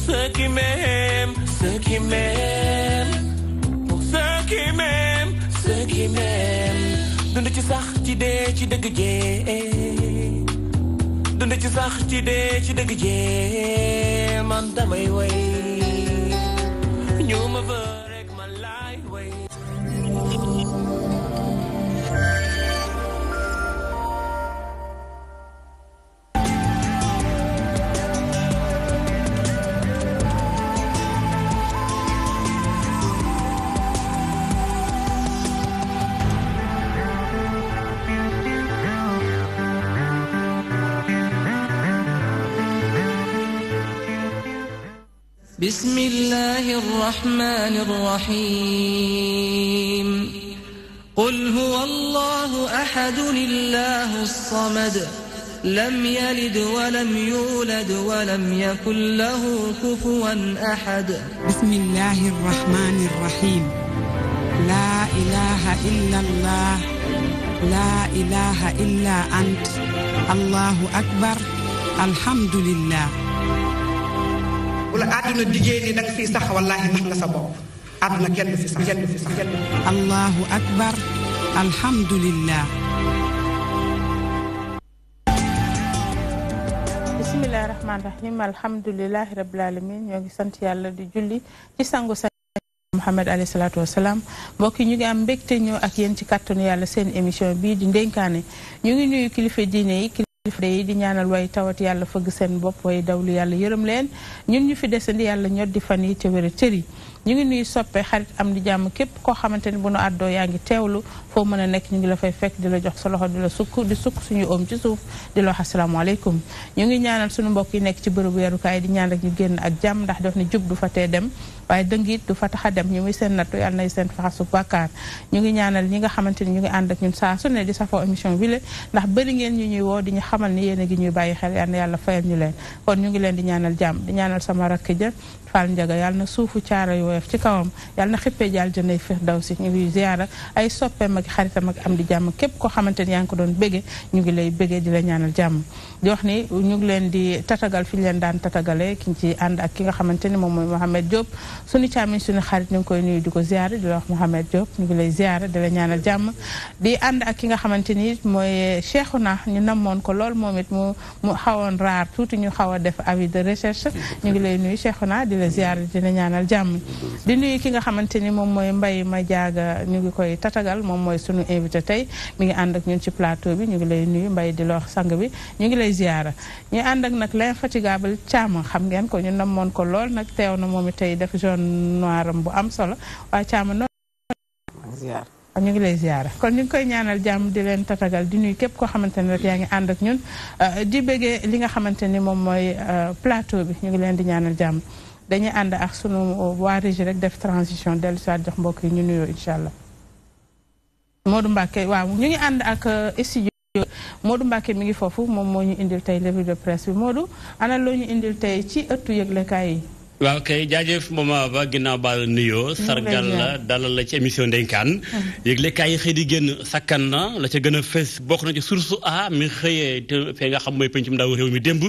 ceux qui m'aiment, ceux qui m'aiment, pour ceux qui m'aiment, ceux qui m'aiment. Dund ci sax ci dee ci dëgg jee, dund ci sax ci dee ci dëgg jee, man damay way, ñu ma fa rek man laay way. بسم الله الرحمن الرحيم قل هو الله أحد الله الصمد لم يلد ولم يولد ولم يكن له كفوا أحد بسم الله الرحمن الرحيم لا إله إلا الله لا إله إلا أنت الله أكبر الحمد لله wala aduna digee ni danga fi sax wallahi nax nga sa bopp aduna kenn fi sax kenn fi sax kenn Allahu akbar alhamdulillah. bismillahir rahmanir rahim alhamdulillahi rabbil alamin ñoo ngi sant yàlla di julli ci sangu sa Muhammad alayhi salatu wassalam mbokk ñu ngi am mbégte ñëw ak yéen ci kàttanu yàlla seen émission bii di ndénkaane ñu ngi nuyu kilifa diine yi yi di ñaanal way tawat yàlla fëgg seen bopp way dawlu yàlla yërëm leen ñun ñu fi desandi yàlla ñod di fan yi te wér cër yi ñu ngi nuyu soppe xarit am di jàmm képp koo xamante ni bu nu àddoo yaa ngi teewlu foo mën a nekk ñu ngi la fay fekk di la jox sa loxo di la sukk di sukk suñu oom ci suuf di la wax asalaamaaleykum ñu ngi ñaanal suñu mbokk yi nekk ci bërëbu weerukaay di ñaan rek ñu génn ak jàmm ndax def ni jub du fa tee dem waaye dëngit du fa tax a dem ñu muy seen nattu yàlla nay seen faxasu bàkkaar ñu ngi ñaanal ñi nga xamante ni ñu ngi ànd ak ñun saa su ne di safoo émission bi le ndax bëri ngeen ñu ñuy woo di ñu xamal ni yéen a ngi ñuy bàyyi xel yàlla na yàlla fayal ñu leen kon ñu ngi leen di ñaanal jàmm di ñaanal sama rakk ja Fall Njaga yàlla na suufu caara yu woyof ci kawam yàlla na xippee jàll jënay firdawsi ñu ngi ziyaara ay soppeem ak xaritam ak am di jàmm képp koo xamante ni yaa ngi ko doon bége ñu ngi lay bége di la ñaanal jàmm di wax ni ñu ngi leen di tatagal fi ñu leen daan tatagale ki ci ànd ak ki nga xamante ni moom mooy Mohamed Diop suñu càmmiñ suñu xarit ñu ngi koy nuyu di ko ziyaara di la wax Mohamed Diop ñu ngi lay ziyaara di la ñaanal jàmm di ànd ak ki nga xamante ni mooy Cheikhouna ñu namoon ko lool moom it mu xawoon raar tuuti ñu xaw a def avis de recherche ñu ngi lay nuyu Cheikhouna di la ziyaara di la ñaanal jàmm di nuyu ki nga xamante ni moom mooy Mbaye ma jaaga ñu ngi koy tatagal moom mooy suñu invité tey mi ngi ànd ak ñun ci plateau bi ñu ngi lay nuyu Mbaye di la wax sang bi ñu ngi lay ziyaara ñu ànd ak nag l'infatigable Thiam xam ngeen ko ñu namoon ko lool nag teew na moom it tey def jaune noir bu am solo waaye Thiam ñu ngi lay ziyaara kon ñu ngi koy ñaanal jàmm di leen tatagal di nuyu képp koo xamante ne rek yaa ngi ànd ak ñun di bëggee li nga xamante ni moom mooy plateau bi ñu ngi leen di ñaanal jàmm dañuy ànd ak sunu waa régie rek def transition dellu si waat jox mbokk yi ñu nuyoo incha allah Modou Mbacke waaw ñu ngi ànd ak studio Modou Mbacke mi ngi foofu moom moo ñu indil tey revue de presse bi Modou ana loo ñu indil tey ci ëttu yëglekaay yi. waaw kay jaajëf mama ba ginnaaw baal nuyoo sargal la dalal la ci émission ndénkaan yëglekaay yi xëy di génn sakkan na la ca gën a fës bokk na ci source a mi xëyee te fee nga xam mooy pencum ndaw réew mi démb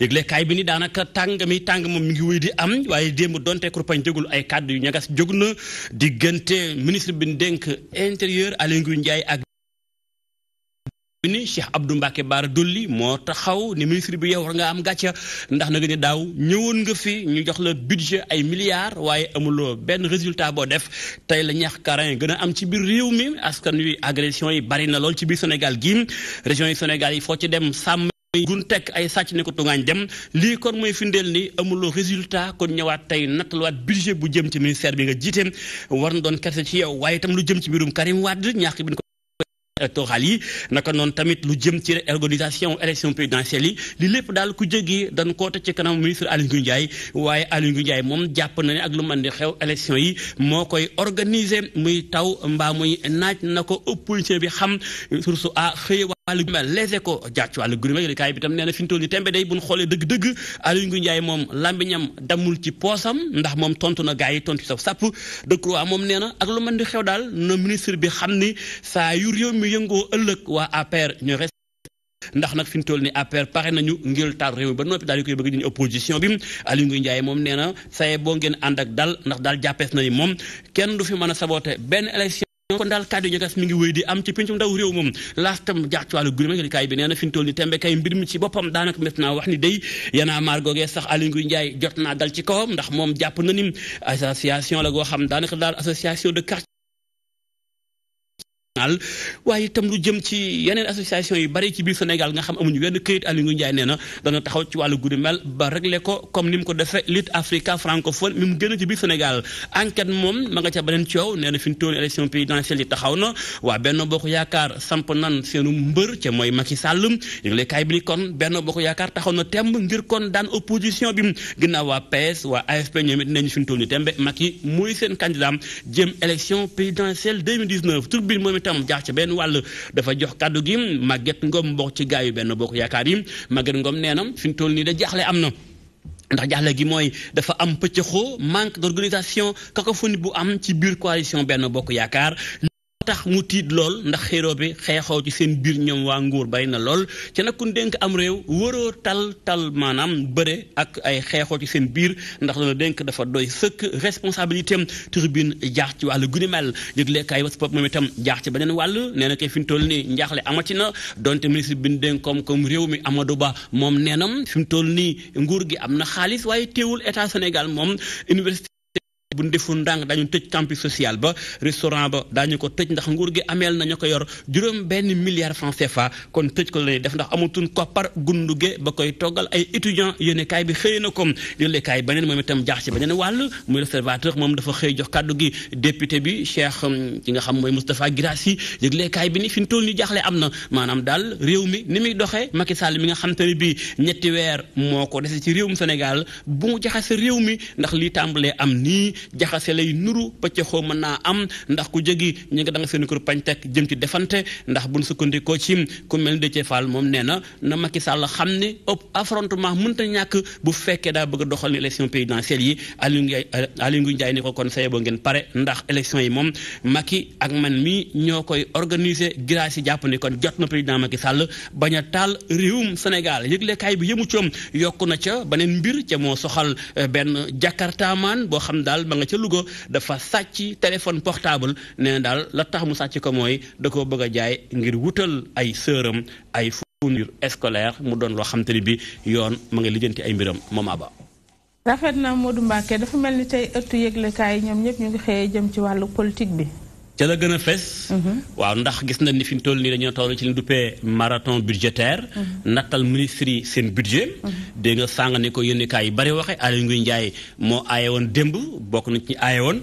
yëglekaay bi ni daanaka tàng moom mi ngi wéy di am waaye démb donte kurpañ tegul ay kàddu yu ñagas jóg na diggante ministre bi dénk intérieur Aly Ngouille Ndiaye ak ni Cheikh Abdou Mbacké Bara Dolly moo taxaw ni ministre bi yow war nga am gàcca ndax na nga ni daaw ñëwoon nga fi ñu jox la budget ay milliards waaye amuloo benn résultat boo def tey la ñax karin gën a am ci biir réew mi askan wi agression yi bari na lool ci biir Sénégal gi région yi Sénégal yi foo ci dem sàmm gun tekk ay sàcc ni ko tungaañ dem lii kon mooy firndeel ni amuloo résultat kon ñëwaat tey nattaluwaat budget bu jëm ci ministère bi nga jiite war na doon kerse ci yow waaye itam lu jëm ci biirum Karim Wade ñàkk bi électoral yi naka noonu tamit lu jëm ci organisation élection présidentielle yi li lépp daal ku jógee dañ koo teg ci kanam ministre Aly Ngouille Ndiaye waaye Aly Ngouille Ndiaye moom jàpp na ne ak lu mën di xew élection yi moo koy organiser muy taw mbaa muy naaj na ko opposition bi xam source a xëy wàllu Les Échos jaar ci wàllu gurima yëglekaay bi tam nee na fi ñu toll nii tembe day buñ xoolee dëgg-dëgg Aly Ngouille Ndiaye moom lambiñam damul ci poosam ndax moom tontu na gars yi tontu saf sàpp Decroix moom nee na ak lu mën di xew daal na ministre bi xam ni saa yu réew mi yëngoo ëllëg waa APR ñu ndax nag fi mu toll ni APR pare nañu ngir taal réew mi ba noppi daal di koy bëgg di opposition bi Aly Ngouille Ndiaye moom nee na saye boo ngeen ànd ak dal ndax daal jàppees na ni moom kenn du fi mën a saboté benn élection kon daal kàddu ñu gas mi ngi wéy di am ci pencum ndaw réew moom laastam jaar ci wàllu gurima kaay bi nee na fi mu toll ni tembe kay mbir mi ci boppam daanaka mes naa wax ni day yanaa maar googee sax Aly Ngouille Ndiaye jot naa dal ci kawam ndax moom jàpp na ni association la goo xam daanaka daal association de quartier waaye itam lu jëm ci yeneen association yu bari ci biir Sénégal nga xam amuñu wenn këyit Aly Ngouille Ndiaye nee na dana taxaw ci wàllu guddi mel ba réglé ko comme ni mu ko defee Lutte Africa francophone mi mu gën ci biir Sénégal enquête moom ma nga ca beneen coow nee na fi mu toll élection présidentielle yi taxaw na waa Benno Bokk Yaakaar samp nan seenu mbër ca mooy Macky Sall yëgle kaay bi ni kon Benno Bokk Yaakaar taxaw na temb ngir kon daan opposition bi ginnaaw waa PS waa AFP ñoom it nañu fi mu toll ni tembe Macky muy seen candidat jëm élection présidentielle 2019 tur bi moom itam jaar ci benn wàll dafa jox kàddu gi Maguette Ngom mbokk ci gaayu Benno Bokk Yaakaar yi Maguette Ngom nee na fi mu toll nii da jaaxle am na ndax jaaxle gi mooy dafa am pëccëxoo manque d'organisation cacophonie bu am ci biir coalition Benno Bokk Yaakaar tax mu tiit lool ndax xéeroo bi xeexoo ci seen biir ñoom waa nguur bari na lool ci nag ku dénk am réew waroo tal maanaam bëre ak ay xeexoo ci seen biir ndax la dénk dafa doy sëkk responsabilité am tribune jaax ci wàllu guni mel yëglekaay ba bopp moom itam jaax ci beneen wàll nee na kay fi mu toll nii njaaxle amati na donte ministre bi ñu dénk comme réew mi Amadou Ba moom neenam fi mu toll nii nguur gi am na xaalis waaye teewul état Sénégal moom université bu ñu deful ndànk dañu tëj campus social ba restaurant ba daañu ko tëj ndax nguur gi ameel na ñu ko yor $1 milliard francs CFA kon tëj ko la def ndax amatuñ koppar gunduge ba koy toggal ay étudiants yéene kaay bi xëy na comme yëgle kaay beneen moom itam jaax ci beneen wàll muy l'observateur moom dafa xëy jox kàddu gi député bi Cheikh ki nga xam mooy Moustapha Guirassy yëgle kaay bi ni fi mu toll ni jaaxle am na maanaam daal réew mi ni muy doxee Macky Sall mi nga xam te ne bii ñetti weer moo ko dese ci réewum Sénégal bu mu jaxase réew mi ndax lii tàmbalee am nii jaxase lay nuru pëccëxoo mën naa am ndax ku jógi ñi nga da nga seen kur pañ tek jëm ci defante ndax buñ sukkandikoo ci ku mel ni Déthié Fall moom nee na Macky Sall xam ne affrontement mënta ñàkk bu fekkee daa bëgg a doxal ni élection présidentielle yi Aly Ngouille Ndiaye ni ko kon saye boo ngeen pare ndax élection yi moom Macky ak man mi ñoo koy organiser Guirassy jàpp ni kon jot na président Macky Sall bañ a taal réewum Sénégal yëglekaay bi yëmu coom yokku na ca beneen mbir ca moo soxal benn jakartaman boo xam daal nga ca Louga dafa sàcc téléphone portable nee na daal la tax mu sàcc ko mooy da koo bëgg a jaay ngir wutal ay sëram ay fourniture scolaire mu doon loo xam te ni bi yoon ma nga lijjanti ay mbiram moom Aba. rafet na Modou Mbacké dafa mel ni tey ëttu yëglekaay ñoom ñëpp ñu ngi xëyee jëm ci wàllu politique bi. ca la gën a fes waaw ndax gis nañ ni fi mu toll nii dañoo toll ci li ñu duppee marathon budgétaire nattal ministre yi seen budget dégg nga sàng ni ko yénnikaay yi bari waxe Aly Ngouille Ndiaye moo aaye woon démb bokk na ci aaye woon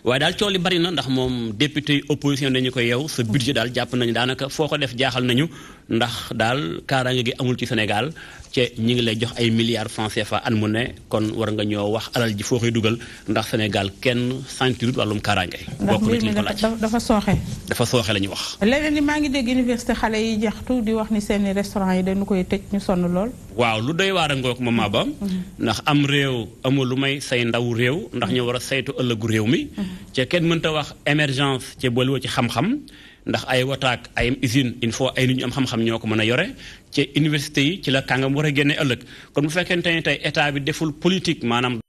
waaye daal coow li bari na ndax moom député opposition dañu ko yow sa budget daal jàpp nañu daanaka foo ko def jaaxal nañu ndax daal kaaraange gi amul ci Sénégal ci ñi ngi lay jox ay milliards francs CFA an mu ne kon war nga ñoo wax alal ji foo koy dugal ndax Sénégal kenn sentirut wàllum kaaraange bokk na ci li ko laaj dafa sooxe la ñuy wax leneen ni maa ngi dégg université xale yi jaxtu di wax ni seeni restaurant yi dañu koy tëj ñu sonn lool waaw lu doy waar a ngoog mama ba ndax am réew amul lu may say ndaw réew ndax ñu war a saytu ëllëgu réew mi ci kenn mënta wax émergence ci boolewoo ci xam-xam ndax ay wataak ay usine il faut ay nit ñu am xam-xam ñoo ko mën a yore ci université yi ci la kàngam war a génne ëllëg kon bu fekkente ne tey état bi deful politique maanaam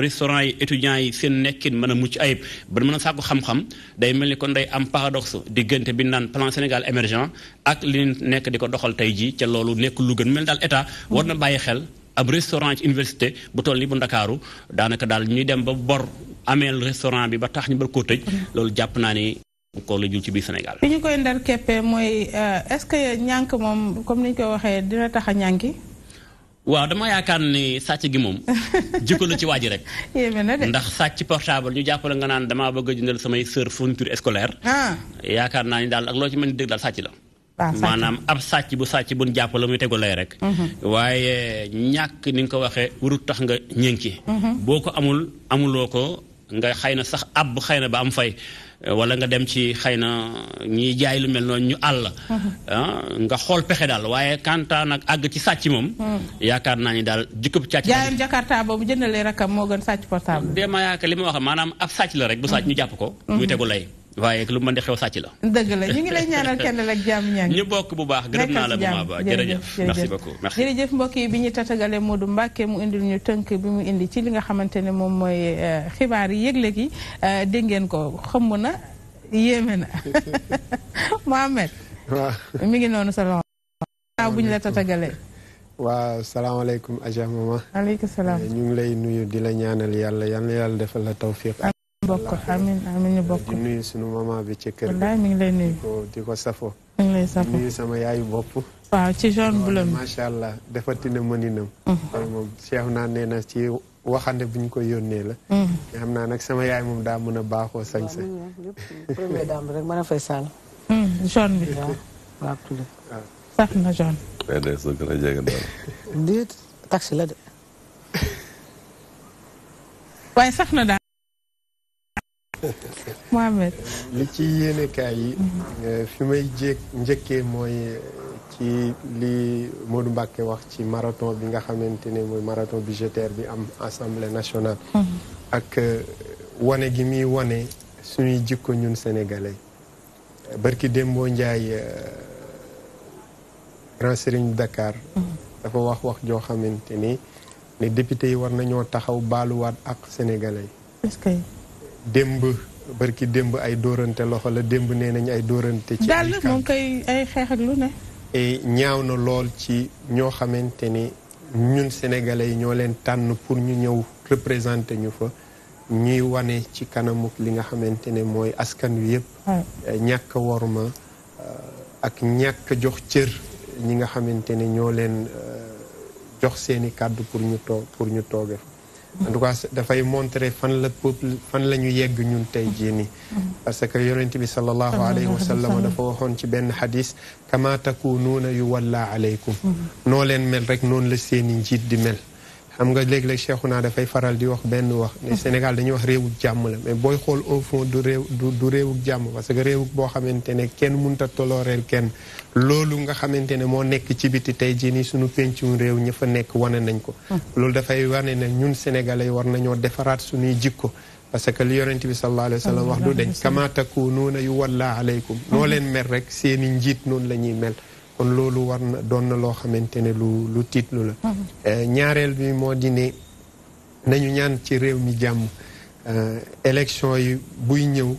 restaurant yi étudiants yi seen nekkin mën a mucc ayib ba mën a sàkku xam-xam day mel ni kon day am paradoxe diggante bi naan plan Sénégal émergent ak li nekk di ko doxal tey jii ca loolu nekk lu gën mel daal état war na bàyyi xel ab restaurant ci université bu toll ni bu Ndakaaru daanaka daal ñuy dem ba bor ameel restaurant bi ba tax ñu bër koo tëj loolu jàpp naa ni ko la jul ci biir Sénégal fi ñu koy ndar keppe mooy est-ce que ñànk moom comme ni ñu ko waxee dina tax a ñànki waaw dama yaakaar ni sàcc gi moom jikko la ci waaji rek yéeme na de ndax sàcc portable ñu jàppale nga naan damaa bëgg a jëndal samay sœur fourniture scolaire yaakaar naa ni daal ak loo ci mën di dégg daal sàcc la maanaam ab sàcc bu sàcc buñ jàppale muy tegu lay rek waaye ñàkk ni nga ko waxee warut tax nga ñénki boo ko amuloo ko nga xëy na sax ab xëy na ba am fay wala nga dem ci xëy na ñiy jaay lu mel noonu ñu àll nga xool pexe daal waaye kanta nag àgg ci sàcc moom yaakaar naa ni daal jikkub càcc jaayoon Jakarta boobu jëndalee rakam moo gën sàcc portable dema yaakaar li ma wax maanaam ab sàcc la rek bu sàcc ñu jàpp ko muy tegu lay waaye lu mën di xew sàcc la. dëgg la ñu ngi lay ñaanal kenn ak jàmm ñaan ñu bokk bu baax gërëm naa la maman Ba jërëjëf merci beaucoup merci. jërëjëf mbokk yi bi ñu tatagale Modou Mbacke mu indil ñu tënk bi mu indi ci li nga xamante ne moom mooy xibaar yi yëgle gi dégg ngeen ko xëmm na yéeme na Mohamed. waaw mi ngi noonu sa loxo. waaw bu ñu la tatagalee. waaw salaamaaleykum Adja Mama. aleykum salaam. ñu ngi lay nuyu di la ñaanal yàlla yal na yàlla defal la tawfiq. bokk amiin ñu bokk. di nuyu sunu maman bi ci kër gi. wallaay mi ngi lay nuyu. di ko safo. mi ngi lay safo di nuyu sama yaayu bopp. waaw ci jaune bleu. macha allah defatina mëninam. loolu moom Cheikh naa nee na ci waxande bu ñu ko yónnee la. xam naa nag sama yaay moom daa mën a baaxoo sañse. première dame rek mën a fay sàll. jaune bi. waaw sax na jaune. PDS la gën a jege daal. déet taxi la de. waaye sax na daal. Mohamed. li ci yéenekaay yi. fi may njëkkee mooy ci li Modou Mbacke wax ci marathon bi nga xamante ne mooy marathon budgétaire bi am assemblée nationale. ak wane gi muy wane suñuy jikko ñun sénégalais. barki Dembo Ndiaye grand serigne Dakar. dafa wax joo xamante ni ne député yi war nañoo taxaw baaluwaat ak sénégalais. est-ce que. démb barki démb ay dóorante loxo la démb nee nañ ay dóorante. ci daal moom koy ay xeex ak lu ne. et ñaaw na lool ci ñoo xamante ni ñun sénégalais yi ñoo leen tànn pour ñu ñëw représenter ñu fa ñuy wane ci kanamuk li nga xamante ne mooy askan wi yëpp. ñàkk worma ak ñàkk jox cër ñi nga xamante ne ñoo leen jox seeni kàddu pour ñu tooge fa. en tout cas dafay montrer fan la ñu yegg ñun tey jii nii. parce que yonent bi sallallahu alayhi wa sallam dafa waxoon ci benn xadis kama takunuuna yuwalla alaykum noo leen mel rek noonu la seeni njiit di mel. xam nga léeg-léeg Cheikhouna dafay faral di wax benn wax ne Sénégal dañuy wax réewuk jàmm la mais booy xool au fond du réewuk jàmm parce que réewuk boo xamante ne kenn mënta tolooreel kenn loolu nga xamante ne moo nekk ci biti tey jii nii suñu pencum réew ña fa nekk wane nañ ko. loolu dafay wane ne ñun sénégalais war nañoo defaraat suñuy jikko parce que li yonent bi sallallahu alayhi wa sallam wax du deñ kama takunuuna yuwalla alaykum noo leen mel rek seeni njiit noonu la ñuy mel. kon loolu war na doon na loo xamante ne lu tiitlu la. ñaareel bi moo di ne nañu ñaan ci réew mi jàmm élection yi buy ñëw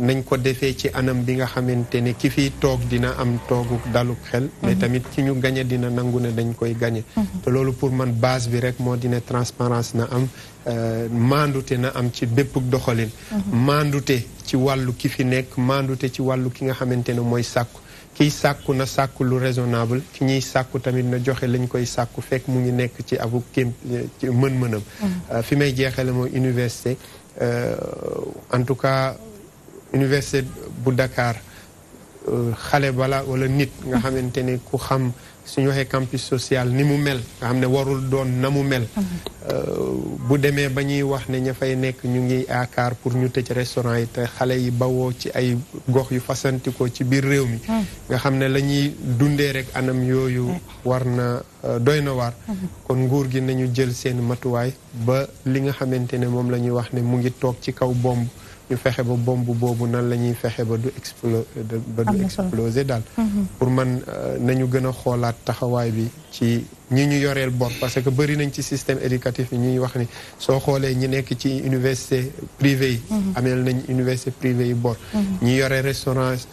nañ ko defee ci anam bi nga xamante ne ki fiy toog dina am toogu daluk xel. mais tamit ki ñu gañe dina nangu ne dañ koy gañe. te loolu pour man base bi rek moo di ne transparence na am maandute na am ci bépp doxalin. maandute ci wàllu ki fi nekk maandute ci wàllu ki nga xamante ne mooy sàkku. kiy sàkku na sàkku lu raisonnable ki ñuy sàkku tamit na joxe lañ koy sàkku fekk mu ngi nekk ci abu kéem ci mën-mënam. fi may jeexale mooy université en tout cas université bu Dakar xale bala wala nit nga xamante ne ku xam suñu waxee campus social ni mu mel nga xam ne warul doon na mu mel. bu demee ba ñuy wax ne ña fay nekk ñu ngi yaakaar pour ñu tëj restaurant yi te xale yi bawoo ci ay gox yu fasantikoo ci biir réew mi. nga xam ne la ñuy dundee rek anam yooyu war na doy na waar. kon nguur gi nañu jël seen matuwaay ba li nga xamante ne moom la ñuy wax ne mu ngi toog ci kaw bomb ñu fexe ba bomb boobu nan la ñuy fexe ba du exploser daal. pour man nañu gën a xoolaat taxawaay bi ci ñi ñu yoreel bor parce que bëri nañ ci système éducatif bi ñuy wax ni soo xoolee ñi nekk ci université privée yi. ameel nañ université privée yi bor. ñi yore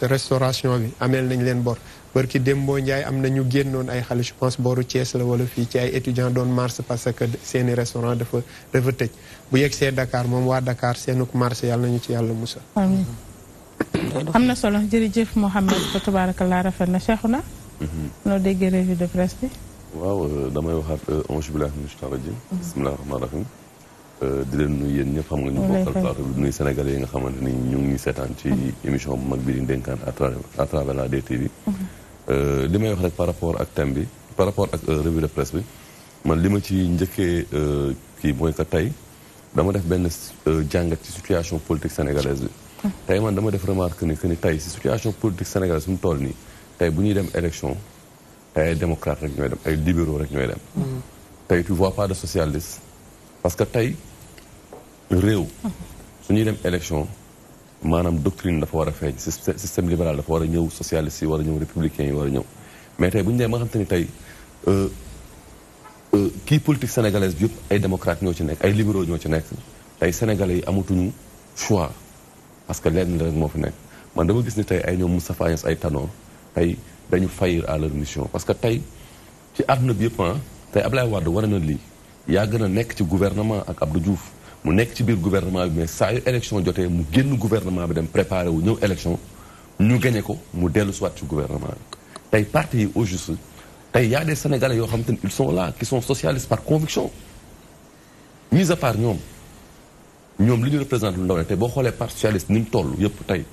restauration bi ameel nañ leen bor. barki Dembo Ndiaye am na ñu génnoon ay xale je pense booru Thiès la wala fii ci ay étudiants doon marche parce que seeni restaurant dafa tëj bu yegg see Dakar moom waa Dakar seenuk marché yàlla nañu ci yàlla musal. amiin am na solo jërëjëf Mouhamed fa tabarakallah rafet na Cheikhouna. noo déggee revue de presse bi. waaw damay waxaat auzu billaahi mina shaytaani rajiim. bismillaahi rahmaani rahiim. di leen nuyu yéen ñëpp xam nga ñu bokkal plateau bi nuyu sénégalais yi nga xamante ni ñu ngi seetaan ci émission bu mag bi di Ndenkaan à travers la DTV. li may wax rek par rapport ak thème bi par rapport ak revue de presse bi man li ma ci njëkkee kii mooy que tey dama def benn jàngat ci situation politique sénégalaise bi. tey man dama def remarque ni que ni tey si situation politique sénégalaise su mu toll nii tey bu ñuy dem élection tey ay démocrate rek ñooy dem ay libéraux rek ñooy dem. tey tu vois pas de socialiste parce que tey réew su ñuy dem élection maanaam doctrine dafa war a feeñ système libéral dafa war a ñëw socialiste yi war a ñëw républicain yi war a ñëw mais tey bu ñu nee ma xam te ni tey kii politique sénégalaise bi yëpp ay démocrates ñoo ci nekk ay libéraux ñoo ci nekk tey sénégalais yi amatuñu choix parce que lenn rek moo fi nekk man dama gis ni tey ay ñoom Moustapha Niasse ay Tanor tey dañu faillir à leur mission parce que tey ci àdduna bi yëpp tey Ablaye Wade war na lii yaa gën a nekk ci gouvernement ak Abdou Diouf mu nekk ci biir gouvernement bi mais saa yu élection jotee mu génn gouvernement bi dem préparé wu ñëw élection ñu gagné ko mu dellu soit ci gouvernement bi tey parti yi au juste tey y a des Sénégalais yoo xam te ne ils sont là qui sont socialistes par conviction mis à part ñoom li ñu représente lu ndaw ne tey boo xoolee parti socialiste ni mu toll yëpp tey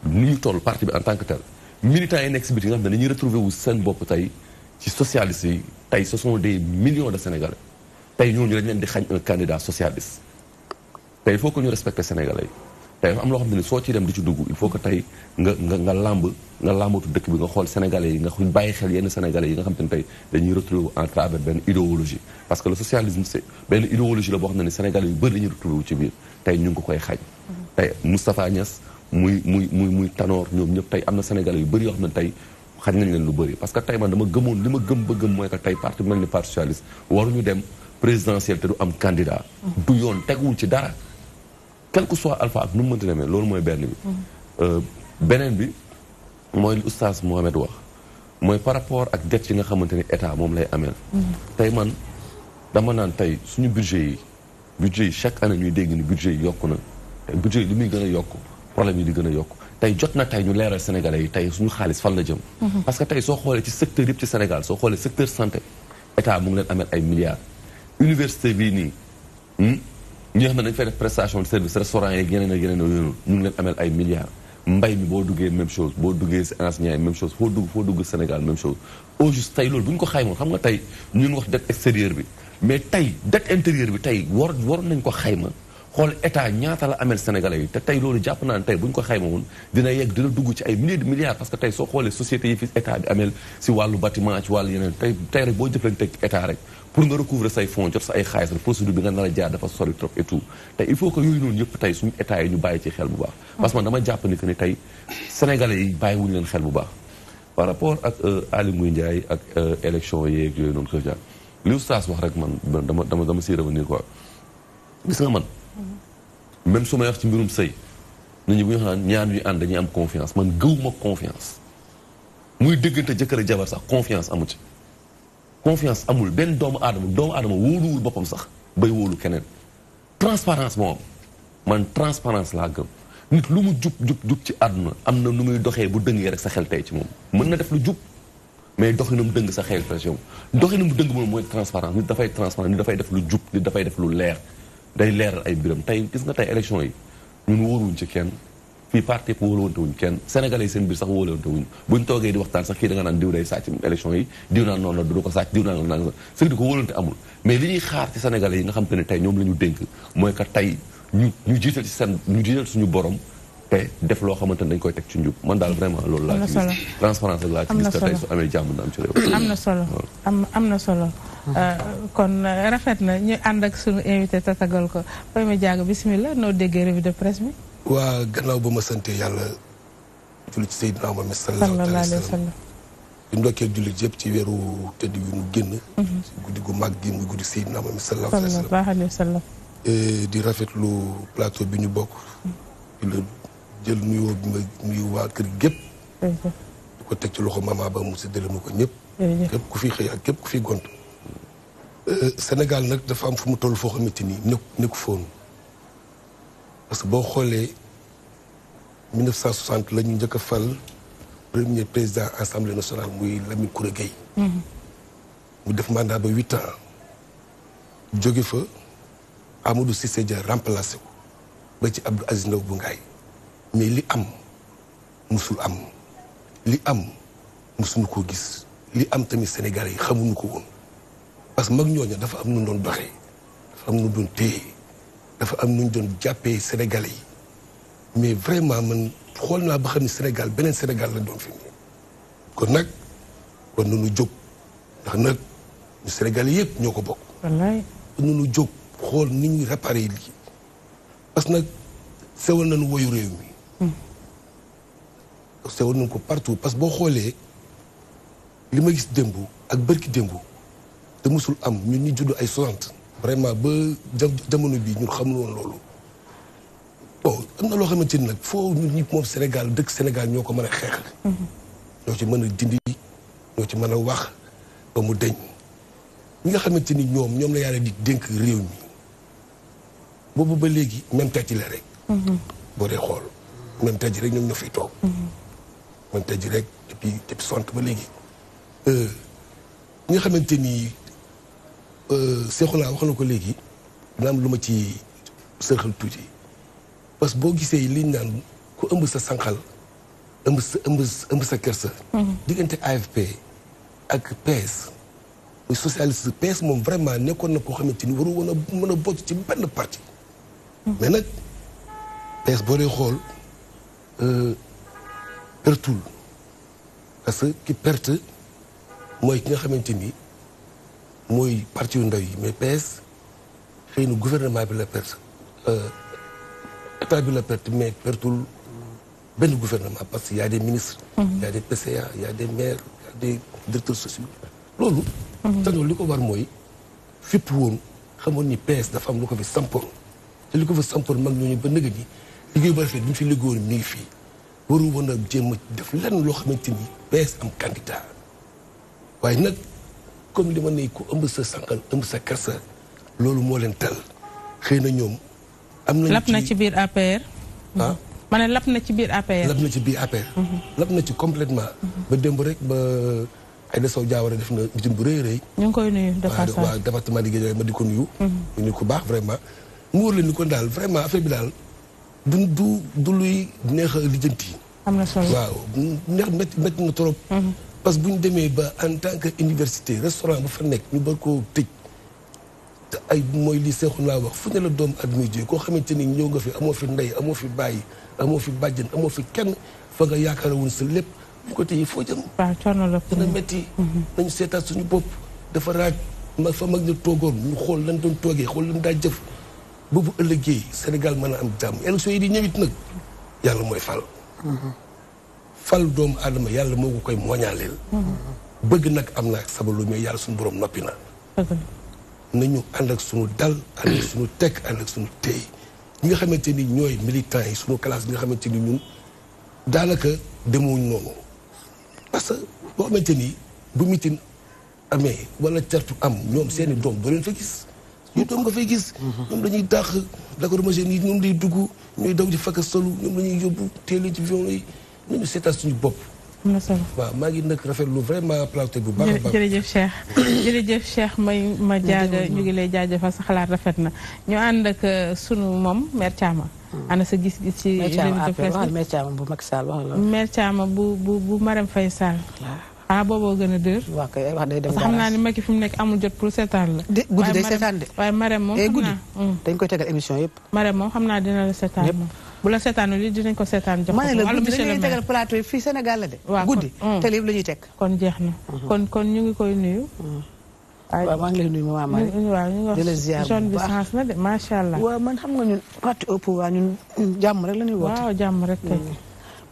ni ñu toll parti bi en tant que tel militants yi nekk si biti nga xam ne dañuy retrouver wu seen bopp tey ci socialistes yi tey ce sont des millions de Sénégalais tey ñooñu dañ leen di xañ un candidat socialiste tey il faut que ñu respecter Sénégalais yi tey dafa am loo xam ne soo ciy dem di ci dugg il faut que tey nga làmbatu dëkk bi nga xool Sénégalais yi nga bàyyi xel yenn Sénégalais yi nga xam te ne tey dañuy retrouver en travers benn idéologie parce que le socialisme c'est benn idéologie la boo xam ne Sénégalais yu bëri dañuy retrouver wu ci biir tey ñu ngi ko koy xañ tey Moustapha Niasse muy Tanor ñoom ñëpp tey am na Sénégalais yu bëri yoo xam ne tey xañ nañ leen lu bëri parce que tey man dama gëmoon li ma gëm ba gëm mooy que tey parti mel ni parti socialiste waruñu dem présidentiel te du am candidat du yoon teguwul ci dara quel que soit alpha ak nu mu mënti demee loolu mooy benn bi beneen bi mooy li oustaz Mohamed wax mooy par rapport ak dette yi nga xamante ni état moom lay ameel tey man dama naan tey suñu budget yi chaque année ñuy dégg ni budget yi yokku na tey budget yi li muy gën a yokk problème yi di gën a yokk tey jot na tey ñu leeral Sénégalais yi tey suñu xaalis fan la jëm parce que tey soo xoolee ci secteur yëpp ci Sénégal soo xoolee secteur santé état mu ngi leen ameel ay milliards université bii nii ñi nga xam ne dañu fay def prestation de service restaurant yeeg yeneen ak yeneen yooyu ñu ngi leen ameel ay milliards mbay mi boo duggee même chose boo duggee si enseignant yi même chose foo dugg Sénégal même chose au juste tey loolu bu ñu ko xaymoon xam nga tey ñun wax dette extérieure bi mais tey dette intérieure bi tey waroon nañ ko xayma xool état ñaata la ameel Sénégalais yi te tey loolu jàpp naa ne tey bu ñu ko xayma woon dina dugg ci ay milliers de milliards parce que tey soo xoolee sociétés yi fi état bi ameel si wàllu bâtiment ci wàllu yeneen tey rek boo jëflanteeg état rek pour nga recouvrer say fonds jot sa ay xaalis rek procédure bi nga nar a jaar dafa sori trop et tout tey il faut que yooyu noonu yëpp tey suñu état yi ñu bàyyi ci xel bu baax parce que man dama jàpp ni que ni tey Sénégalais yi bàyyi wuñu leen xel bu baax par rapport ak Aly Ngouille Ndiaye ak élection yeeg yooyu noonu kër jaar li oustaz wax rek man dama siy revenir quoi gis nga man même su may wax ci mbirum sëy nit ñi bu ñu xam ñaan yu ànd dañuy am confiance man gëwuma confiance muy déggante jëkkër ak jabar sax confiance amu ci confiance amul benn doomu aadama wóoluwul boppam sax bay wóolu keneen transparence moo am man transparence laa gëm nit lu mu jub ci àdduna am na nu muy doxee bu dëngee rek sa xel tey ci moom mën na def lu jub mais doxinam dëng sa xel tey ci moom doxinam dëng moom mooy transparence nit dafay transparence nit dafay def lu jub nit dafay def lu leer day leeral ay mbiram tey gis nga tey élection yi ñun wóoruwuñ ci kenn fii parti yëpp wóoluwante wuñ kenn Sénégalais yi seen biir sax wóoluwante wuñ buñ toogee di waxtaan sax kii da nga naan diw day sàcc élection yi diw naan noonu la du ko sàcc diw naan noonu c'est di ko wóolante amul mais li ñuy xaar ci Sénégalais yi nga xam te ne tey ñoom la ñu dénk mooy que tey ñu jiital ci ñu jiital suñu borom te def loo xamante ne dañ koy teg ci njub man daal vraiment loolu laa ci gis transparence ak laa ci gis te tey su amee jàmm na am ci réew am na solo am na solo kon rafet na ñu ànd ak suñu invité tatagal ko Payma Diago bismillah noo déggee revue de presse bi waa gannaaw ba ma sante yàlla julli ci Seydina Muhammad sallallahu alayhi wa sallam di ndokkee jullit yëpp ci weeru tëdd yu mu génn ci guddi gu mag gi muy guddi Seydina Muhammad sallallahu alayhi wa sallam di rafetlu plateau bi ñu bokk di la jël nuyoo bi nga nuyu waa kër gépp di ko teg ci loxo mama ba mu séddale ma ko ñëpp képp ku fi xëy ak képp ku fi gont Sénégal nag dafa am fu mu toll foo xamante ni nekku foonu parce que boo xoolee 1960 la ñu njëkk a fal premier président assemblée nationale muy Lamine Koura Gueye mu def mandat ba 8 ans jóge fa Amadou Cissé Dia remplacé ko ba ci Abdou Aziz Ndaw bu Ngaay mais li am musul am li am musuñu koo gis li am tamit Sénégalais yi xamuñu ko woon parce que mag ñooña dafa am nu doon doxee dafa am nu doon téye dafa am nu ñu doon jàppee Sénégalais yi mais vraiment man xool naa ba xam ne Sénégal beneen Sénégal la doon fi nii kon nag war nañu jóg ndax nag ñu Sénégalais yëpp ñoo ko bokk. wallaay war nañu jóg xool ni ñuy réparé lii parce que nag sewal nañu woyu réew mi sewoon nañ ko partout parce que boo xoolee li ma gis démb ak bërki démb te musul am ñun ñu judd ay 60 vraiment ba jamono bi ñun xamul woon loolu bon am na loo xamante ni nag foo ñun ñi moom Sénégal dëkk Sénégal ñoo ko mën a xeexal ñoo ci mën a dindi ñoo ci mën a wax ba mu deñ ñi nga xamante ni ñoom la yàlla di dénk réew mi boobu ba léegi même tey la rek boo dee xool même tey rek ñoom ñoo fiy toog même tey rek depuis sont ba léegi ñi nga xamante ni Seexuna wax na ko léegi dina am lu ma ci sërxal tuuti parce que boo gisee liñ naan ku ëmb sa sànqal ëmb sa kersa diggante AFP ak PS muy socialiste PS moom vraiment nekkoon na koo xamante ni waru woon a mën a bokk ci benn parti mais nag PS boo dee xool pertul parce que ki perte mooy ki nga xamante ni mooy parti yu ndaw yi mais PS xëy na gouvernement bi la perte état bi la perte mais pertul benn gouvernement parce que y a des ministres y a des PCA y a des maires y a des directeurs sociaux loolu te loolu li ko war mooy fépp woon xamoon ni PS dafa am lu ko fi sampoon te li ko fi sampoon mag ñooñu ba nëga ni liggéey ba rafet bi ñu fi liggéeyoon mi ngi fii waru woon a jéem a def lenn loo xamante ni PS am candidat waaye nag comme li ma ne ku ëmb sa sànqal ëmb sa kersa loolu moo leen tal xëy na ñoom am nañu lap na ci biir APR ah ma ne lap na ci biir APR lap na ci biir APR lap na ci complètement ba démb rek ba Aïda Sow Diawara def na meeting bu rëy rëy ñu ngi koy nuyu waaw département di Guédiawaye ma di ko nuyu ñu nuyu ko baax vraiment mu wóor la ni ko daal vraiment affaire bi daal du luy neex a lijjanti am na solo waaw neex métti na trop parce que bu ñu demee ba en tant que université restaurant bu fa nekk ñu bar koo tëj te ay mooy li seexu naa wax fu ne la doomu aduna jóge koo xamante ni ñëw nga fi amoo fi ndey amoo fi bàyyi amoo fi bàjjen amoo fi kenn fa nga yaakaar woon sa lépp bu ko tëjee foo jëm waaw coono la dina métti nañu seetaat suñu bopp dafa raaj ma fa mag ñu toogoon ñu xool lan doon toogee xool lan daa jëf boobu ëllëgee Sénégal mën a am jàmm élection yi di ñëwit nag yàlla mooy fal fal doomu aadama yàlla moo ko koy mooñaaleel bëgg nag am na ak sabalu mais yàlla suñu borom noppi na nañu ànd ak suñu dal ànd ak suñu tekk ànd ak suñu téy ñi nga xamante ni ñooy militants yi suñu classe bi nga xamante ni ñun daanaka demuñ noonu parce que boo xamante ni bu mitin amee wala cartu am ñoom seeni doom doo leen fa gis ñu doom nga fay gis ñoom dañuy dàq lacrymogène yi ñoom day dugg ñooy daw di fakka solu ñoom dañuy yóbbu teeli ci violon yi ñu seetaat suñu bopp am na solo waaw maa ngi nag rafetlu vraiment plateau bu baax a baax jërëjëf Cheikh jërëjëf Cheikh ma jaaga ñu ngi lay jaajëfal sa xalaat rafet na ñu ànd ak sunu moom Mère Thiama ana sa gis-gis ci Mère Thiama bu Macky Sall wax la Mère Thiama bu Marème Faye Sall ah booboo gën a dër waaw kay wax day dem xam naa ni Macky fi mu nekk amul jot pour seetaan la guddi day seetaan de waaye Marème moom xam guddi naa dañ koy tegal émission yëpp Marème moom xam naa dina la seetaan moom bu la seetaanu li dinañ ko seetaan jox ko ma ne la guddi dañuy tegal plateau yi fii Sénégal la de guddi télé yëpp la ñuy teg kon jeex na kon ñu ngi koy nuyu waaw maa ngi lay nuyu maman Marie waaw ñu ngi wax zone bi sens na de macha allah waaw man xam nga ñun parti au pouvoir ñun jàmm rek la ñuy woote waaw jàmm rek kay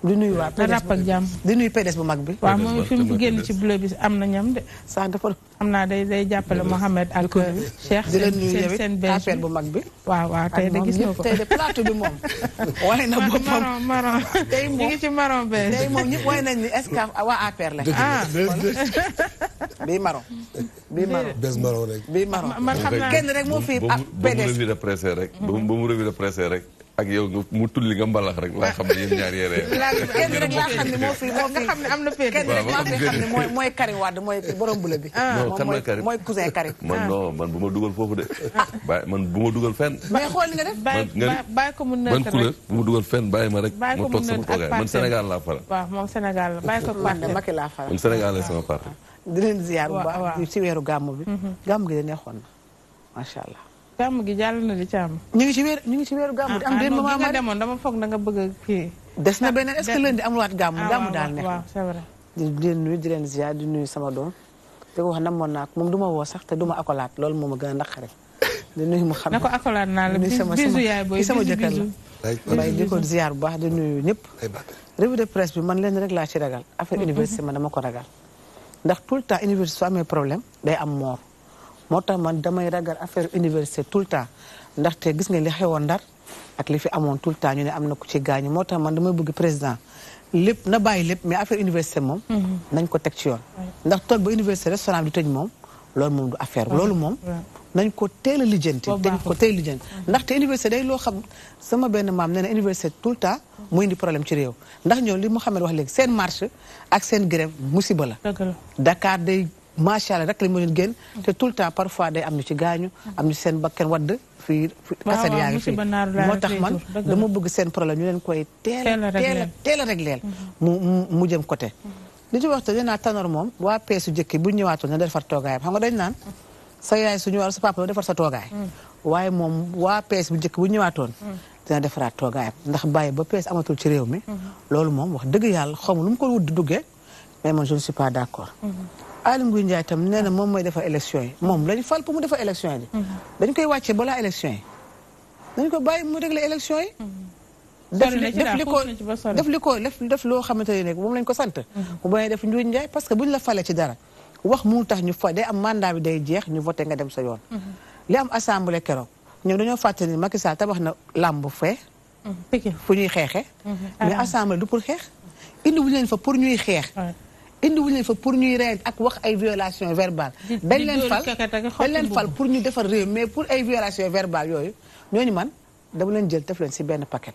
di nuyu waa na ràpp ak jàmm di nuyu PDS bu mag bi waaw moom fi mu génn ci bleu bi am na ñam de sax dafa xam naa day jàppale Mohamed ak Cheikh di leen nuyu yow seen affaire bu mag bi waaw tey de gis nga ko tey de plateau bi moom wane na boppam marron tey moom ñu ngi ci marron bees tey moom ñëpp wane nañ ni Escaf waa APR la bii marron bés marron rek bii marron man xam naa kenn rek moo fi ba mu revue de presse rek ba mu revue de presse rek ak yow mu tulli nga mbalax rek laa xam ne yéen ñaar yére kenn rek laa xam ne moo fi nga xam ne am na pété kenn rek laa fi xam ne mooy Karim Wade mooy borom bula bi non kan mooy Karim mooy cousin Karim man bu ma dugal foofu de man bu ma dugal fenn mais xool li nga def bàyyi ko mu man nekk couleur bu ma dugal fenn bàyyi ma rek ma ko toog sama toogaay man Sénégal laa faral waaw moom Sénégal la bàyyi ko man Macky laa faral man Sénégal la sama parti di leen ziar bu baax ci weeru gàmmu bi gàmmu gi da neexoon na macha allah gàmm gi jàll na di Thiam ñu ngi ci weeru gàmmu di am démb maman nga demoon dama foog da nga bëgg a kii des na beneen est-ce que lundi amul waat gàmmu gàmmu daal neex waaw c'est vrai di leen nuyu di leen ziar di nuyu sama doom te ko wax namoon naa ko moom du ma woo sax te du ma akolaat loolu moom a gën a naqari di nuyu mu xam ne ko akolaat naa la bisu yaay booy sama jëkkër la Mbaye di ko ziar bu baax di nuyu ñëpp. revue de presse bi man leen rek laa ci ragal. affaire université man dama ko ragal. ndax tout le temps université su amee problème day am moor moo tax man damay ragal affaire université tout le temps ndaxte gis nga li xewoon Ndar ak li fi amoon tout le temps ñu ne am na ku ci gaañu moo tax man damay bëgg président lépp na bàyyi lépp mais affaire université moom. nañ ko teg ci yoon. ndax toog ba université restaurant bi tëj moom loolu moom du affaire loolu moom. nañ ko teel a lijjanti dañ ko teel a lijjanti ndaxte université day loo xam sama benn maam nee na université tout le temps mu indi problème ci réew ndax ñoom li Mouhamed wax léegi seen marche ak seen grève musiba la Dakar day macha allah rek lañ mën leen génn te tout le temps parfois day am ñu ci gaañu am ñu seen bakkan wadd fii kaset yaa ngi fii moo tax man dama bëgg seen problème ñu leen koy teel a régleel mu jëm côté li ci waxtu nee naa Tanor moom waa peesu jëkki bu ñëwaatoon na defar toogaayam xam nga dañ naan sa yaay suñu war sa papa la defar sa toogaay waaye moom waa PS bu njëkk bu ñëwaatoon dina defaraat toogaayam ndax bàyyi ba PS amatul ci réew mi loolu moom wax dëgg yàlla xaw ma lu mu ko wut duggee mais man je ne suis pas d' accord Aly Ngouille Ndiaye tam nee na moom mooy defar élection yi moom lañu fal pour mu defar élection yi dañ koy wàccee balaa élection yi dañ ko bàyyi mu régler élection yi def loo xamante ne moom lañ ko sant mu bañ def Ngouille Ndiaye parce que buñ la falee ci dara wax mu tax ñu fa day am mandat bi day jeex ñu voté nga dem sa yoon. li am assemblée keroog ñoom dañoo fàttali ni Macky Sall tabax na làmb fee. fu ñuy xeexee. mais assemblée du pour xeex. indi wuñu leen fa pour ñuy xeex. indi wuñu leen fa pour ñuy reen ak wax ay violation verbale. dañ leen fal pour ñu defar réew mais pour ay violation verbale yooyu ñooñu man dama leen jël def leen si benn paquet.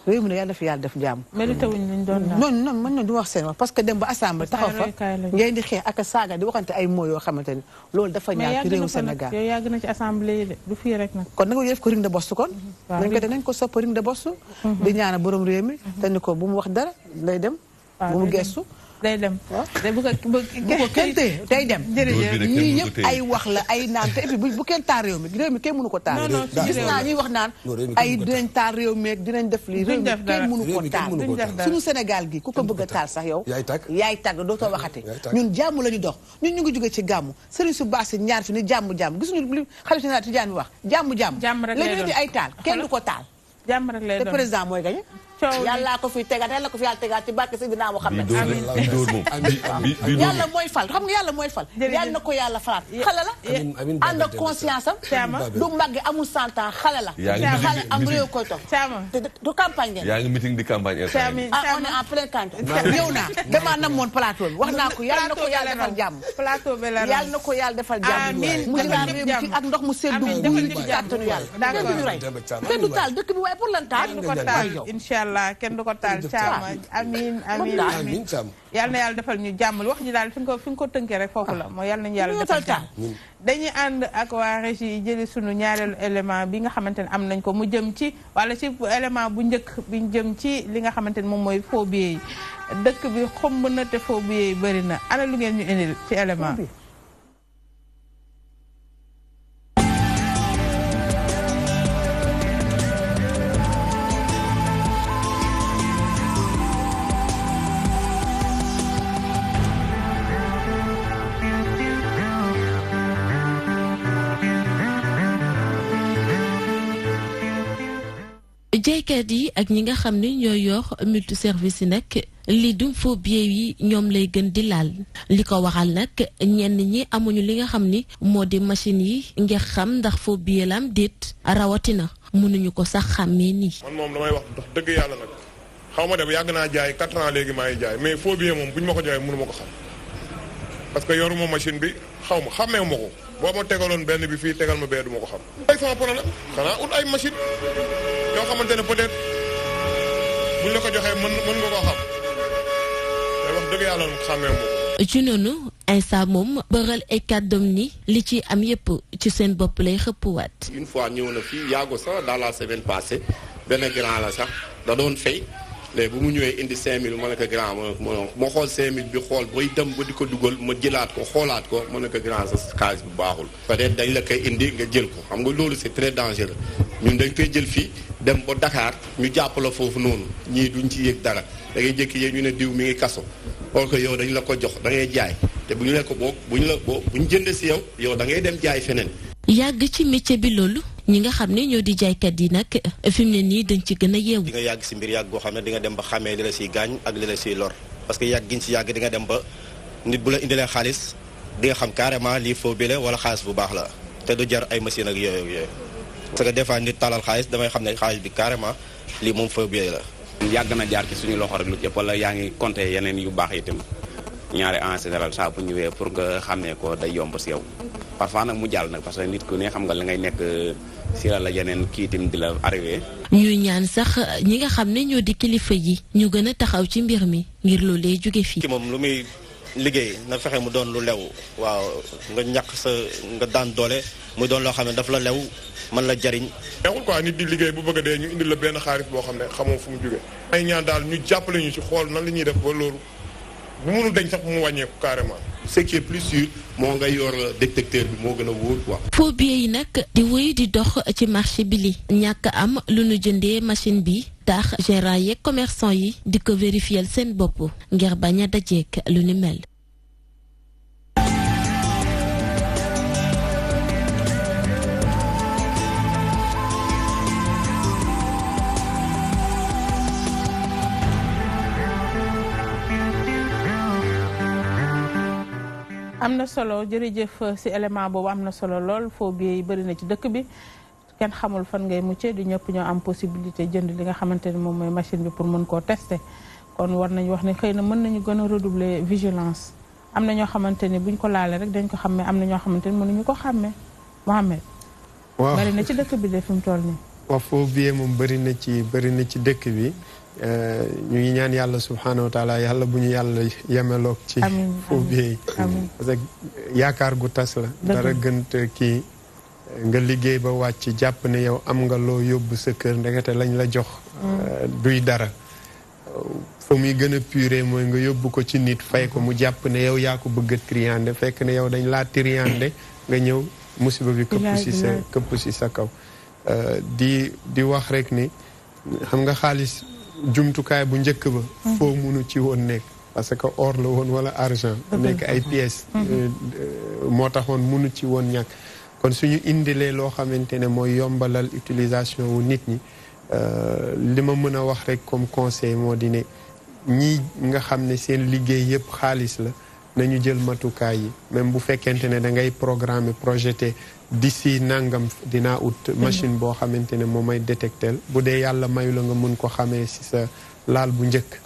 réew mi ne yàlla fi yàlla def jàmm. mérité wuñ liñ doon naan non man du wax seen wax parce que dem ba assemblée taxaw fa ngay di xeex ak saaga di waxante ay mots yoo xamante ni loolu dafa ñaaw ci réewu Sénégal yow yàgg na ci assemblée yi de du fii rek nag kon nag def ko ring de boss kon nañ ko sopp ring de boss di ñaana borom réew mi te ni ko bu mu wax dara day dem bu mu gestu day dem bu ko kenn tee day dem ñii yëpp ay wax la ay naan te et puis bu kenn taal réew mi kenn mënu ko taal gis naa ñuy wax naan ay dinañ taal réew mi dinañ def lii réew mi kenn mënu ko taal suñu Sénégal gi ku ko bëgg a taal sax yow yaay tàgg dootoo waxati ñun jàmm la ñu dox ñun ñu ngi jóge ci gàmmu sëriñ su baax si ñaar fi ni jàmm gisuñu li xalifa général Tijaan bi wax jàmm léegi di ay taal kenn du ko taal jàmm rek lay doon te président mooy gañe yàlla ko fi tegaat yàlla ko fi yàlla tegaat ci barke Seydina Muhammad yàlla mooy fal xam nga yàlla mooy fal yàlla na ko yàlla falaat xale la ànd ak conscience am du màgge amul 100 ans xale la xale am réew koy toog du campagne ngeen yaa ngi meeting di campagne on est en plein campagne ñëw naa damaa namoon plateau bi wax naa ko yàlla na ko yàlla defal jàmm yàlla na ko yàlla defal jàmm mu jëlaat réew mi ci ak ndox mu seddu buy ci kàttanu yàlla kenn duñu rey kenn du taal dëkk bi waaye pour lan taal kenn du ko taal caama amiin yal na yàlla defal ñu jàmm wax ji daal fi nga ko tënkee rek foofu la mooy yal nañu yàlla defal jàmm dañuy ànd ak waa régie yi jëli sunu ñaareelu élément bi nga xamante ne am nañ ko mu jëm ci wala ci élément bu njëkk bi ñu jëm ci li nga xamante ne moom mooy phobie yi dëkk bi xomb na te phobie yi bëri na ana lu ngeen ñu indil ci élément bi jaaykat yi ak ñi nga xam ne ñooy yor multiservice yi nag lii du phobie yi ñoom lay gën di laal li ko waxal nag ñenn ñi amuñu li nga xam ni moo di machine yi ngir xam ndax phobie la am déet rawatina mënuñu ko sax xàmmee nii. man moom damay wax ndax dëgg yàlla nag xaw ma dem yàgg naa jaay 4 ans léegi maa ngi jaay mais phobie moom buñ ma ko jaayee mënu ma ko xam parce que yoruma machine bi xaw ma xàmmee ma ko boo ma tegaloon benn bi fii tegal ma bee du ma ko xam. ay sama problème xanaa ut ay machine yoo xamante ne peut-être buñ la ko joxee mën nga koo xam te wax dëgg yàlla xàmmee ma ko. ci noonu Insa moom bëral ay kàddoom ni li ci am yëpp ci seen bopp lay xëppwaat. une fois ñëw na fii yàggu sax dans la semaine passée benn grand la sax da doon fay léegi bu mu ñëwee indi 5000 ma ne ko grand ma xool 5000 bi xool booy dem ba di ko dugal ma jëlaat ko xoolaat ko ma ne ko grand sa xaalis bu baaxul. peut-être dañ la koy indi nga jël ko xam nga loolu c'est très dangereux ñun dañ koy jël fii dem ba Dakar ñu jàpp la foofu noonu ñii duñ ci yëg dara da ngay jékki yéen ñu ne diw mi ngi kaso parce que yow dañ la ko jox da ngay jaay te bu ñu la ko boog bu ñu jënd si yow da ngay dem jaay feneen. yàgg ci métier bi loolu ñi nga xam ne ñoo di jaaykat yi nag fi mu ne nii dañ ci gën a yeewu. di nga yàgg si mbir yàgg goo xam ne di nga dem ba xamee li la siy gaañ ak li la siy lor parce que yàgg giñ si yàgg di nga dem ba nit bu la indilee xaalis di nga xam carrément lii faux bi la wala xaalis bu baax la te du jar ay machine ak yooyu parce que des fois nit talal xaalis damay xam ne xaalis bi carrément lii moom faux bi la. yàgg na jaar ci suñu loxo rek lu ci ëpp wala yaa ngi compter yeneen yu baax itam ñaari en général saa bu ñëwee pour nga xamee ko day yomb si yow parfois nag mu jàll nag parce que nit ku ne xam nga la ngay nekk si la yeneen kii itam di la arrivé. ñuy ñaan sax ñi nga xam ne ñoo di kilifa yi ñu gën a taxaw ci mbir mi ngir loolee jóge fii. ki moom lu muy liggéey na fexe mu doon lu lew waaw nga ñàkk sa nga daan doole muy doon loo xam ne daf la lew mën la jariñ. neexul quoi nit di liggéey bu bëgg a dee ñu indil la benn xaalis boo xam ne xamoo fu mu jógee. ay ñaan daal ñu jàppale ñu ci xool nan la ñuy def ba loolu bu mënul dañ sax mu wàññeeku carrément. ce qui est plus sûr moo nga yor détecteur bi moo gën a wóor quoi. faux billets yi nag di wéy di dox ci marché bi li ñàkk am lu nu jëndee machine bi tax gérant yeeg commerçant yi di ko vérifier seen bopp ngir bañ a dajeek lu ni mel. am na solo jërëjëf ci élément boobu am na solo lool faux billets yi bëri na ci dëkk bi kenn xamul fan ngay muccee du ñëpp ñoo am possibilité jënd li nga xamante ni moom mooy machine bi pour mën koo tester kon war nañu wax ne xëy na mën nañu gën a redoubler vigilance am na ñoo xamante ni buñ ko laalee rek dañ ko xàmmee am na ñoo xamante ni mënuñu ko xàmmee Mohamed. waaw bëri na ci dëkk bi de fi mu toll nii. waaw faux billet moom bëri na ci dëkk bi. ñu ngi ñaan yàlla subhanahu wa taala yàlla bu ñu yàlla yemeloog ci faux billets yi parce que yaakaar gu tas la dara gënt kii nga liggéey ba wàcc jàpp ne yow am nga loo yóbbu sa kër ndekete lañ la jox duy dara fa muy gën a puré mooy nga yóbbu ko ci nit fay ko mu jàpp ne yow yaa ko bëgg a triande fekk ne yow dañ laa triande nga ñëw musiba bi këpp si sa kaw di wax rek ni xam nga xaalis jumtukaay bu njëkk ba foo munu ci woon nekk parce que or la woon wala argent nekk ay pièces moo taxoon munu ci woon ñàkk kon suñu indilee loo xamante ne mooy yombalal utilisation wu nit ñi li ma mën a wax rek comme conseil moo di ne ñii nga xam ne seen liggéey yëpp xaalis la nañu jël matukaay yi même bu fekkente ne da ngay programmer projeté d'ici nangam dinaa ut machine boo xamante ne moo may détectel bu dee yàlla mayu la nga mun ko xamee si sa laal bu njëkk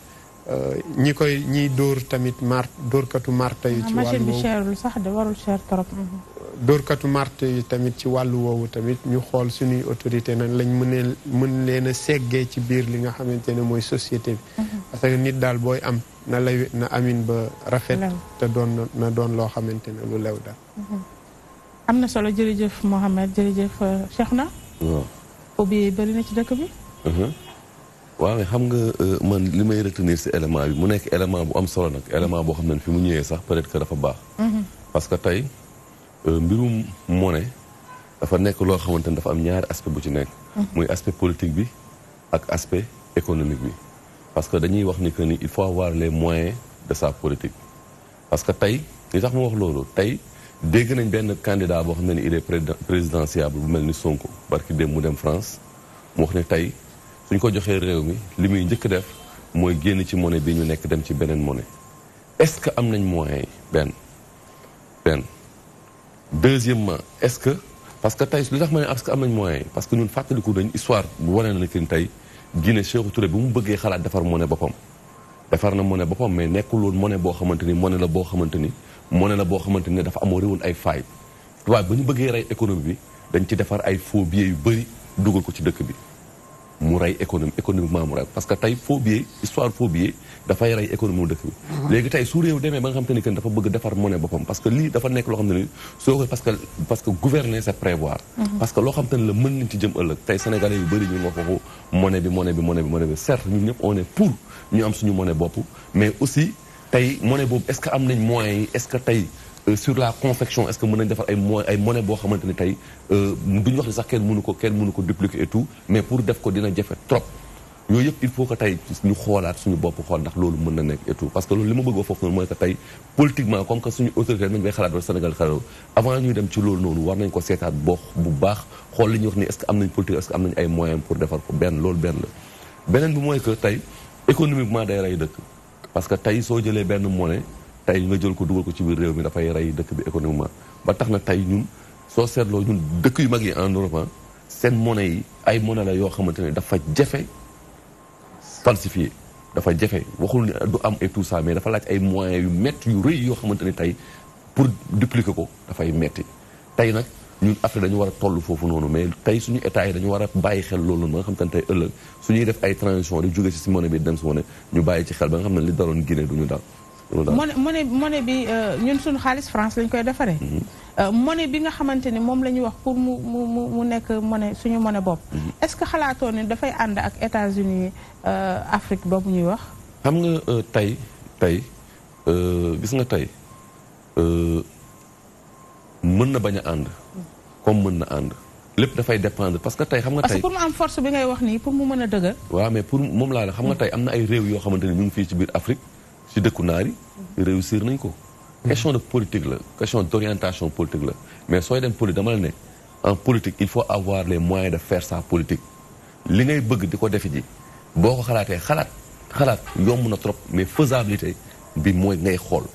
ñiy dóor tamit dóorkatu marta yi ci wàllu machine bi cherul sax de warul cher trop dóorkatu marta yi tamit ci wàllu woowu tamit ñu xool suñuy autorité nan lañ mën leen a seggee ci biir li nga xamante ne mooy société bi parce que nit daal booy am na amin ba rafet te doon loo xamante ne lu lew daal am na solo jërëjëf Mohamed jërëjëf Cheikhna. waaw. faux billets yi bëri na ci dëkk bi. waaw mais xam nga man li may retenir si élément bi mu nekk élément bu am solo nag élément boo xam ne fi mu ñëwee sax peut-être que dafa baax. parce que tey mbirum monnaie dafa nekk loo xamante ne dafa am ñaari aspect bu ci nekk. muy aspect politique bi ak aspect économique bi. parce que dañuy wax ni que ni il faut avoir les moyens de sa politique. parce que tey li tax ma wax loolu tey. dégg nañ benn candidat boo xam ne ni il est présidentiable bu mel ni Sonko barki dem mu dem France mu wax ne tey suñ ko joxee réew mi li muy njëkk def mooy génn ci monnaie bi ñu nekk dem ci beneen monnaie. est-ce que am nañ moyens yi benn deuxièmement est-ce que parce que tey li tax ma ne est-ce que am nañ moyens yi parce que ñun fàttaliku dañ histoire bu wane na ni tey Guinée Sékou Touré bi mu bëggee xalaat defar monnaie boppam defar na monnaie boppam mais nekkul woon monnaie boo xamante ni monnaie la boo xamante ni monnaie la boo xamante ne dafa amoo réwoon ay failles waaye ba ñu bëggee rey économie bi dañ ci defar ay faux billets yu bëri dugal ko ci dëkk bi mu rey économiquement mu rey parce que tey faux billets histoire faux billets dafay rey économie mu dëkk bi. léegi tey su réew demee ba nga xamante ni que dafa bëgg defar monnaie boppam parce que lii dafa nekk loo xam ne ni soo koy parce que gouverner c'est prévoir. parce que loo xamante ne la mën nañ ci jëm ëllëg tey sénégalais yu bëri ñu wax waxu monnaie bi certes ñun ñëpp on est pour ñu am suñu monnaie bopp mais aussi. tey monnaie boobu est-ce que am nañ moyens yi est-ce que tey sur la confection est-ce que mën nañ defar ay monnaie boo xamante ni tey duñu wax ni sax kenn mënu ko dupliquer et tout mais pour def ko dina jafe trop yooyu yëpp il faut que tey ñu xoolaat suñu bopp xool ndax loolu mën na nekk et tout parce que loolu li ma bëgg a foofu noonu mooy que tey politiquement comme que suñu autorité nañ bay xalaat ba Sénégal xalaat avant ñuy dem ci loolu noonu war nañ ko seetaat bu baax xool li ñuy wax ni est-ce que am nañ politique est-ce que am nañ ay moyens pour defar ko benn loolu benn la beneen bi mooy que tey économiquement day rey dëkk parce que tey soo jëlee benn monnaie tey nga jël ko dugal ko ci biir réew mi dafay rey dëkk bi économiquement ba tax na tey ñun soo seetloo ñun dëkk yu mag yi en Europe seen monnaie yi ay monnaie la yoo xamante ne dafa jafe falsifié dafa jafe waxul ni du am et tout ça mais dafa laaj ay moyens yu métti yu rëy yoo xamante ne tey pour dupliquer ko dafay metti tey nag ñun Afrique dañu war a toll foofu noonu mais tey suñu état yi dañu war a bàyyi xel loolu noonu ba nga xam te ne tey ëllëg suñuy def ay transition di jóge si monnaie bi dem si monnaie ñu bàyyi ci xel ba nga xam ne li daloon Guinée duñu dal monnaie bi ñun suñu xaalis France lañ koy defaree monnaie bi nga xamante ni moom la ñuy wax pour mu nekk monnaie suñu monnaie bopp est-ce que xalaatoo ne dafay ànd ak États-Unis Afrique boobu ñuy wax xam nga tey gis nga tey mën na bañ a ànd comme mën na ànd lépp dafay dépendre parce que tey xam nga tey parce que pour mu am force bi ngay wax nii pour mu mën a dëgër waaw mais pour moom laa la xam nga tey am na ay réew yoo xamante ne ñu ngi fii ci biir Afrique ci dëkku naar yi réussir nañ ko question de politique la question d'orientation politique la mais sooy dem politique dama la ne en politique il faut avoir les moyens de faire sa politique li ngay bëgg di ko defi ji boo ko xalaatee xalaat yomb na trop mais faisabilité bi mooy ngay xool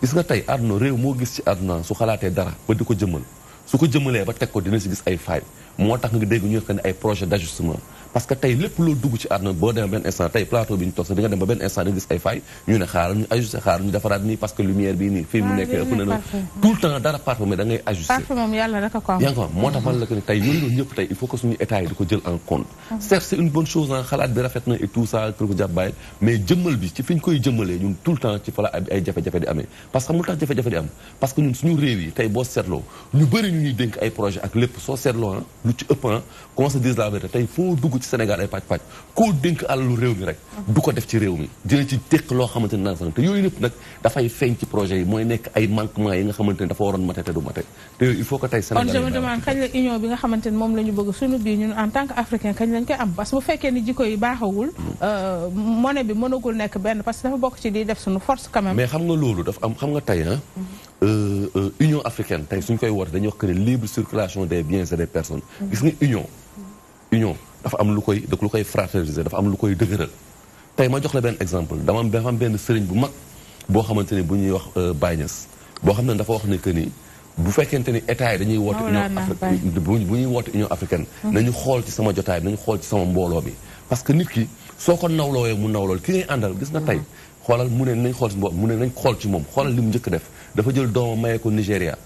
gis nga tey àdduna réew moo gis ci àdduna su xalaatee dara ba di ko jëmal su ko jëmalee ba teg ko dina si gis ay failles moo tax nga dégg ñu ne ay projet d'ajustement parce que tey lépp loo dugg ci àdduna boo demee benn instant tey plateau bi ñu toog sax di nga dem ba benn instant di nga gis ay failles ñu ne xaaral ñu ajusté xaaral ñu defaraat nii parce que lumière bii nii fii mu nekkee ëpp na na tout le temps dara parfait mais da ngay ajusté parfait moom yàlla rek a ko am yaa ngi ko moo tax man la que ne tey yooyu noonu ñëpp tey il faut que suñu état yi di ko jël en compte certes c'est une bonne chose xalaat bi rafet na et tout ça pour ko jàpp bàyyi mais jëmmal bi ci fi ñu koy jëmmalee ñun tout le temps ci fa la ay jafe-jafe di amee parce que xam lu tax jafe-jafe di am parce que ñun suñu réew yi tey boo seetloo ñu bëri ñu ñuy dénk ay projet ak lépp soo seetloo lu ci ëpp qu'on se dise la vérité tey foo dugg ci Sénégal ay pàcc koo dénk àlalu réew mi rek du ko def ci réew mi dina ci tekk loo xamante ne naan sax te yooyu lépp nag dafay feeñ ci projet yi mooy nekk ay manquements yi nga xamante ne dafa waroon mate te du mate te yooyu il faut que tey Sénégal je me demande kañ la union bi nga xamante ne moom la ñu bëgg suñu biir ñun en tant que africain kañ lañ koy am parce que bu fekkee ni jikko yi baaxawul monnaie bi mënagul nekk benn parce que dafa bokk ci di def suñu force quand même mais xam nga loolu dafa am xam nga tey union africaine tey suñ koy woote dañuy wax que ne libre circulation des biens et des personnes gis nga union dafa am lu koy fraterniser dafa am lu koy dëgëral tey ma jox la benn exemple dafa am benn sëriñ bu mag boo xamante ni bu ñuy wax Baye Niass boo xam ne dafa wax ne que ni bu fekkente ni état yi dañuy woote bu ñuy woote union africaine nañu xool ci sama jotaay bi nañu xool ci sama mbooloo bi parce que nit ki soo ko nawloowee mu nawlool ki ngay àndal gis nga tey xoolal mu ne nañ xool ci mu ne nañ xool ci moom xoolal li mu njëkk def dafa jël doomam mayee ko Nigéria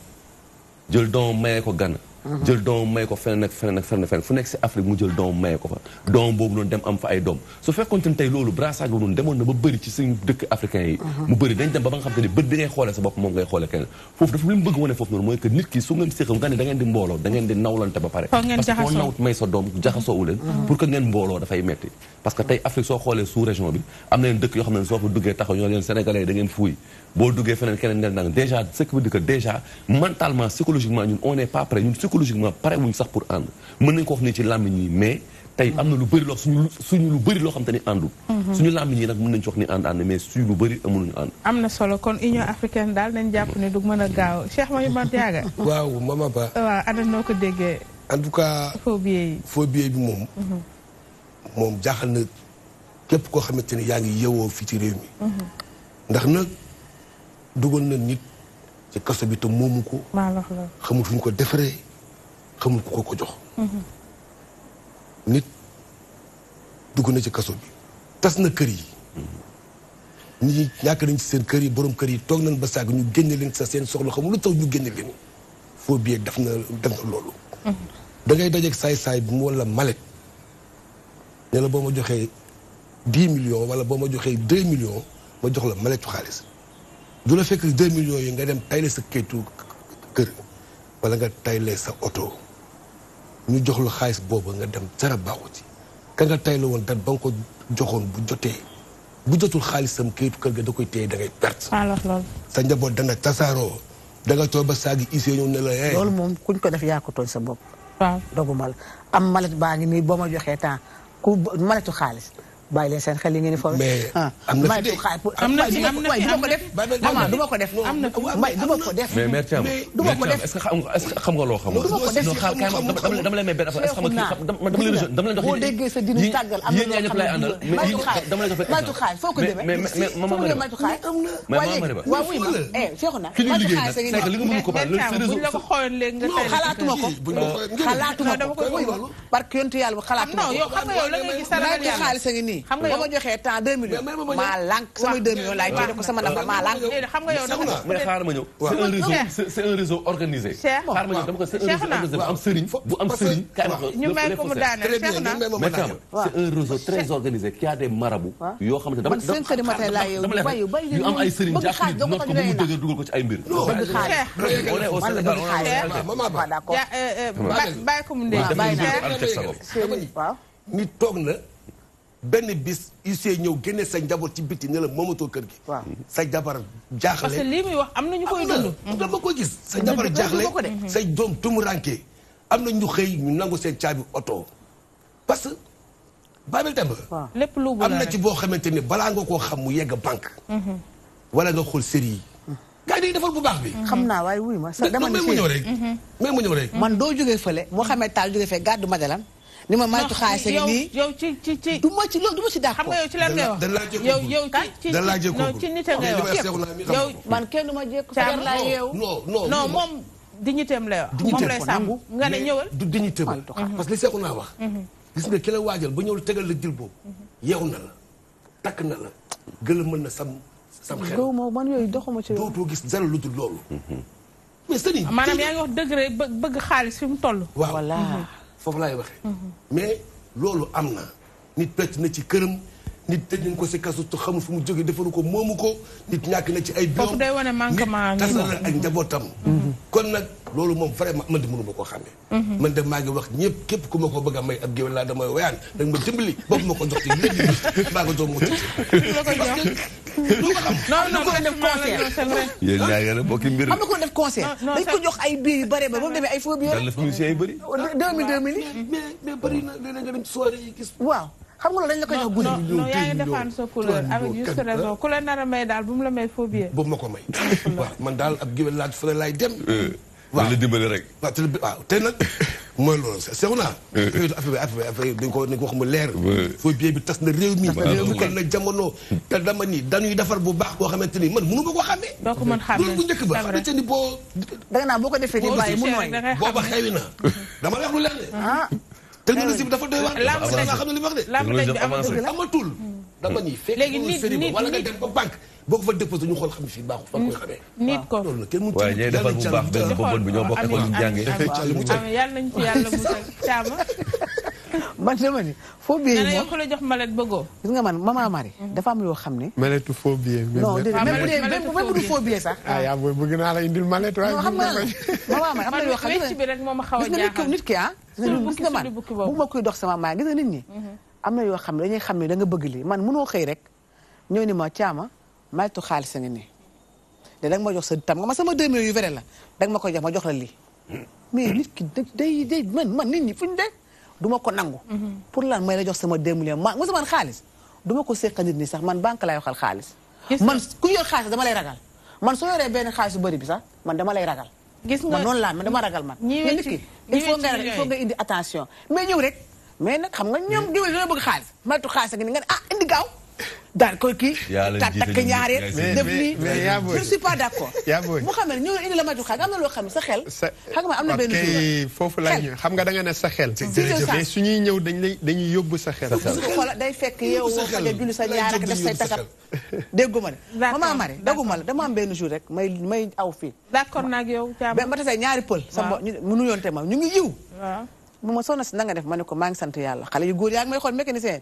jël doomam mayee ko Ghana jël doomam may ko feneen ak feneen fu nekk si Afrique mu jël doomam maye ko fa doomam boobu noonu dem am fa ay doom su fekkoonte ne tey loolu brassage boobu noonu demoon na ba bëri ci suñu dëkk africain yi mu bëri dañ dem ba nga xam te ne bët bi ngay xoolee sa bopp moom ngay xoolee keneen foofu dafa li mu bëgg wane foofu noonu mooy que nit ki su ngeen séqam nga ne da ngeen di mbooloo da ngeen di nawlante ba pare parce que koo nawut may sa doom jaxasoowu leen pour que ngeen mbooloo dafay metti parce que tey Afrique soo xoolee sous région bi am na leen dëkk yoo xam ne soo fa duggee taxaw ñoo leen sénégalais da ngeen fuuy boo duggee feneen keneen nel nang déjà ce qui veut dire que déjà mentalement psychologiquement ñun on n'est pas prêt ñun psychologiquement pare wuñ sax pour ànd mën nañ ko wax nii ci làmmiñ yi mais tey am na lu bëri loo suñu lu bëri loo xam te ni àndul suñu làmmiñ yi nag mën nañ ci wax ni ànd mais suñu lu bëri amuñu ànd am na solo kon Union africaine daal nañ jàpp ne du mën a gaaw Cheikh Mahi Diaga waaw Mama Ba waaw ana noo ko déggee en tout cas faux billet bi moom jaaxal na képp koo xamante ni yaa ngi yewoo fii ci réew mi ndax nag dugal na nit ci kaso bi te moomu ko xamul fu ñu ko defaree xamul ku ko jox nit dugg na ci kaso bi tas na kër yi nit ñi ñàkk nañ ci seen kër yi borom kër yi toog nañ ba sàgg ñu génne leen sa seen soxla xamul lu tax ñu génne leen faux billet def na loolu da ngay dajeeg saay-saay bi mu wala malet ne la boo ma joxee 10 millions wala boo ma joxee 2 millions ma jox la maletu xaalis du la fekk 2 millions yi nga dem tayle sa kayitu kër wala nga tayle sa oto ñu jox la xaalis boobu nga dem dara baaxu ci ka nga tayle woon dat ba nga ko joxoon bu jotee bu jotul xaalisam kayitu kër ga da koy téye da ngay perte sa njaboot dana tasaaroo da nga toog ba saagi isee ñëw ne la loolu moom kuñ ko def yaa ko tooñ sa bopp doguma la am malet baa ngi nii boo ma joxee temps ku maletu xaalis bàyyi leen seen xel yi ngeen di foofu. mais am na fi de am na fi maman du ma ko def. am na fi may du ma ko def. mais mère Thiam est-ce que xam nga loo xamul. du ma ko def dama lay may benn affaire est-ce que dama leen jox boo déggee sa dinu tàggal am na loo xam ne maytu xaay foo ko demee mais maman maytu xaay waaw oui ma feexu na maytu xaay sa ngi buñ la ko xooyoon léegi nga tey xalaatuma ko parce que yontu yàlla bu xalaatuma ko yow xam nga yow la ngay gis maytu xaalis a ngi nii ba ma joxee temps 2 millions maa lànk samay 2 millions laay ci def ko sama nafa maa lànk xam nga yow mais xaaral ma ñëw c'est un réseau organisé xaaral ma ñëw dama ko c'est un réseau organisé bu am sëriñ bu am sëriñ kaay ma ñu may ko mu daaneel Cheikh na mais c'est un réseau très organisé qui a des marabouts yoo xam ne dama 5 heures du matin laa yow yu am ay sëriñ jàpp ni noot ko ba mu dëgër dugal ko ci ay mbir bàyyi ko mu ndee waaw nit toog na benn bis huissier ñëw génne sa njaboot ci biti ne la moomatoo kër gi. waaw sa jabar jaaxle. parce que lii muy wax am na ñu koy dund. dama ko gis sa jabar jaaxle say doom tumuranke am na ñu xëy ñu nangu seen caabi oto. parce que Babel Demba. lépp lu am na ci boo xamante ni balaa nga koo xam mu yegg banque. wala nga xool série yi. gars yi defal bu baax bi. xam naa waaye wuy ma sax dama ne mu ñëw rek. mais mu ñëw rek. man doo jógee fële moo xamee taal jógee fee gàddu majalam ni ma maytu xaalis ak nii yow ci du ma ci loolu du ma ci d'accord. xam nga yow ci lan ngay wax yow ci nit a ngay wax yow man kenn du ma jékku sa laa yeew non moom dignitéem lay wax moom lay sàmm nga ne ñëwal du dignité ba parce que li seexu naa wax gis nga ki la waajal ba ñëw tegal la jël boobu yeew na la takk na la gëla mën na sam xel gaw ma man yooyu doxuma ci dootoo gis dara lu dul loolu mais sëriñ maanaam yaa ngi wax dëgg rek bëgg xaalis fi mu toll waaw foofu laay waxee mais loolu am na nit pecc na ci këram nit tëj nañ ko si kasu te xamul fu mu jógee defaru ko moomu ko nit ñàkk na ci ay biom foofu day wane manquement nit tasal ak njabootam kon nag loolu moom vraiment man de mënu ma ko xamee man de maa ngi wax ñëpp képp ku ma ko bëgg a may ab géwél laa damay woyaan da nga ma dimbali boobu ma ko jox ci léegi maa ko jox mu tëj non non ko def concert yéen ñaa ngi ne bokki mbir am na ko def concert dañ ko jox ay biir yu bare ba mu demee ay faux billets def musiciens yi bëri 2000 mais bëri na léeg-léeg nga dem soirée yi gis waaw xam nga loolu dañ la ko jox guddi non yaa ngi défendre sa couleur avec juste raison ku la nar a may daal bu mu la may faux billet boobu ma ko may waaw man daal ab géwél laa fa laay dem waaw la dimbali rek waaw te nag mooy loolu seexu naa affaire dañ ko wax mu leer faux billet bi tas na réew mi dugal na jamono te dama ni dañuy defar bu baax koo xamante ni man mënu ma ko xamee doo ko mën xamee loolu bu njëkk ba xamante ni boo danga naa boo ko defee di bàyyi mu nooy booba xewi na dama wax lu leer de technologie bi dafa doy waar xam ne li wax de amatul dama ni fekk léegi wala nga dem ba banque boo ko fa déposé ñu xool xam ne fii baaxul fan koy xamee nit ko loolu nag kenn mu waaye ñooy defar bu baax benn ko bon bi ñoo bokk école ñu jàngee yàlla nañ ci yàlla musal caama man dama ni faux billet yi yow ku la jox mallette bëggoo gis nga man maman Marie dafa am yoo xam ne mallette faux billet non même bu du faux billet sax yaa booy bëgg naa la indil mallette waaye xam nga maman Marie am na yoo xam ne bi rek moo ma xaw a jaaxal nit ki gis nga man bu ma koy dox sama maa gis nga nit ñi am na yoo xam ne dañuy xam ne da nga bëgg lii man mënoo xëy rek ñëw ni ma caama maytu xaalis a ngi nii de danga ma jox sa tam nga ma sama 2 millions yu vrai la danga ma koy jox ma jox la lii mais nit ki day man nit ñi fu ñu de du ma ko nangu pour lan may la jox sama 2 millions ma sa man xaalis du ma ko séqa nit ñi sax man banque laay waxal xaalis man ku yor xaalis dama lay ragal man soo yoree benn xaalis bu bëri bi sax man dama lay ragal gis nga man noonu laa man dama ragal man mais nit ki il faut nga indi attention mais ñëw rek mais nag xam nga ñoom géwél dina bëgg xaalis maytu xaalis a ngi ni nga ne indi gaaw daal koy kii takk ñaareel def nii je ne suis pas d'accord bu xam ne ñëw indi la maytu xaalis am na loo xam ne sa xel xam nga am na benn foofu laa ñëw xam nga da nga ne sa xel mais su ñuy ñëw dañuy yóbbu sa xel xoola day fekk yow woo fa de julli sa ñaar ak def say tasab dégguma ne maman Marie daguma la dama am benn jour rek may aw fii d'accord nag yow ma tasay ñaari pël sama mu nuyoonte ma ñu ngi yiw mu ma soxna si na nga def ma ne ko maa ngi sant yàlla xale yu góor yaa ngi may xool mécanicien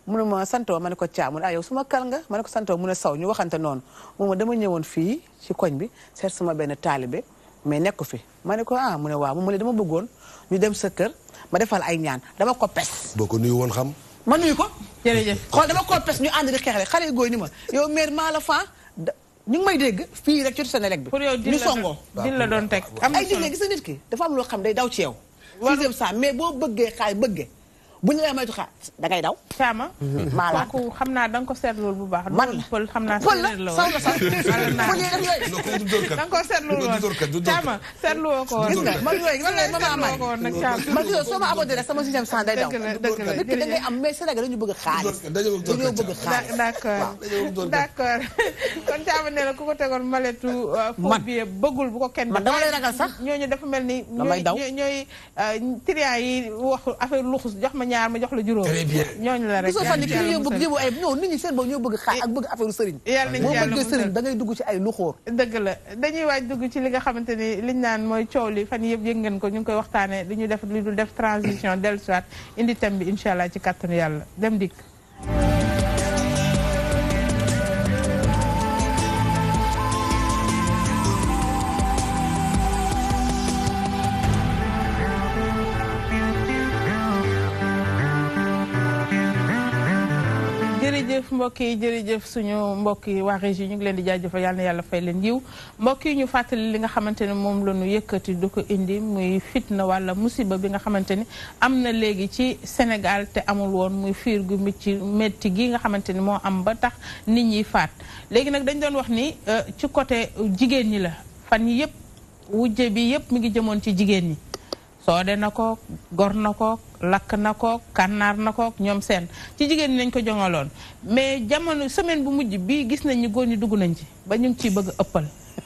mu ne ma santoo ma ne ko caa mu ne yow suma kal nga ma ne ko santoo mu ne saw ñu waxante noonu mu ma dama ñëwoon fii ci koñ bi seet sama benn taalibe mais nekk fi ma ne ko mu ne waaw mu ne dama bëggoon ñu dem sa kër ma defal ay ñaan dama ko pes boo ko nuyu woon xam ma nuyu ko jërëjëf xool dama ko pes ñu ànd di xeexle xale yu góor ni ma yow mère maa la faa ñu ngi may dégg fii rek ci Senelec bi ñu songoo dil la doon teg ay dig gis nga nit ki dafa am loo xam day daw ci yow sixième ça mais boo bëggee xaay bëggee bu ñu lay maytu xaar da ngay daw. Caama. maala kooku xam naa da nga ko seetlu bu baax. man la pël xam naa pël la saw la sax. da nga ko seetlu woon Caama seetlu woo ko woon. gis nga man yooyu man yooyu soo ma abonné rek sama système sans day daw. dëgg la nit ki da ngay am mais Sénégal dañu bëgg xaalis. dañoo bëgg xaalis. d'accord kon Caama nee na ku ko tegoon maletu phobie bëggul bu ko kenn. man dama lay ragal sax. ñooñu dafa mel ni. damay daw ñooy triant yi wax affaire luxus jox ma ñaar ma jox la juróom. très bien ñooñu la rek. gisoo fan ki ñu bëgg yóbbu ay ñoo nit ñi seen boobu ñoo bëgg xaar ak bëgg affaire sëriñ. yàlla nañu boo bëggee sëriñ da ngay dugg ci ay luxóor. dëgg la dañuy waaj dugg ci li nga xamante ni liñ naan mooy coow li fan yëpp yëg ngeen ko ñu ngi koy waxtaanee li ñu def li dul def transition dellusiwaat indi thème bi incha allah ci kàttanu yàlla dem dikk. jërëjëf mbokk yi jërëjëf suñu mbokk yi waa régie ñu ngi leen di jaajëfal yàlla na yàlla fay leen yiw mbokk yi ñu fàttali li nga xamante ne moom la ñu yëkkati du ko indi muy fitna wala musiba bi nga xamante ni am na léegi ci Sénégal te amul woon muy fiir gu métti gi nga xamante ni moo am ba tax nit ñi faat léegi nag dañ doon wax ni ci côté jigéen ñi la fan yi yëpp wujje bi yëpp mi ngi jëmoon ci jigéen ñi soode na ko gor na ko lakk na ko kànnaar na ko ñoom seen ci jigéen ñi nañ ko jongaloon mais jamono semaine bu mujj bii gis nañ ñu góor ñi dugg nañ ci ba ñu ngi ciy bëgg ëppal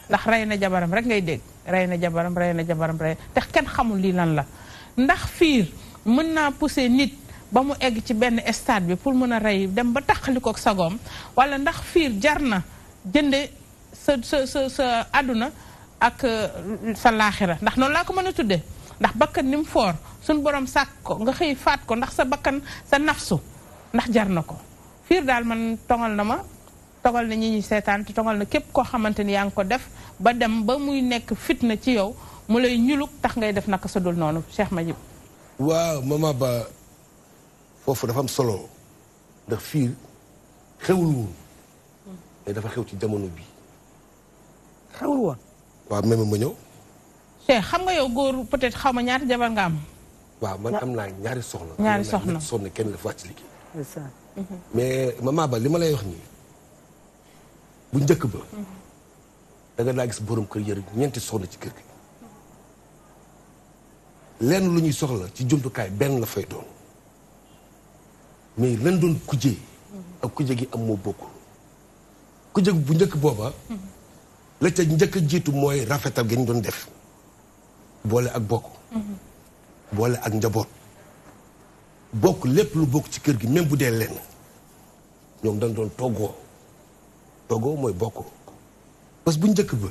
ndax rey na jabaram rek ngay dégg rey na jabaram rey te kenn xamul lii lan la ndax fiir mën naa pousser nit ba mu egg ci benn stade bi pour mën a rey dem ba taxalikook sagoom wala ndax fiir jar na jënde sa àdduna ak sa laaxira ndax noonu laa ko mën a tuddee ndax bakkan ni mu foor suñ borom sàkk ko nga xëy faat ko ndax sa bakkan sa nafsu ndax jar na ko fiir daal man tongal na ma togal na ñi ñi seetaan te togal na képp koo xamante ni yaa ngi ko def ba dem ba muy nekk fitna ci yow mu lay ñuluk tax ngay def naka sa dul noonu Cheikh Majib. waaw mama ba foofu dafa am solo ndax fiir xewul woon mais dafa xew ci jamono bi xewul woon. waaw même ma ñëw. Cheikh xam nga yow góor peut-être xaw ma ñaata jabar nga am. waaw man am naa ñaari soxna. ñaari soxna soxna kenn dafa wàcc liggéey. mais mama ba li ma lay wax nii bu njëkk ba. da nga daa gis borom kër yër ñeenti soxna ci kër gi. lenn lu ñuy soxla ci jumtukaay benn la fay doon mais lan doon kujje ak kujje gi am moo bokkul kujje bu njëkk booba. la ca njëkk a jiitu mooy rafetal gi ñu doon def. boole ak bokk. boole ak njaboot. bokk lépp lu bokk ci kër gi même bu dee lenn ñoom dañ doon toggoo toggoo mooy bokk parce que bu njëkk ba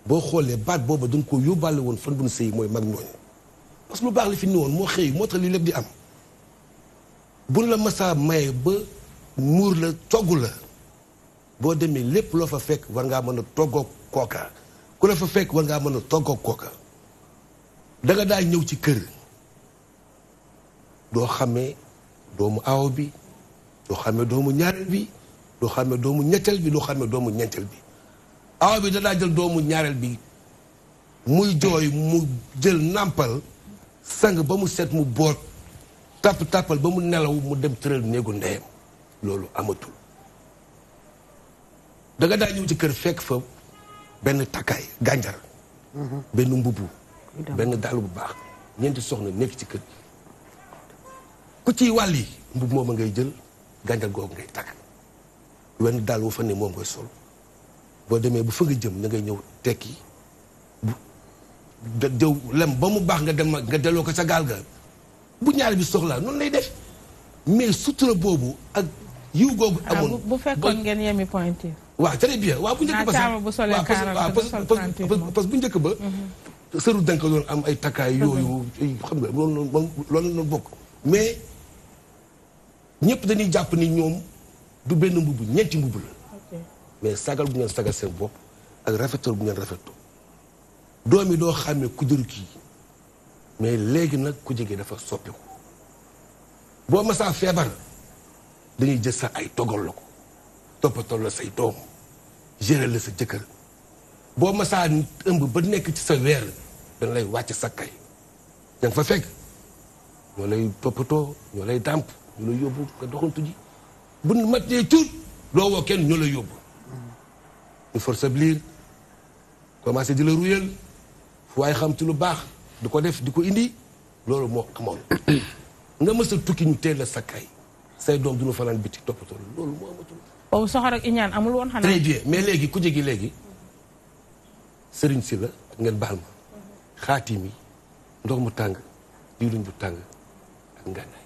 boo xoolee baat booba dañ ko yóbbaale woon fan bu nu sëy mooy mag ñooñu parce que lu baax li fi ni woon moo xëy moo tax lii lépp di am buñ la masaa maye ba muur la togg la boo demee lépp loo fa fekk war ngaa mën a toggoo kooka ku la fa fekk war ngaa mën a toggoo kooka da nga daa ñëw ci kër doo xamee doomu aaw bi doo xamee doomu ñaareel bi doo xamee doomu ñetteel bi doo xamee doomu ñeenteel bi aaw bi da daa jël doomu ñaareel bi muy jooy mu jël nàmpal sang ba mu set mu boot tàppal ba mu nelaw mu dem tëral néegu ndeyam loolu amatul da nga daa ñëw ci kër fekk fa benn takkaay gànjar benn mbubu benn dàll bu baax ñeenti soxna nekk ci kër ku ciy wàll yi mbub moom a ngay jël gànjar googu ngay takk wenn dàll wu fa ne moom ngay sol boo demee bu fa nga jëm na ngay ñëw tekki jëw lem ba mu baax nga dem nga delloo ko sa gaal ga bu ñaar bi soxlaa noonu lay def mais sutura boobu ak yiw googu amoon bu fekkoon ngeen yemi pointure waaw très bien waaw bu njëkk ba sax bu solee parce que bu njëkk ba sëru dank doon am ay takkaay yooyu xam nga loolu noonu bokk mais ñëpp dañuy jàpp ni ñoom du benn mbubb ñeenti mbubb la mais sagal bu ngeen sagal seen bopp ak rafetal bu ngeen rafetoo doom yi doo xàmmee ku jëru kii mais léegi nag ku jege dafa soppiku boo masaa feebar dañuy jël sa ay togal la ko toppatoo la say doom gérer la sa jëkkër boo masaa ëmb ba nekk ci sa weer dañ lay wàcc sa kay da nga fa fekk ñoo lay toppatoo ñoo lay dàmp ñoo lay yóbbu nga doxantu ji bu matee tuut doo woo kenn ñoo lay yóbbu ñu force bliir commencé di la ruyal fu waaye xam ci lu baax di ko def di ko indi loolu moo amoon nga mës a tukki ñu teel la sakkay say doom duñu fanaan biti toppatoo loolu moo amatul. boobu soxor ak iñaan amul woon xanaa. très bien mais léegi ku jegi léegi sëriñ si la ngeen baal ma xaatim yi ndox mu tàng diwlin bu tàng ak ngànnaay.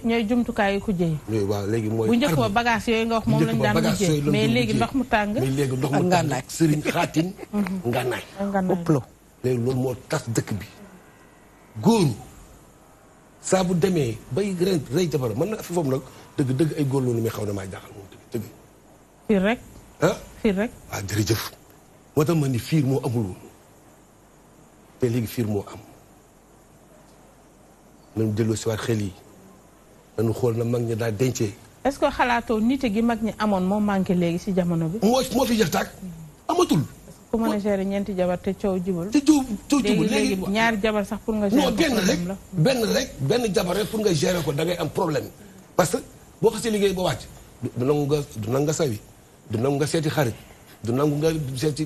ñooy jumtukaay yi ku jëy. yooyu waaw léegi mooy. bu njëkk ba bagage yooyu nga wax moom lañ daan mujjee mais léegi ndox mu tàng. mais léegi ndox mu tàng sëriñ xaatim ngànnaay. ëpplo léegi loolu moo tas dëkk bi góoru saa bu demee bay rey jabar man nag fi foofu nag dëgg ay góor loolu mais xaw na maa jaaxal moom dëgg. fiir rek. ah fiir rek. waaw jërëjëf moo tax ma ni fiir moo amul woon te léegi fiir moo am nañu delloo si waat xel yi nañu xool na mag ñi daa dencee. est-ce que xalaatoo nite gi mag ñi amoon moo manqué léegi si jamono bi. moo fi jeex tàkk amatul. ku mën a gérer ñeenti jabar te coow jibul. te coow jibul léegi ñaari jabar sax pour nga gérer non benn jabar rek pour nga gérer ko da ngay am problème parce que boo xasee liggéey ba wàcc du nangu nga sawi du nangu nga seeti xarit du nangu nga seeti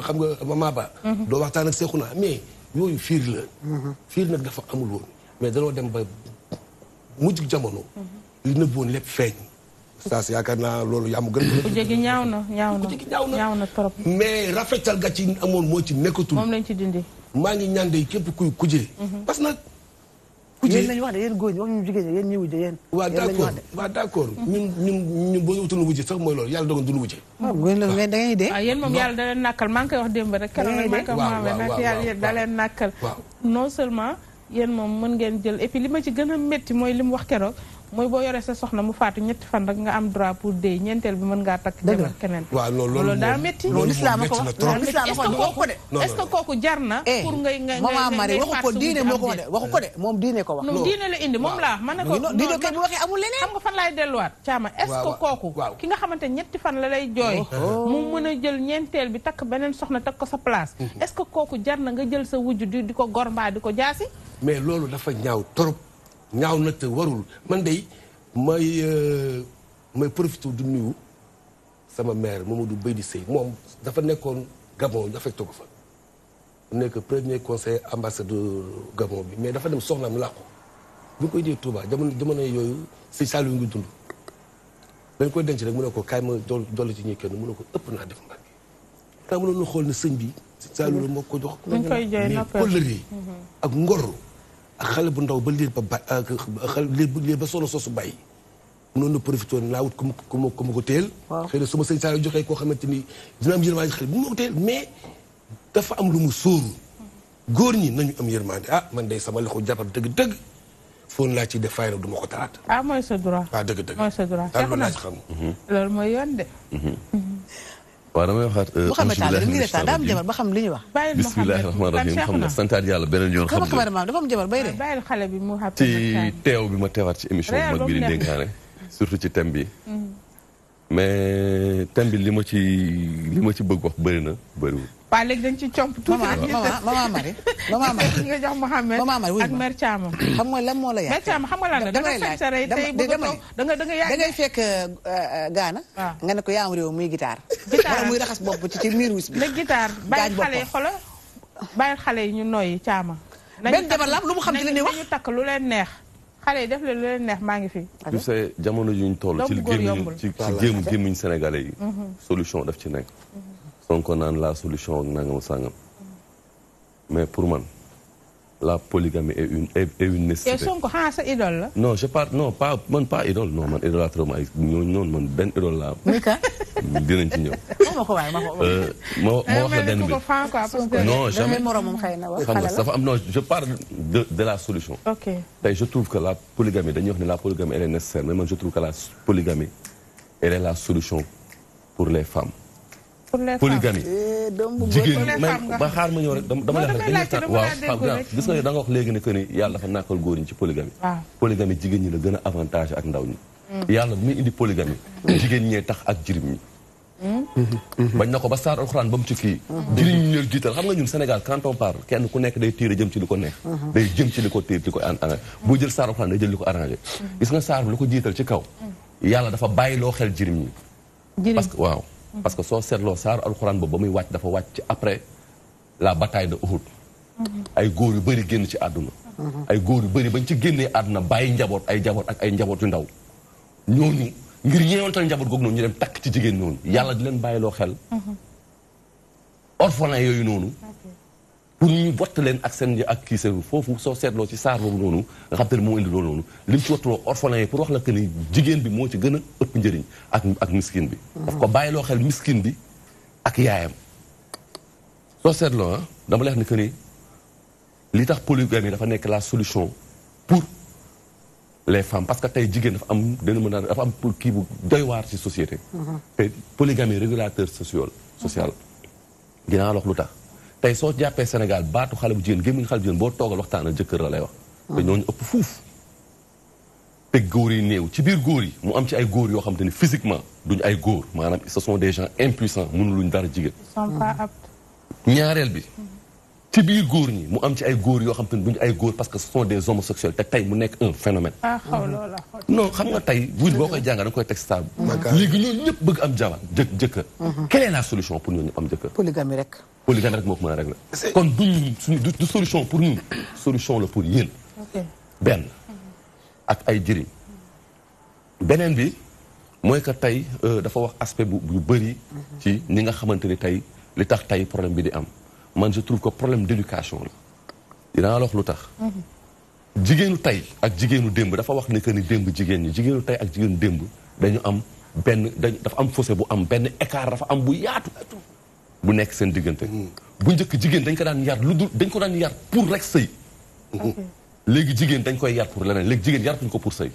xam nga mama ba doo waxtaan ak seexu naa mais yooyu fiir la fiir nag dafa amul woon mais danoo dem ba mujj jamono li nëbboon lépp feeñ saa si yaakaar naa loolu yaa ma gën ku jegi ñaaw na trop mais rafetal ga ci amoon moo ci nekkatul moom lañ ci dindi maa ngi ñaan de képp kuy kujee parce que nag kujee yéen lañu wax de yéen góor ñi wax ñu jigéen ñi yéen ñi wujje yéen waaw d'accord ñun boo ñu wutul wujje sax mooy loolu yàlla dogal du wujje mais da ngay dee yéen moom yàlla da leen nàkkal maa ngi koy wax démb rek keroog maa ngi koy wax nag yàlla da leen nàkkal non seulement yéen moom mën ngeen jël et puis li ma ci gën a métti mooy li mu wax keroog mooy boo yoree sa soxna mu faatu ñetti fan rek nga am droit pour dee ñeenteel bi mën ngaa takk jabar keneen waaw loolu daa métti est-ce que kooku jar na pour ngay maman Marie waxu ko diine moo ko wax de waxu ko de moom diine ko wax non diine la indi moom laa wax ma ne ko diine kay bu waxee amul leneen xam nga fan laay delluwaat caama est-ce que kooku ki nga xamante ñetti fan la lay jooy mu mën a jël ñeenteel bi takk beneen soxna takk ko sa place est-ce que kooku jar na nga jël sa wujj di ko gor mbaa di ko jaasi mais loolu dafa ñaaw trop ñaaw na te warul man de may profité du nuyu sama maire Mamadou Baydi Sey moom dafa nekkoon Gabon affecté ko fa nekk premier conseiller ambassadeur Gabon bi mais dafa dem soxnaam làqu bi koy dee Touba jamono yooyu si Saliou ngi dund dañ koy denc rek mu ne ko kaay ma dolli ci ñuy kenn mu ne ko ëpp naa def mbàgg kaa mënoon na xool ne sëñ bi si Saliou la moo ko jox mais kóllëre ak ngor ak xale bu ndaw ba liir ba ba xale liir ba solo soosu bàyyi mënoon na profité naa wut ku ma ko téel xëy na su ma sëñ Saliou joxee koo xamante ni dina am yërmande xale bu ma ko téel mais dafa am lu mu sóoru góor ñi nañu am yërmande man day sama loxo jabar dëgg-dëgg foon laa ci def fay nag du ma ko taraat mooy sa droit dëgg-dëgg mooy sa droit loolu laa ci xam loolu mooy yoon de waaw damay waxaat am jabar ba xam li ñuy wax bismillahi rahmaani rahim xam nga santaat yàlla beneen yoon xam nga dafa am jabar bay de bàyyil xale bi mu xam ci teew bi ma teewaat ci émission bi mag bi di dénkaane surtout ci thème bi mais thème bi li ma ci bëgg wax bëri na bëriwul waa léegi dañ ci comp tuuti maman Marie nga jox Mouhamed ak Mère Thiam xam nga lan moo la yàq Mère Thiam xam nga lan la da nga fekk sa rey tey bëgg da nga yàgg da ngay fekk gaana nga ne ko yaa am réew muy guitare wala muy raxas bopp ci miir wis bi la guitare bàyyi xale yi xolo bàyyi xale yi ñu noyyi Thiam benn jabar la lu mu xam ci li ñuy wax ñu takk lu leen neex xale yi def leen lu leen neex maa ngi fi tu sais jamono yuñ toll ci gémmiñ sénégalais yi solution daf ci nekk Sonko naan la solution ak nangam sangam mais pour man la polygamie est une nécessité. Sonko xanaa sa idole la. non je parle non pas idole non man idolâtre ma ay noonu man benn idole laa am. dinañ ci ñëw. ma wax la benn bi non jamais xam nga dafa am non je parle de la solution. ok tey je trouve que la polygamie dañuy wax ne la polygamie elle est nécessaire mais man je trouve que la polygamie elle est la solution pour les femmes. polygamie jigéen ñi ba xaar ma ñëw rek dama lay wax waaw gis nga da nga wax léegi ne que ni yàlla dafa nàkkal góor ñi ci polygamie polygamie jigéen ñi la gën a avantage ak ndaw ñi yàlla bu muy indi polygamie jigéen ñee tax ak jirim ñi bañ na ko ba saar alxuraan ba mu ci kii jëriñ ñu leen jiital xam nga ñun Sénégal quand on parle kenn ku nekk day tiire jëm ci li ko neex day jëm ci li ko tiir li ko arrangé boo jël saar alxuraan day jël li ko arrangé gis nga saar bi li ko jiital ci kaw yàlla dafa bàyyi loo xel jirim ñi parce que waaw parce que soo seetloo saaru alxuraan boobu ba muy wàcc dafa wàcc ci après la bataille de Uhud ay góor yu bëri génn ci àdduna ay góor yu bëri bañ ci génnee àdduna bàyyi njaboot ak ay njaboot yu ndaw ñooñu ngir ñeewantal njaboot googu noonu ñu dem takk ci jigéen noonu yàlla di leen bàyyiloo xel orphelin yooyu noonu pour ñu watt leen ak seen ak kii seen foofu soo seetloo ci saar boobu noonu nga xam te ne moo indi loolu noonu li mu ci wattuloo orphelin yi pour wax la que ni jigéen bi moo ci gën a ëpp njëriñ ak miskin bi daf ko bàyyiloo xel miskin bi ak yaayam soo seetloo dama lay wax ni que ni li tax polygamie dafa nekk la solution pour les femmes parce que tey jigéen dafa am dafa am kii bu doy waar ci société te polygamie régulateur social dinaa wax lu tax tey soo jàppee Sénégal baatu xale bu jigéen gémmiñ xale bu jigéen boo toogal waxtaan ak jëkkër la lay wax te ñooñu ëpp fuuf te góor yi néew ci biir góor yi mu am ci ay góor yoo xam te ni physiquement duñu ay góor maanaam ce sont des gens impuissants mënuluñ dara jigéen ñaareel bi ci biir góor ñi mu am ci ay góor yoo xam te ne duñu ay góor parce que ce sont des homosexuels te tey mu nekk un phénomène non xam nga tey buñ boo koy jàngal da nga koy teg stable léegi ñooñu ñëpp bëgg am jabar jëkkër quelle est la solution pour ñooñu ñëpp am jëkkër polygamie rek moo ko mën a régler kon du solution pour ñun solution la pour yéen benn ak ay jëriñ beneen bi mooy que tey dafa wax aspect bu bëri ci ñi nga xamante ni tey li tax tey problème bi di am man je trouve que problème d'éducation la dinaa la wax lu tax jigéenu tey ak jigéenu démb dafa wax ni que ni démb jigéen ñi jigéenu tey ak jigéenu démb dañu am dafa am fossé bu am benn écart dafa am bu yaatu bu nekk seen diggante bu njëkk jigéen dañ ko daan yar dañ ko daan yar pour rek sëy léegi jigéen dañ koy yar pour leneen léegi jigéen yaratuñ ko pour sëy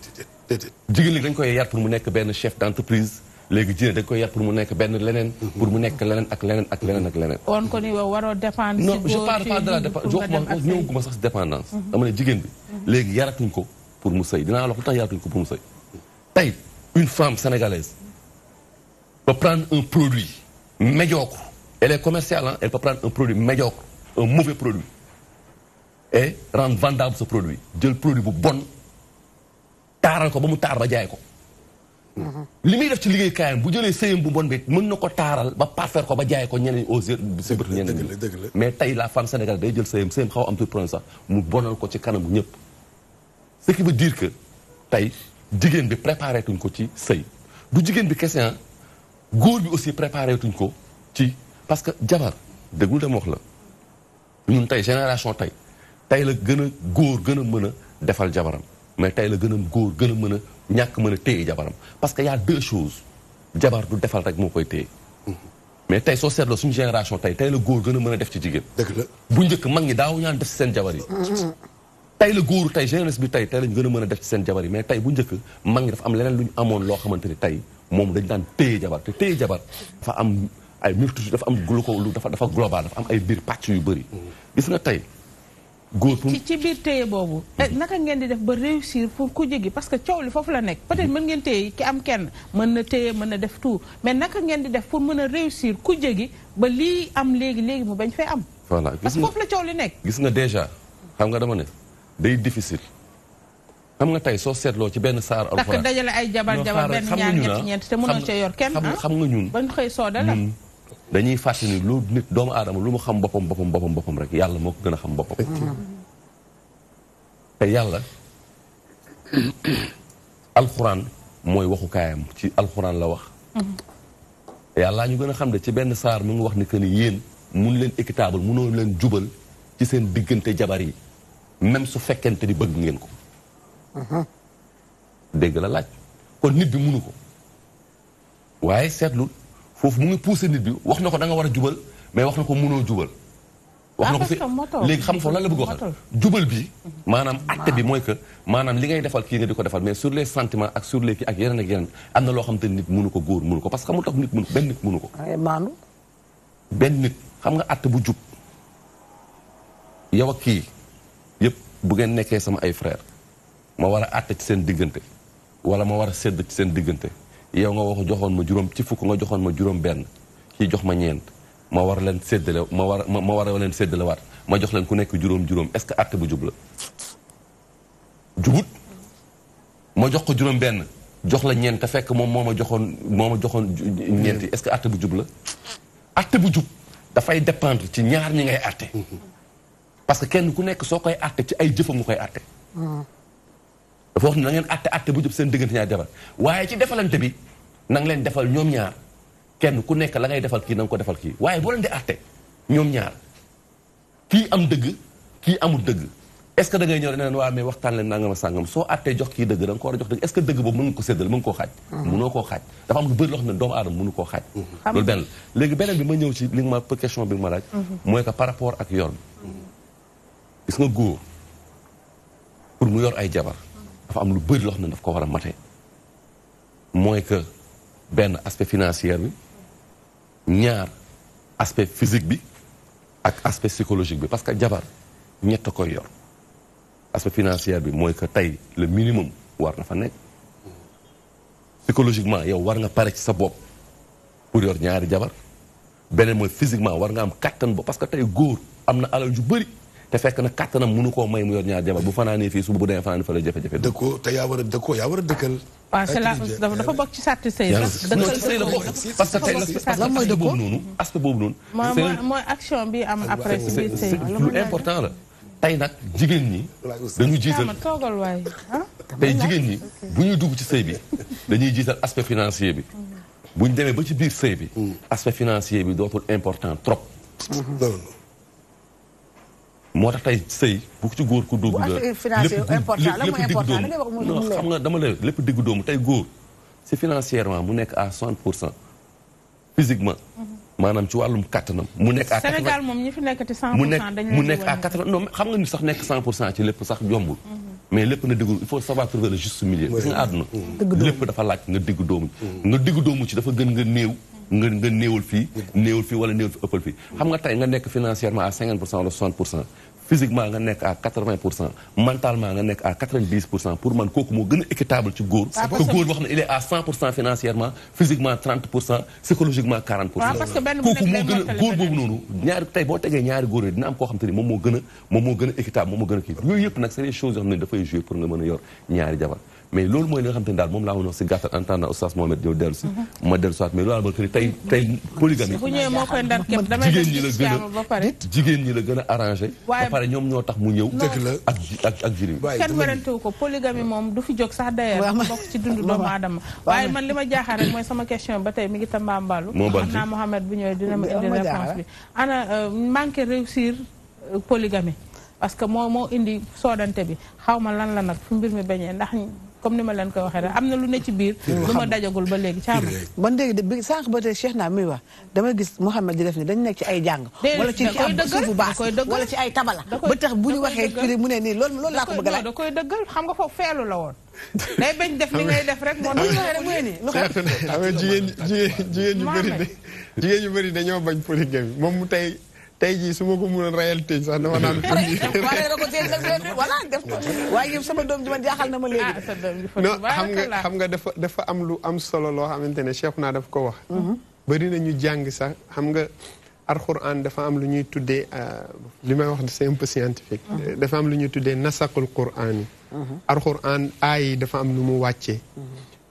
jigéen léegi dañ koy yar pour mu nekk benn chef d'entreprise léegi jigéen dañ koy yar pour mu nekk benn leneen pour mu nekk leneen ak leneen ak leneen ak leneen woon ko ni waroo dépendre non je parle pas de la dépendance ñëwaguma sax si dépendance dama ne jigéen bi léegi yaratuñ ko pour mu sëy dinaa wax lu tax yaratuñ ko pour mu sëy tey une femme sénégalaise peut prendre un produit médiocre elle est commerciale elle peut prendre un produit médiocre un mauvais produit et rendre vendable ce produit jël produit bu bon taaral ko ba mu taar ba jaay ko li muy def ci liggéey kaayam bu jëlee sëyam bu bon bi mën na ko taaral ba parfaire ko ba jaay ko ñeneen aux yeux si bëtu ñeneen ñi mais tey la femme sénégalaise day jël sëyam xaw am tout problème sax mu bonal ko ci kanamu ñëpp ce qui veut dire que tey jigéen bi préparé tuñ ko ci sëy du jigéen bi kese góor bi aussi préparé tuñ ko ci parce que jabar déglu dem wax la ñun tey génération tey la gën a góor gën a mën a defal jabaram mais tey la gën a góor gën a mën a ñàkk mën a téye jabaram parce que y a deux choses jabar du defal rek moo koy téye mais tey soo seetloo suñu génération tey la góor gën a mën a def ci jigéen dëgg la bu njëkk mag ñi daaw ñaan def ci seen jabar yi tey la góoru tey jeunesse bi tey lañu gën a mën a def ci seen jabar yi mais tey bu njëkk mag ñi dafa am leneen lu ñu amoon loo xamante ni tey moom dañ daan téye jabar te téye jabar dafa am ay multitude dafa am lu ko dafa global dafa am ay biir pàcc yu bëri gis nga tey góor ci biir téye boobu naka ngeen di def ba réussir pour ku jégi parce que coow li foofu la nekk peut-être mën ngeen téye ki am kenn mën na téye mën na def tout mais naka ngeen di def pour mën a réussir ku jégi ba lii am léegi mu bañ fee am voilà parce que foofu la coow li nekk gis nga déjà xam nga dama ne day difficile xam nga tey soo seetloo ci benn saar alxuraan takk dajale ay jabar benn ñaar ñeent te mënoo cee yor kenn xam nga ñun bañ xëy sooda la dañuy fàtte ni lu nit doomu aadama lu mu xam boppam rek yàlla moo ko gën a xam boppam te yàlla alxuraan mooy waxukaayam ci alxuraan la wax yàlla ñu gën a xam de ci benn saar mu ngi wax ni que ni yéen mun leen équitable munoo leen jubal ci seen diggante jabar yi même su fekkente ni bëgg ngeen ko dégg la laaj kon nit bi munu ko waaye seetlu foofu mu ngi poussé nit bi wax na ko da nga war a jubal mais wax na ko munoo jubal wax na ko fi léegi xam nga foofu lan la bëgg waxal jubal bi maanaam acte bi mooy que maanaam li ngay defal kii nga di ko defal mais sur les sentiments ak sur les kii ak yeneen am na loo xam te nit munu ko góor munu ko parce que xamul tax nit munu ko benn nit munu ko benn nit xam nga acte bu jub yow ak kii yëpp bu ngeen nekkee sama ay frère ma war a àtte ci seen diggante wala ma war a sedd ci seen diggante yow nga wax joxoon ma juróom ci fukk nga joxoon ma juróom benn kii jox ma ñeent ma war leen séddale ma war leen séddale waat ma jox leen ku nekk juróom est-ce que àtte bu jub la jubut ma jox ko juróom benn jox la ñeent te fekk moom moo ma joxoon ñeenti est-ce que àtte bu jub la àtte bu jub dafay dépendre ci ñaar ñi ngay àtte parce que kenn ku nekk soo koy àtte ci ay jëfam nga koy àtte dafa wax ne na ngeen àtte bu jub seen diggante ñaar jabar waaye ci defalante bi na nga leen defal ñoom ñaar kenn ku nekk la ngay defal kii na nga ko defal kii waaye boo leen di àtte ñoom ñaar kii am dëgg kii amul dëgg est-ce que da ngay ñëw ne leen waa mais waxtaan leen nangam sàngam soo àttee jox kii dëgg da nga ko war a jox dëgg est-ce que dëgg boobu mën nga ko séddal mën nga koo xaaj mënoo koo xaaj dafa am lu bëri loo xam ne doomu aadama mënu koo xaaj loolu benn léegi beneen bi ma ñëw ci li nga ma question bi nga ma laaj mooy que par rapport ak yor bi gis nga góor pour mu yor ay jabar dafa am lu bëri loo xam ne daf ko war a mate mooy que benn aspect financier bi ñaar aspect physique bi ak aspect psychologique bi parce que jabar ñett koy yor aspect financier bi mooy que tey le minimum war na fa nekk psychologiquement yow war nga pare ci sa bopp pour yor ñaari jabar beneen mooy physiquement war nga am kattan ba parce que tey góor am na alal ju bëri te fekk na kattanam mënu koo may mu yor ñaari jabar bu fanaanee fii suba bu demee fanaane fa la jafe-jafe dëkkoo te yaa war a dëkkoo yaa war a dëkkal waaw c'est la dafa bokk ci sàtti sëy dëkkal sëy la bokk parce que tey lan mooy dëkkoo noonu aspect boobu noonu mooy action bi am après ci biir sëy lu important la tey nag jigéen ñi dañu jiital toogal waay tey jigéen ñi bu ñuy dugg ci sëy bi dañuy jiital aspect financier bi bu ñu demee ba ci biir sëy bi aspect financier bi dootul important trop moo tax tey sëy bu ci góor ku dugg lépp xam nga dama la lépp diggu doomu tey góor si financièrement mu nekk à 60% physiquement maanaam ci wàllum kattanam mu nekk à 80 Sénégal moom ñi fi nekkati 100% mu nekk à 80 non xam nga ni sax nekk 100% ci lépp sax jombul mais lépp na diggu il faut savoir trouver le juste milieu gis nga àdduna lépp dafa laaj nga diggu doomu nga diggu doomu ci dafa gën nga néew nga néewul fii wala néewul fi ëppal fii xam nga tey nga nekk financièrement à 50% wala 60% physiquement nga nekk à 80% mentalement nga nekk à 90% pour man kooku moo gën a équitable ci góor que góor boo xam ne il est à 100% financièrement physiquement 30% psychologiquement 40%. kooku moo gën a góor boobu noonu ñaari tey boo tegee ñaari góor yi dina am koo xam te ni moom moo gën a équitable moom moo gën a kii yooyu yëpp nag c'est des choses yoo xam ne dafay jouer pour nga mën a yor ñaari jabar mais loolu mooy li nga xam te ne daal moom laa mën a wax si gàttal en tant que Oustaz Mohamed ñëw dellu si ma dellu si mais loolu daal ba tey polygamie jigéen ñi la gën a arrangé ba pare ñoom ñoo tax mu ñëw ak jirim kenn werantewu ko polygamie moom du fi jóg sax d'ailleurs bokk ci dundu doomu aadama waaye man li ma jaaxal rek mooy sama question ba tey mi ngi tambaambalu xam naa Mohamed bu ñëwee dina ma indi réponse bi ana manqué réussir polygamie parce que moo indi soodante bi xaw ma lan la nag fu mbir mi bañee ndax comme ni ma leen koy waxee rek am na lu ne ci biir lu ma dajagul ba léegi caama man léegi bi sànq ba tey Cheikh naa muy wax damay gis Mouhamed di def ni dañ nekk ci ay jàng wala ci am suufu baas wala ci ay tabala ba tax bu ñu waxee ci mu ne nii loolu laa ko bëgg a laaj da koy dëggal xam nga foofu feelu la woon day bañ def li ngay def rek moo tax rek mu ne nii lu xam jigéen ñu bëri dañoo bañ polygamie moom mu tey jii su ma ko mënoon rayal tëj sax dama naan voilà def ko waaye sama doom ji man jaaxal na ma léegi non xam nga dafa am lu am solo loo xamante ne Cheikh naa daf ko wax bëri na ñu jàng sax xam nga alxuraan dafa am lu ñuy tuddee li may wax c'est un peu scientifique dafa am lu ñuy tuddee nasakul quraan yi alxuraan aay yi dafa am lu mu wàccee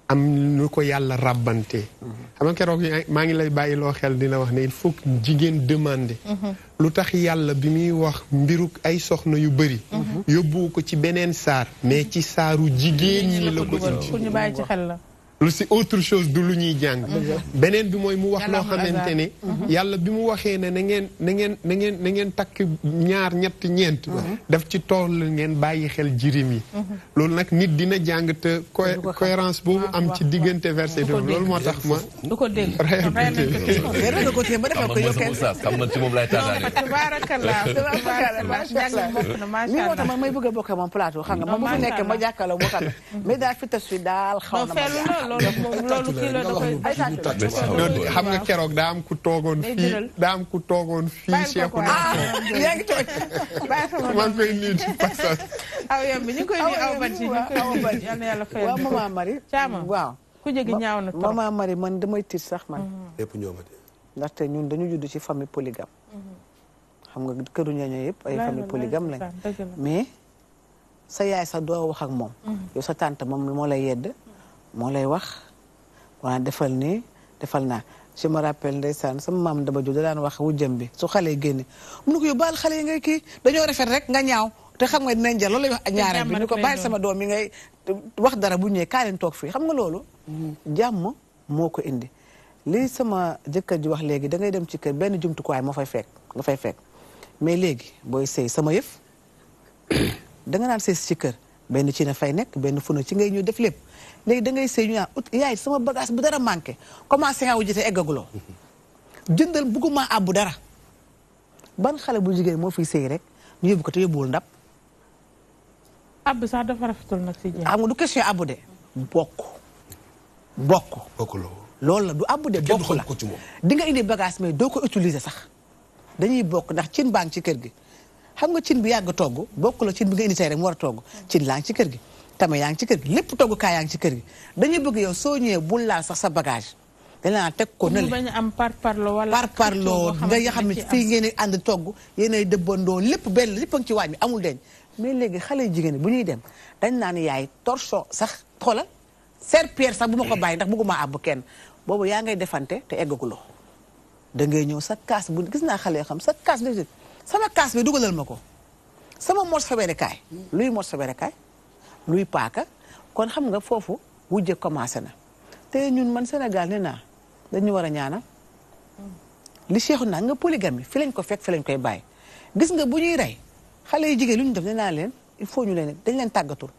am lu ko yàlla ràbbante xam nga keroog maa ngi lay bàyyi loo xel dina wax ne il faut que jigéen demander lu tax yàlla bi muy wax mbiru ay soxna yu bëri yóbbu ko ci beneen saar mais ci saaru jigéen ñi la ko indi pour ñu bàyyi ci xel la lu si autre chose du lu ñuy jàng beneen bi mooy mu wax loo xamante ne yàlla bi mu waxee ne na ngeen takk ñaar ñett ñeent daf ci tool ngeen bàyyi xel jirim yi loolu nag nit dina jàng te cohérence boobu am ci diggante verset loolu moo tax ma du ko dégg xam na ci moom lay taataane tabarakallah mi moo tax man may bëgg a bokk moom plateau xam nga moom bu fi nekk ma jàkkaarloo moo tax mais daal fi tas fi daal xaw na loolu kii la da koy xam nga keroog daa am ku toogoon fii Cheikh yaa ngi toog maa ngi koy nuyu ci passage aw yom bi ñu koy nuyu aw ban ci ñu koy nuyu yal na yàlla fayal waaw maman Marie caama waaw ku jegi ñaaw na trop maman Marie man damay tiit sax man. lépp ñoo ma de. ndaxte ñun dañu judd ci famille polygame. xam nga këru ñooñu yëpp ay famille polygame lañ. mais sa yaay sax doo wax ak moom. yow sa tante moom moo lay yedd moo lay wax waa defal nii defal naa. je me rappelle ndeysaan sama maam Daba Diop da daan wax wujjam bi su xale yi génne mu ne ko yow baal xale yi ngay kii dañoo rafet rek nga ñaaw te xam nga dinañ jël loolu lay wax ak ñaareel bi ni ko bàyyi sama doom yi ngay wax dara bu ñëwee kaa leen toog fii xam nga loolu jàmm moo ko indi lii sama jëkkër ji wax léegi da ngay dem ci kër benn jumtukaay moo fay fekk nga fay fekk mais léegi booy sëy sama yëf da nga naan sëy ci kër benn ci na fay nekk benn funa ci ngay ñëw def lépp léegi da ngay sëy ñu naan yaay sama bagage bu dara manqué commencé nga wujjite eggaguloo jëndal bugguma àbbu dara ban xale bu jigéen moo fiy sëy rek ñu yóbbu ko te yóbbuwul ndab. àbb sax dafa rafetul nag si jeex. xam nga du question àbbu de bokk loolu la du àbbu de bokk la di nga indi bagage mais doo ko utiliser sax dañuy bokk ndax cin baa ngi ci kër gi xam nga cin bi yàgg togg bokk la cin bi nga indi tey rek mu war a togg cin laa ngi ci kër gi tama yaa ngi ci kër gi lépp toggukaay yaa ngi ci kër gi dañuy bëgg yow soo ñëwee bul laal sax sa bagage dañ la teg ko nële bañ am parparloo nga xam ne fii ngeen ànd togg yéenay dëbbandoo lépp benn lépp a ngi ci waañ bi amul deñ mais léegi xale jigéen bu ñuy dem dañ naan yaay torchon sax xoolal serpillère sax bu ma ko bàyyi ndax bëgguma àbb kenn boobu yaa ngay defante te eggaguloo da ngay ñëw sa kaas bu gis naa xale yoo xam sa kaas bi sama kaas bi dugalal ma ko sama mos fa berekaay luy mos fa berekaay luy paaka kon xam nga foofu wujje commencé na te ñun man Sénégal ne naa dañu war a ñaanal li Cheikhu naa nga polygamie fi lañ ko fekk fi lañ koy bàyyi gis nga bu ñuy rey xale yu jigéen lu ñu def ne naa leen il faut ñu leen dañ leen tàggatul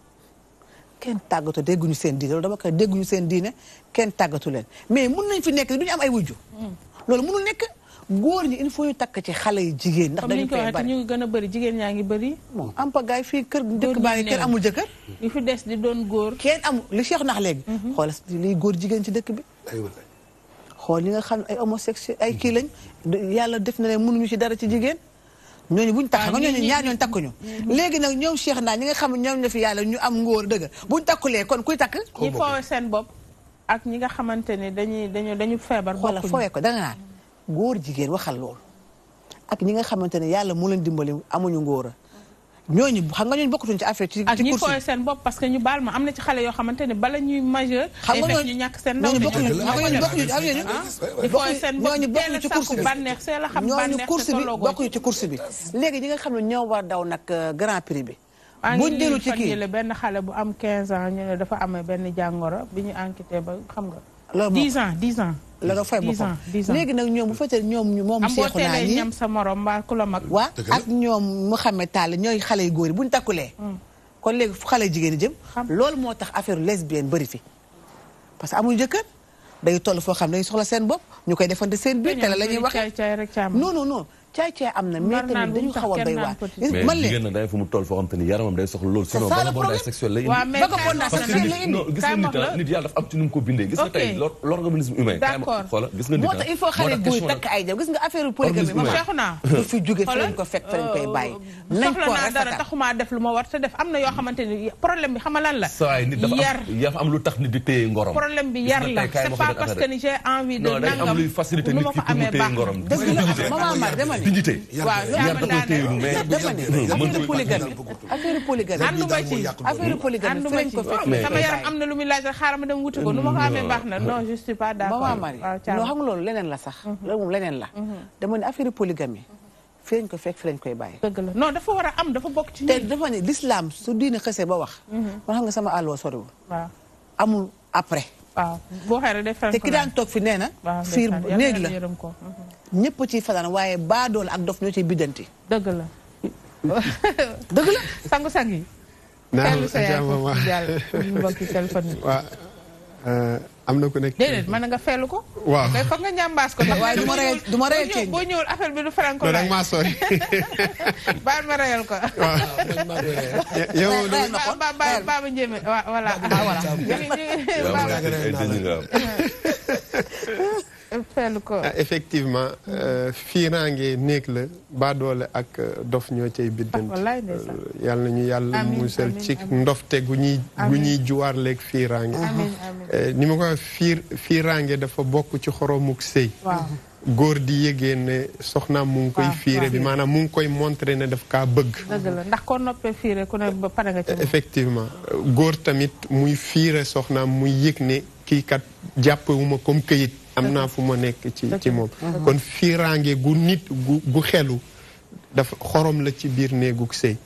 kenn tàggatu dégguñu seen diine loolu dama koy dégguñu seen diine kenn tàggatu leen mais mun nañ fi nekk du ñu am ay wujju loolu mënul nekk góor ñi il faut ñu takk ci xale yi jigéen ndax dañu koy bari ñu ngi gën a bëri jigéen ñaa ngi bëri bon am pagaay fii kër dëkk baa ngi kenn amul jëkkër li fi des di doon góor kenn amul li Cheikh nax léegi xool liy góor jigéen ci dëkk bi xool ñi nga xam ne ay homosexuel ay kii lañ yàlla def na leen mënuñu ci dara ci jigéen ñooñu buñ takk nga ñooñu ñaar ñooñu takkuñu léegi nag ñoom Cheikh naa ñi nga xam ne ñoom na fi yàlla ñu am ngóor dëgg buñ takkulee kon kuy takk ñi foowe seen bopp ak ñi nga xamante ne dañu feebar xoola foowe ko danga naan góor jigéen waxal loolu ak ñi nga xamante ne yàlla mu leen dimbali amuñu ngóora ñooñu xam nga ñooñu bokkatuñ ci affaire ci ak ñi fooy seen bopp parce que ñu baal ma am na ci xale yoo xamante ne bala ñuy majeur xam nga ñu ñàkk seen ndaw ñooñu bokkuñu di fooy seen bopp teel a sàkku bànneex see la xam bànneex course bi bokkuñu ci course bi léegi ñi nga xam ne ñoo war daw nag grand prix bi buñ dellu ci kii benn xale bu am 15 ans ñu ne dafa amee benn jàngoro bi ñu enquêté ba xam nga 10 ans la nga fay boppam léegi nag ñoom bu fekkee ñoom moom seexu naa ñi ñam sa morom mbaa ku la mag waa ak ñoom Mouhamed Tall ñooy xale yu góor yi buñ takkulee kon léegi fu xale jigéen jëm loolu moo tax affaire lesbienne bëri fi parce que amuñu jëkkër day toll foo xam ne dañuy soxla seen bopp ñu koy defante seen biir te la ñuy waxee non caay am na mais tamit dañu xaw a doy waar man leen jigéen nag day fu mu toll foo xam te ni yaramam day soxla loolu sinon bondage sexuel lay indi parce que nit gis nga nit yàlla dafa am ci nu mu ko bindee gis nga tey l'organisme humain xoola gis nga nit moo tax il faut xale góor takk ay jaw gis nga affaire polygamie ma du fi jóge fi lañ ko fekk fi lañ koy bàyyi nañ ko soxla naa dara taxumaa def lu ma war te def am na yoo xamante ni problème bi xama lan la saay nit dafa am lu tax nit di téye ngorom problème bi yar la c'est pas parce que ni j'ai envie de day am luy facilité nit ki pour mu téye ngorom dignité waaw loolu affaire polygamie affaire polygamie fi lañ ko fekk sama yaram am na lu muy laaj rek xaaral ma dem wuti ko nu ma ko amee baax na non je suis pas d'accord Maman Marie non xam nga loolu leneen la sax loolu moom leneen la dama ne affaire polygamie fi lañ ko fekk fi lañ koy bàyyi dëgg la non dafa war a am dafa bokk ci te dafa ne l'islam su diine xësee ba wax man xam nga sama àlloo soriwul waaw amul après waaw boo xëy rek te ki daan toog fi nee na fiir néeg la ñëpp ciy fanaan waaye baadool ak dof ñoo ciy biddanti dëgg la dëgg la sangu-sang yi mbokki téléphone yi waaw am na ku nekk déedéet mën nga fellu ko waaw kay foog nga ñambaas ko waaye du ma reyal ceeñ boo ñëwul affaire bi du franco rek maa sori baal ma reyal ko yow baaba njéeme voilà feelu ko. effectivement fiiraange néeg la baadoole ak dof ñoo cay biddant. yàlla nañu yàlla musal ci ndofte gu ñuy juwaarleeg fiiraange. ni ma ko fiiraange dafa bokk ci xoromuk sëy. góor di yëgee ne soxnaam mu ngi koy fiire bi maanaam mu ngi koy montré ne daf kaa bëgg. dëgg la ndax ko noppee fiire ku ne ba pare nga ci. effectivement góor tamit muy fiire soxnaam muy yëg ne kii kat jàppewuma comme këyit am naa fu ma nekk ci moom. kon fiiraange gu nit gu xelu dafa xorom la ci biir néegug sëy.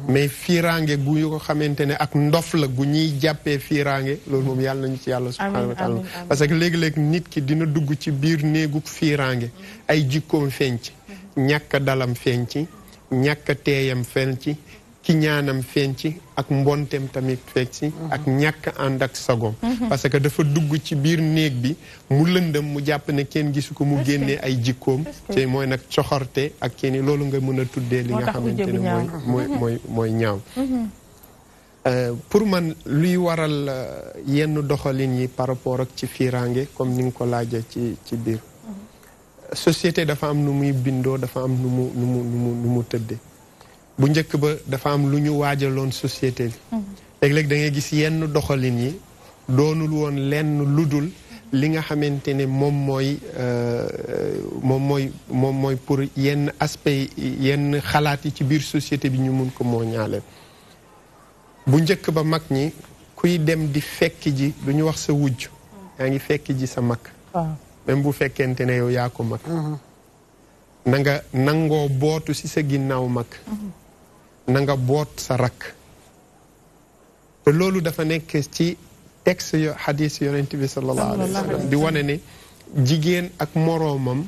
mais fiiraange gu ñu ko xamante ne ak ndof la gu ñuy jàppee fiiraange loolu moom yàlla nañu ci yàlla subhanahu wa taala parce que léegi-léegi nit ki dina dugg ci biir néegug fiiraange ay jikkoom feeñ ci ñàkk dalam feeñ ci ñàkk teeyam feeñ ci ki ñaanam feeñ ci ak mbontem tamit feeñ ci ak ñàkk ànd ak sagom parce que dafa dugg ci biir néeg bi mu lëndëm mu jàpp ne kenn gisu ko mu génnee ay jikkoom te mooy nag coxorte ak kenn loolu nga mën a tuddee li nga xamante ne mooy ñaaw pour man luy waral yenn doxalin yi par rapport ak ci fiiraange comme ni nga ko laaja ci biir société dafa am nu muy bindoo dafa am nu mu tëddee bu njëkk ba dafa am lu ñu waajaloon société bi léeg-léeg da ngay gis yenn doxalin yi doonul woon lenn ludul li nga xamante ne moom mooy pour yenn aspect yenn xalaat yi ci biir société bi ñu mun ko moo ñaaleen bu njëkk ba mag ñi kuy dem di fekk ji lu ñu wax sa wujj yaa ngi fekk ji sa mag même bu fekkente ne yow yaa ko mag na nga nangoo bootu ci sa ginnaaw mag na nga boot sa rakk te loolu dafa nekk ci texte yo xadis yonent bi sallallahu alayhi wa sallam di wane ne jigéen ak moroomam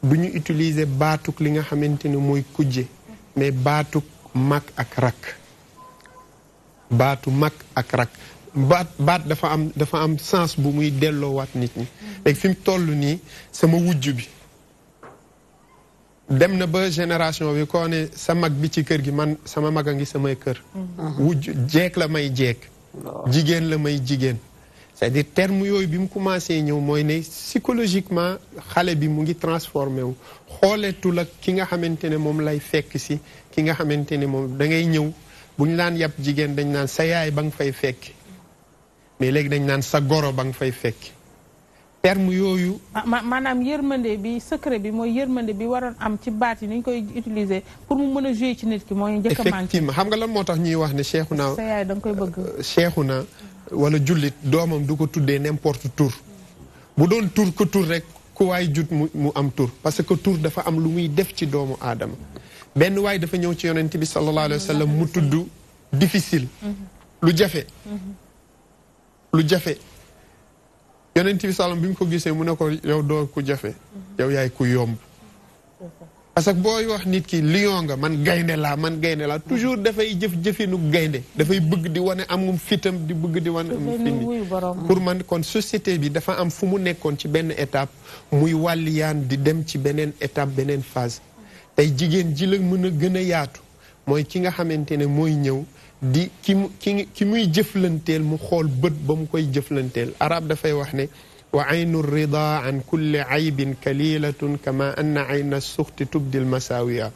du ñu utiliser baatuk li nga xamante ne mooy kujje mais baatuk mag ak rakk baatu mag ak rakk baat dafa am sens bu muy delloowaat nit ñi léegi fi mu toll nii sama wujj bi dem na ba génération bi koo ne sa mag bi ci kër gi man sama mag a ngi samay kër wujj jeeg la may jeeg jigéen la may jigéen c'est-à-dire terme yooyu bi mu commencé ñëw mooy ne psychologiquement xale bi mu ngi transformé wu xooleetul ak ki nga xamante ne moom lay fekk si ki nga xamante ne moom da ngay ñëw bu ñu laan yàpp jigéen dañ naan sa yaay ba nga fay fekk mais léegi dañ naan sa goro ba nga fay fekk terme yooyu maanaam yërmande bi secret bi mooy yërmande bi waroon am ci baat yi ni ñu koy utiliser pour mu mën a jouer ci nit ki mooy njëkk a manqué effectivement xam nga lan moo tax ñuy wax ne Cheikhouna sa yaay da nga koy bëgg Cheikhouna wala jullit doomam du ko tuddee n'importe tur bu doon tur ko tur rek ku waay jut mu am tur parce que tur dafa am lu muy def ci doomu aadama benn waay dafa ñëw ci yonent bi sallallahu alayhi wa sallam mu tudd difficile lu jafe yonent bi sallam bi mu ko gisee mu ne ko yow doo ku jafe yow yaay ku yomb parce que booy wax nit ki lion nga man gaynde laa toujours dafay jëfinu gaynde dafay bëgg di wane amum fitam di bëgg di wane am fini pour man kon société bi dafa am fu mu nekkoon ci benn étape muy wàlliyaan di dem ci beneen étape beneen phase tey jigéen ji la mën a gën a yaatu mooy ki nga xamante ne mooy ñëw di ki muy jëflanteel mu xool bët ba mu koy jëflanteel arab dafay wax ne wa aynu rida an kulli aybin kalilatun kama anna ayna suxti tubdil masawiya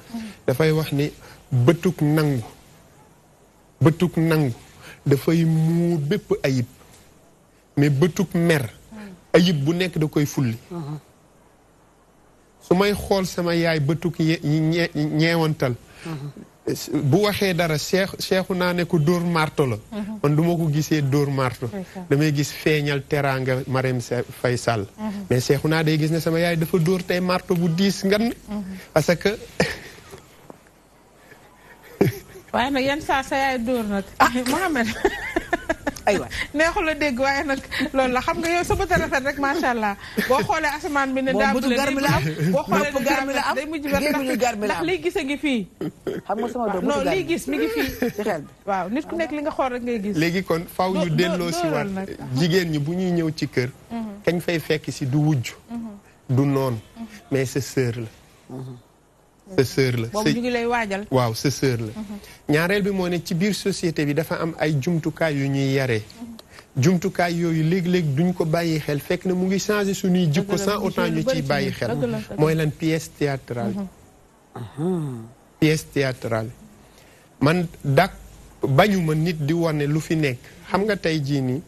dafay wax ne bëtuk nangu dafay muur bépp ayib mais bëtuk mer ayib bu nekk da koy fulli su may xool sama yaay bëtuk ñeewantal bu waxee dara seexu naa ne ko dóor marto la man du ma ko gisee dóor marto damay gis feeñal teraanga Marème Faye Sall mais seexu naa day gis ne sama yaay dafa dóor tey marto bu diis ngan parce que waaye nag yan saa sa yaay dóor nag Mohamed aywa neexul a dégg waaye nag loolu la xam nga yow sa bët a rafet rek macha allah boo xoolee asamaan bi ne daa bëgg boo xoolee garmi la am day mujj ndax liy gis a ngi fii xam nga sama doom non liy gis mi ngi fii ci xel bi waaw nit ku nekk li nga xool rek ngay gis léegi kon faw ñu delloo si war jigéen ñi bu ñuy ñëw ci kër kañ fay fekk si du wujj du noon mais sa sœur la sa sœur la. boobu ñu ngi lay waajal. waaw sa sœur la. ñaareel bi moo ne ci biir société bi dafa am ay jumtukaay yu ñuy yaree. jumtukaay yooyu léeg-léeg duñ ko bàyyi xel fekk na mu ngi changé suñuy jikko sans autant ñu ciy bàyyi xel. mooy lan pièce théâtrale. pièce théâtrale man bañu ma nit di wane lu fi nekk xam nga tey jii nii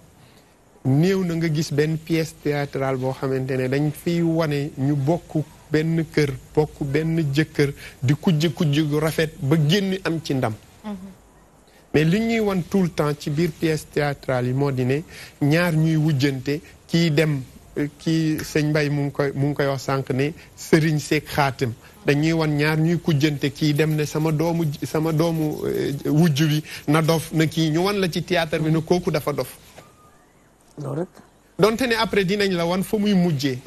néew na nga gis benn pièce théâtrale boo xamante ne dañ fiy wane ñu bokk benn kër bokk benn jëkkër di kujje gu rafet ba génn am ci ndam. mais li ñuy wan tout le temps ci biir pièce théâtrale yi moo di ne ñaar ñuy wujjante kii dem kii sëñ Mbay mu ngi koy wax sànq ne sëriñ seeg xaatim dañuy wan ñaar ñuy kujjante kii dem ne sama doomu wujj bi na dof na kii ñu wan la ci théâtre bi ne kooku dafa dof donte ne après dinañ la wan fa muy mujjee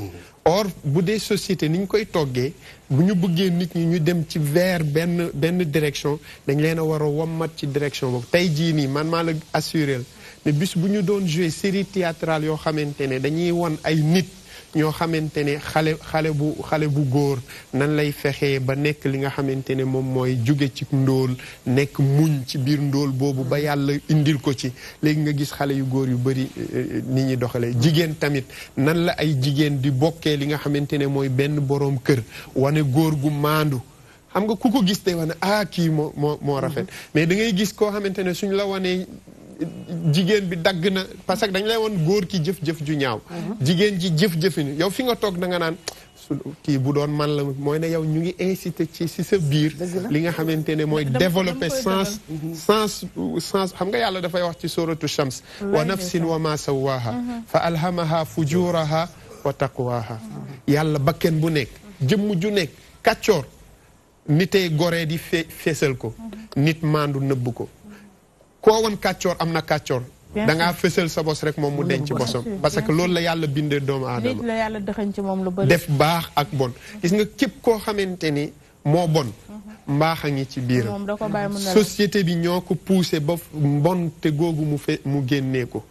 or bu dee société ni ñu koy toggee bu ñu bëggee nit ñi ñu dem ci vers benn direction dañ leen a war a wommat ci direction boobu tey jii nii man maa la assuré ne bis bu ñu doon jouer série théâtrale yoo xamante ne dañuy wan ay nit ñoo xamante ne xale bu góor nan lay fexee ba nekk li nga xamante ne moom mooy jóge ci ndóol nekk muñ ci biir ndóol boobu ba yàlla indil ko ci léegi nga gis xale yu góor yu bëri ni ñuy doxalee jigéen tamit nan la ay jigéen di bokkee li nga xamante ne mooy benn boroom kër wane góor gu maandu xam nga ku ko gis day wane kii moo rafet mais da ngay gis koo xamante ne suñ la wanee jigéen bi dagg na parce que dañ lay woon góor ki jëf-jëf ju ñaaw jigéen ji jëf-jëfini yow fi nga toog da nga naan kii bu doon man la mooy ne yow ñu ngi incité ci si sa biir li nga xamante ne mooy développer sens xam nga yàlla dafay wax ci suratu shams wa nafsin wa ma sawaha fa alhamaha fujuraha wa taqwaha yàlla bakken bu nekk jëmm ju nekk kàccoor nitee goree di feesal ko nit maandu nëbb ko koo woon kàccoor am na kàccoor da ngaa fësal sa bos rek moom mu denc bosam parce que loolu la yàlla bindee doomu aadama nit la yàlla dëxañ ci moom lu bëri def baax ak bon gis nga képp koo xamante ni moo bon mbaax a ngi ci biiram société bi ñoo ko poussé ba mbon te googu mu génnee ko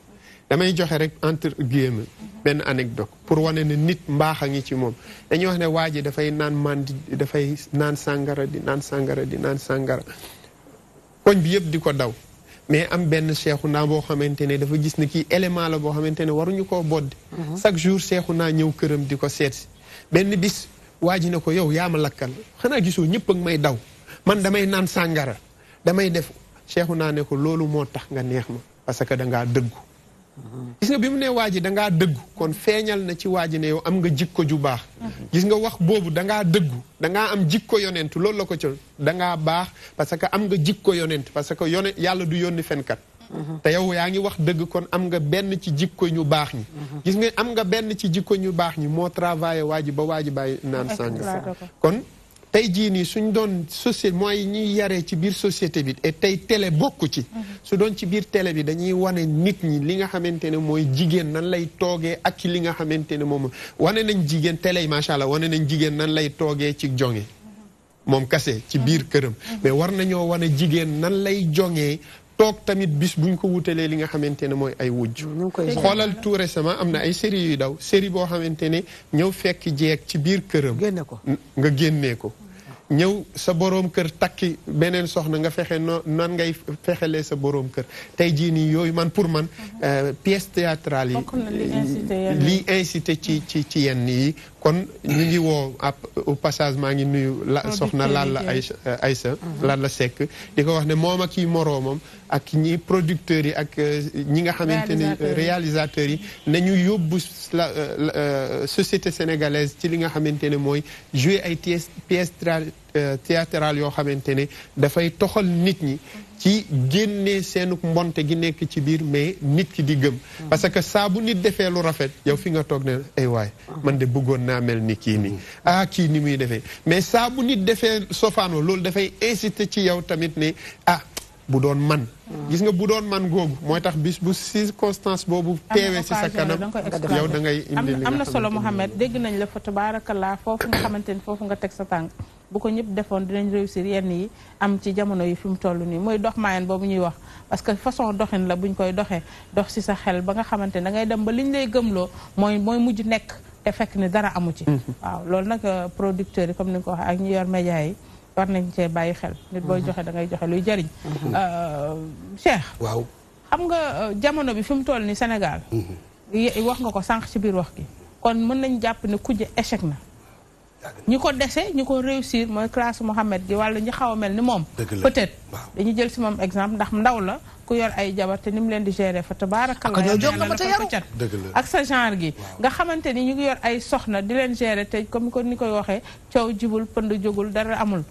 damay joxe rek entre guillemets benn anecdote pour wane ne nit mbaax a ngi ci moom dañuy wax ne waa ji dafay dafay naan sàngara di naan sàngara koñ bi yëpp di ko daw mais am benn seexu naa boo xamante ne dafa gis ne kii élément la boo xamante ne waruñu koo boddi chaque jour seexu naa ñëw këram di ko seet si benn bis waa ji ne ko yow yaa ma lakkal xanaa gisoo ñëpp ak may daw man damay naan sàngara damay def seexu naa ne ko loolu moo tax nga neex ma parce que dangaa dëggu gis nga bi mu ne waa ji dangaa dëggu kon feeñal na ci waa ji ne yow am nga jikko ju baax gis nga wax boobu dangaa dëggu dangaa am jikko yonent loolu la ko ci dangaa baax parce que am nga jikko yonent parce que yonent yàlla du yónni fenkat te yow yaa ngi wax dëgg kon am nga benn ci jikko ñu baax ñi gis nga am nga benn ci jikko ñu baax ñi moo travaillé waa ji ba waa ji bàyyi naan sàngara kon tey jii nii suñ doon société mooy ñuy yaree ci biir société bi et tey télé bokku ci su doon ci biir télé bi dañuy wane nit ñi li nga xamante ne mooy jigéen nan lay toogee ak li nga xamante ne moom wane nañ jigéen télé yi macha allah wane nañ jigéen nan lay toogee ci jonge moom kase ci biir këram mais war nañoo wane jigéen nan lay jongee toog tamit bis buñ ko wutalee li nga xamante ne mooy ay wujj xoolal tout récemment am na ay série yuy daw série boo xamante ne ñëw fekk jeeg ci biir këram nga génnee ko ñëw sa boroom kër takki beneen soxna nga fexe nan ngay fexelee sa boroom kër tey jii nii yooyu man pour man pièce théâtrale yi lii incité ci yenn yi kon ñu ngi woo au passage maa ngi nuyu soxna Lalla Aïssa Lalla Seck di ko wax ne moom ak yi moroomam ak ñi producteurs yi ak ñi nga xamante ni réalisateurs yi nañu yóbbu société sénégalaise ci li nga xamante ne mooy jouer ay pièces théâtrales yoo xamante ne dafay toxal nit ñi ci génnee seenu mbonte gi nekk ci biir mais nit ki di gëm parce que saa bu nit defee lu rafet yow fi nga toog ne ay waay man de bëggoon naa mel ni kii nii kii ni muy defee mais saa bu nit defee sofaano loolu dafay inciter ci yow tamit ne bu doon man gis nga bu doon man googu mooy tax bis bu circonstance boobu teewee ci sa kanam yow da ngay indi li am na solo Mouhamed dégg nañ la fa tabarakallah foofu nga xamante ni foofu nga teg sa tànk bu ko ñëpp defoon dinañ réussir yenn yi am ci jamono yi fi mu toll nii mooy dox maayen boobu ñuy wax parce que façon doxin la buñ koy doxee dox ci sa xel ba nga xamante da ngay dem ba liñ lay gëmloo mooy mujj nekk te fekk ni dara amu ci waaw loolu nag producteurs yi comme ni nga ko waxee ak ñi yor média yi war nañ cee bàyyi xel nit booy joxe da ngay joxe luy jariñ Cheikh waaw xam nga jamono bi fi mu toll ni Sénégal wax nga ko sànq ci biir wax gi kon mën nañ jàpp ne kujje échec na ñi ko dese ñi ko réussir mooy classe Mohamed gi wala ñi xaw a mel ni moom peut-être dañu jël si moom exemple ndax ndaw la ku yor ay jabar te ni mu leen di gérer fa tabaarakalla ak sa genre gi nga xamante ni ñu ngi yor ay soxna di leen gérer te comme ko ni koy waxee coow jibul pënd jógul dara amul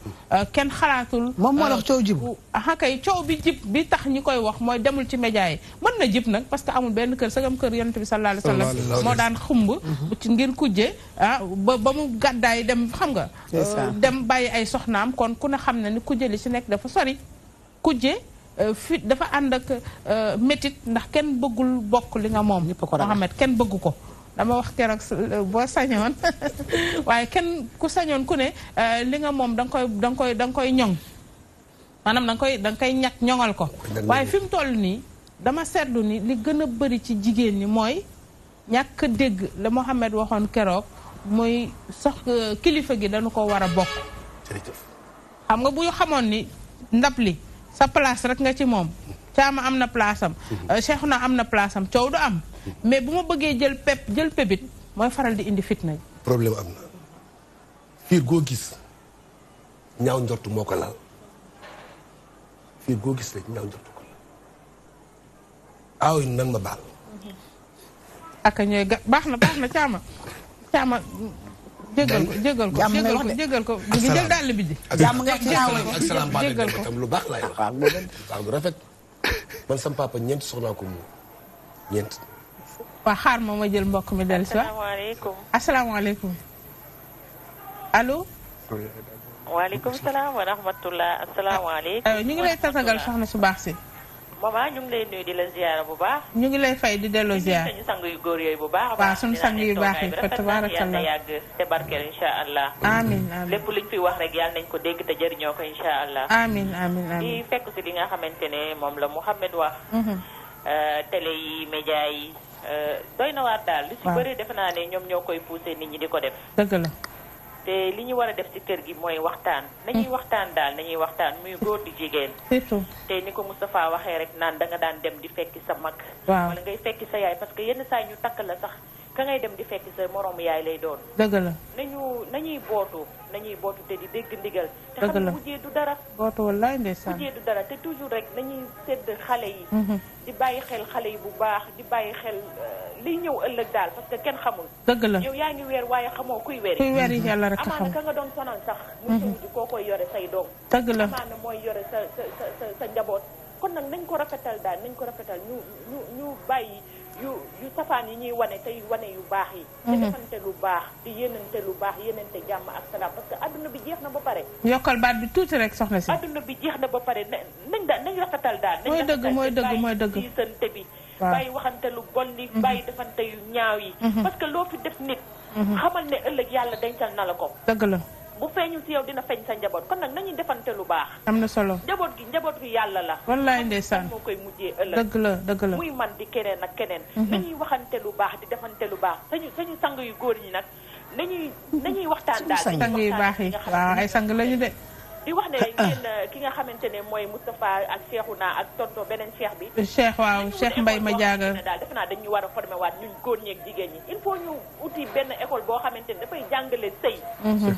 kenn xalaatul moom moo wax coow jibul kay coow bi jib bi tax ñi koy wax mooy demul ci média yi mën na jib nag parce que amul benn kër sagam kër yonent bi sallallahu alayhi wa sallam moo daan xumb ci ngir kujje ba mu gàddaay dem xam nga dem bàyyi ay soxnaam kon ku ne xam ne ni kujje li ci nekk dafa sori kujje fit dafa ànd ak métit ndax kenn bëggul bokk li nga moom Mohamed kenn bëggu ko dama wax keroog boo sañoon waaye kenn ku sañoon ku ne li nga moom da nga koy ñoŋ maanaam da nga koy ñàkk ñoŋal ko waaye fi mu toll nii dama seetlu ni li gën a bëri ci jigéen ñi mooy ñàkk dégg la Mohamed waxoon keroog muy kilifa gi dañu ko war a bokk xam nga bu ñu xamoon ni ndab li sa place rek nga ci moom caama am na place am Cheikhouna am na place am coow du am mais bu ma bëggee jël pébit mooy faral di indi fitna yi problème am na fiir goo gis ñaaw njortu moo ko laal fiir goo gis rek ñaaw njortu ko laal aaw yi nan ma baal ak ñooy baax na caama jégal ko mu ngi jël dàll bi di jàmm nga ak salaam jégal ko tam lu baax laay wax baax bu rafet man sam papa ñeent soxnaa ko mu ñeent waa xaar ma jël mbokk mi dellu si asalaamaaleykum allo waaleykum salaam wa rahmatullah asalaamaaleykum ñu ngi lay tatagal soxna su baax si maman ñu ngi lay nuyu di la ziyaara bu baax. ñu ngi lay fay di delloo ziyaar. suñu sang yu góor yooyu bu baax a baax. waaw suñu sang yu baax yi fa tabarakallah yàgg te barkeel incha allah. amiin amiin lépp luñ fi wax rek yàlla nañ ko dégg te jëriñoo ko incha allah. amiin amiin amiin di fekk si li nga xamante ne moom la Mouhamed wax. télé yi média yi doy na waar daal. lu si bëri defe naa ne ñoom ñoo koy poussé nit ñi di ko def. dëgg la. te li ñu war a def ci kër gi mooy waxtaan nañuy waxtaan daal nañuy waxtaan muy góor di jigéen surtout te ni ko Moustapha waxee rek naan da nga daan dem di fekki sa mag wala ngay fekki sa yaay parce que yenn saa ñu takk la sax ka ngay dem di fekki sa moroomu yaay lay doon dëgg la nañuy bootu te di dégg ndigal te xam ne mujjee du dara bootu wallaay ndeysaan mujjee du dara te toujours rek nañuy sedd xale yi di bàyyi xel xale yi bu baax di bàyyi xel liy ñëw ëllëg daal parce que kenn xamul dëgg la yow yaa ngi weer waaye xamoo kuy weri yi yàlla rek amaana ka nga doon sonal sax mu ji koo koy yore say doom dëgg la amaana mooy yore sa njaboot kon nag nañ ko rafetal daal nañ ko rafetal ñu bàyyi yu safaan yi ñuy wane tey wane yu baax yi te defante lu baax di yéenante lu baax yéenante jàmm ak salaam parce que adduna bi jeex na ba pare yokkal baat bi tuuti rek soxna si adduna bi jeex na ba pare nañ rafetal daal mooy dëgg ci sante bi bàyyi waxante lu bon li bàyyi defante yu ñaaw yi parce que loo fi def nit xamal ne ëllëg yàlla dencal na la ko dëgg la bu feeñu si yow dina feeñ sa njaboot kon nag nañuy defante lu baax am na solo njaboot gi yàlla la wallaay ndeysaan moo koy mujjee ëllëg dëgg la muy man di keneen ak keneen nañuy waxante lu baax di defante lu baax sañu sang yu góor ñi nag nañuy waxtaan daal sang yu baax yi waaw ay sang lañu de di wax ne yéen ki nga xamante ne mooy Moustapha ak Cheikhouna ak tonto beneen cheikh bi Cheikh Mbaye ma jaaga daal defe naa dañu war a formé waat ñun góor ñi ak jigéen ñi il faut ñu uti benn école boo xamante ne dafay jàngale sëy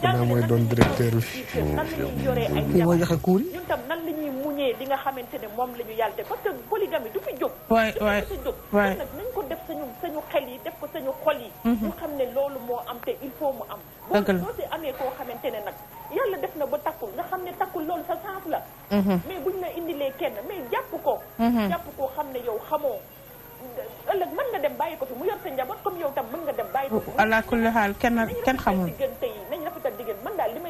jàngale mooy doon directeur bi nan la ñuy yoree ay moo joxe cours yi ñun tam nan la ñuy muñee li nga xamante ne moom la ñu yàlla parce que polygamie du fi jóg du fi jóg kon nag nañ ko def sañu xel yi def ko sañu xol yi ñu xam ne loolu moo am te il faut mu am boo si amee koo xamante ne nag yàlla def na ba takkul nga xam ne takkul loolu sa chance la mais buñ la indilee kenn mais jàpp ko xam ne yow xamoo ëllëg mën nga dem bàyyi ko fi mu yor sa njaboot comme yow tam mën nga dem bàyyi ko fi ala kulli xaal kenn xamul diggante yi nañ rafetal diggante man daal li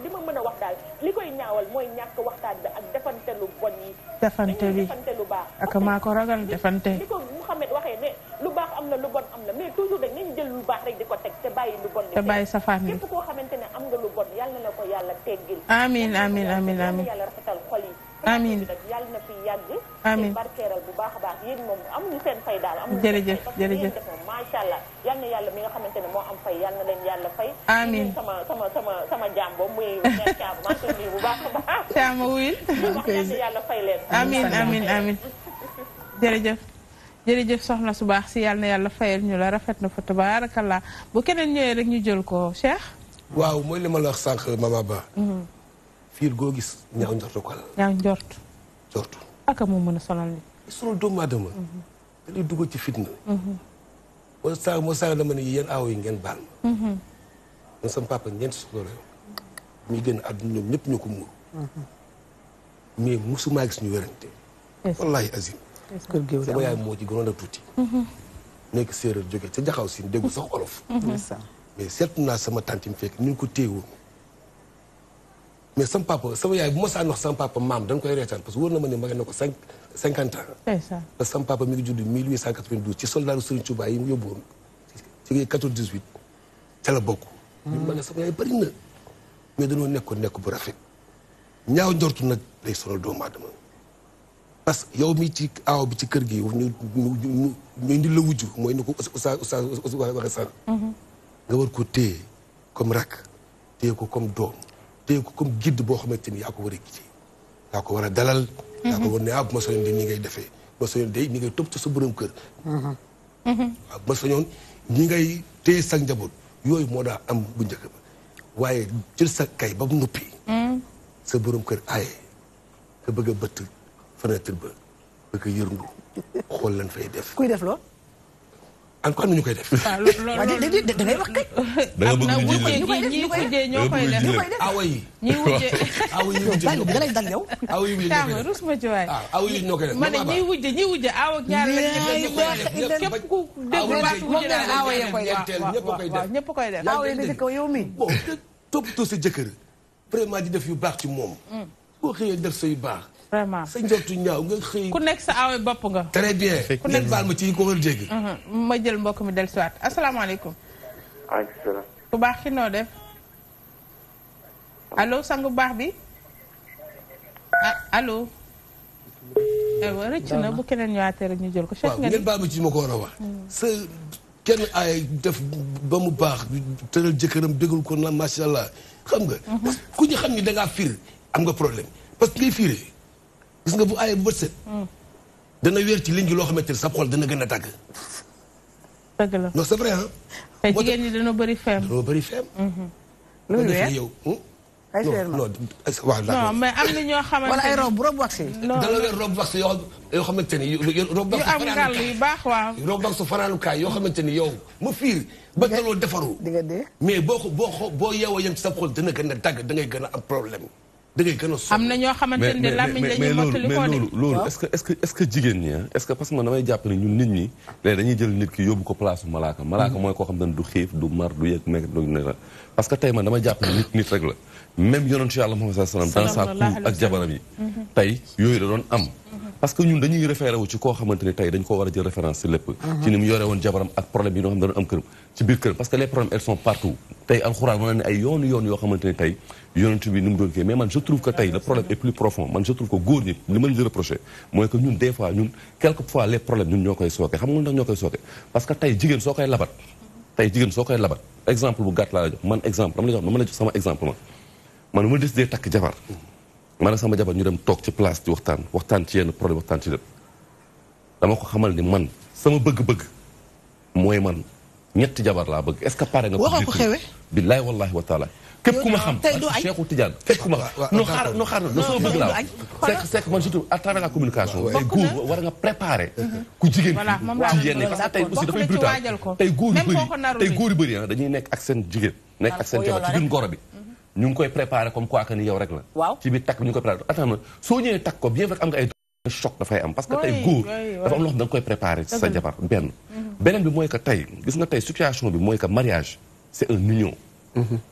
ma mën a wax daal li koy ñaawal mooy ñàkk waxtaan bi ak defante lu bon yi defante bi defante lu baax ak maa ko ragal defante li ko Mouhamed waxee ne lu baax am na lu bon am na mais toujours rek nañu jël lu baax rek di ko teg te bàyyi lu bon te bàyyi safaan bi képp koo xamante ne am nga lu bon yàlla na ko yàlla teggil amiin amiin amiin amiin yàlla rafetal xol yi amiin yàlla na fi yàgg amiin barkeeral bu baax a baax yéen moom amuñu seen fay daal jërëjëf macha macha allah yal na yàlla mi nga xamante ne moo am fay yal na leen yàlla fay. amiin sama jàmbo muy mère Thiam maa ngi koy nuyu bu baax a baax. Thiam wuyul. yal na yàlla fay leen. amiin jërëjëf. jërëjëf soxna su baax si yal na yàlla fayal ñu la rafet na fa tabaarakallah bu keneen ñëwee rek ñu jël ko Cheikh. waaw mooy li ma la wax sànq Mama Ba. fiir goo gis ñaaw njortu ko la. ñaaw njortu. njortu. aka moo mën a sonal ni. sonal doomu aadama. da lay dugal ci fitna. moo saa dama ne yéen aaw yi ngeen baal ma. man sama papa ñeenti soxla la muy génn àdduna ñoom ñëpp ñu ko muur. mais mosumaa gis ñu wérante. wallahi azim. sama yaay moo ci gënoon a tuuti. nekk séeréer jóge ca jaxaw si déggu sax olof. mais seetlu naa sama tante mi fekk ni ñu ko téewoon. mais sama papa sama yaay bu ma saan wax sama papa maam dañ koy reetaan parce que wóor na ma ne ma na ko 50 ans. parce que sama papa mi ngi judd 1892 ci soldaaru Serigne Touba yi mu yóbbu woon ci 14-18 ca la bokk. ñu ma ne sama yaay bëri na mais dañoo nekkoon nekk bu rafet. ñaaw njortu nag lay sonal doomu aadama parce que yow mi ci aaw bi ci kër gi ñu indi la wujju mooy ni ko Oustaz waxe sànq. nga war ko téye comme rakk téye ko comme doom. téye ko comme guide boo xamante ni yaa ko war a gisee yaa ko war a dalal. yaa ko war ne bu ma soñoon de nii ngay defee bu ma soñoon de nii ngay topp ci sa borom kër. waaw bu ma soñoon ñi ngay téye sa njaboot yooyu moo daa am bu njëkk ba waaye jël sa kay ba mu noppi. sa borom kër aaye nga bëgg a bëtt fenêtre ba bëgg a yërndu xool lan fay def. kuy def lool. en tout cas ñu koy def. waaw loolu da ngay wax kay. da nga bëgg ñi wujjee ñoo koy def. awa yi. ñi wujjee. awa yi wujjee da lay dal yow. awa yi wujjee ñoo koy def. rus ma ci waay. awa yi ñoo koy def. ma ne ñi wujjee aw ak ñaar la képp ku dégg baat wujjee daal awa ya koy def. waaw ñëpp koy def. awa yi da ko yow mi. bon toppatoo sa jëkkër vraiment di def yu baax ci moom. boo xëyee def sa yu baax. vraiment sa njortu ñaaw nga xëy. ku nekk sa awe bopp nga. très bien. ku nekk baal ma ci ko war a dégg. ma jël mbokk mi del siwaat asalaamaaleykum. waaleykum salaam. ku baax ki noo def. allo sangu baax bi. allo. aywa rëcc na bu keneen ñëwaatee rek ñu jël ko. waaw ngeen baal ma ci ma ko war a wax. sa kenn ay def ba mu baax tëral jëkkëram bégal ko na macha allah xam nga. ku ñu xam ni da ngaa fiir am nga problème parce que ngay fiiree. gis nga bu aayee bu bët set. dana wéer ci ligne gi loo xamante ne sa xol dana gën a dagg. dëgg la non c'est vrai ah. te jigéen ñi dañoo bëri feem. dañoo bëri feem. lu mu weer yow. ay feem non waaw non mais am na ñoo xamante wala ay robe wax yi. da la weer robe wax yoo xamante ni robe wax yu am ngàll yu baax waaw. robe wax fanaanukaay yoo xamante ni yow ma fiir ba taloo defaru. di nga dee. mais boo yeewoo yem ci sa xol dana gën a dagg da ngay gën a am problème. da ngay gën a sonn. am na ñoo xamante ne làmmiñ dañuy mottali ko de. loolu est-ce que jigéen ñi est-ce que parce que man damay jàpp ne ñun nit ñi léegi dañuy jël nit ki yóbbu ko place su malaaka mooy koo xam ne du xiif du mar du yëg nekk du ne la parce que tey man damay jàpp ne nit rek la même yonent ci yàlla Muhammad sallallahu alayhi wasallam dans sa cour ak jabaram yi tey yooyu da doon am parce que ñun dañuy référé wu ci koo xamante ne tey dañ ko war a jël référence ci lépp ci ni mu yore woon jabaram ak problème yi ñoo xam ne doon am këram ci biir këram parce que les problèmes elles sont partout tey alxuraan mën na ne ay yoonu yoo xamante ne tey yonent bi ni mu doon kii mais man je trouve que tey le problème est plus profond man je trouve que góor ñi li ma leen di reproché mooy que ñun des fois ñun quelquefois les problèmes ñun ñoo koy sooke xam nga ndax ñoo koy sooke parce que tey jigéen soo koy labat exemple bu gàtt laa la jox man exemple dama la jox sama exemple man ma décidé takk jabar man ak sama jabar ñu dem toog ci place di waxtaan ci yenn problème waxtaan ci lépp dama ko xamal ni man sama bëgg-bëgg mooy man ñetti jabar laa bëgg est-ce que pare nga waxoo ko xewe billahi wallahi wa taala képp ku ma xam Cheikhou Tidiane képp ku ma xam no xaar sama bëgg laa c'est que man surtout à travers la communication tey góor war nga préparer ku jigéen ci yenn parce que tey aussi dafay brutal tey góor yu bëri dañuy nekk ak seen jigéen nekk ak seen jabar ci biir ngoro bi ñu ngi koy préparer comme quoi que ni yow rek la ci biir takk bi ñu ngi koy préparer attends na soo ñëwee takk ko bien vrai am nga ay choc dafay am parce que tey góor dafa am loo xam da nga koy préparer ci sa jabar beneen bi mooy que tey gis nga tey situation bi mooy que mariage c'est une union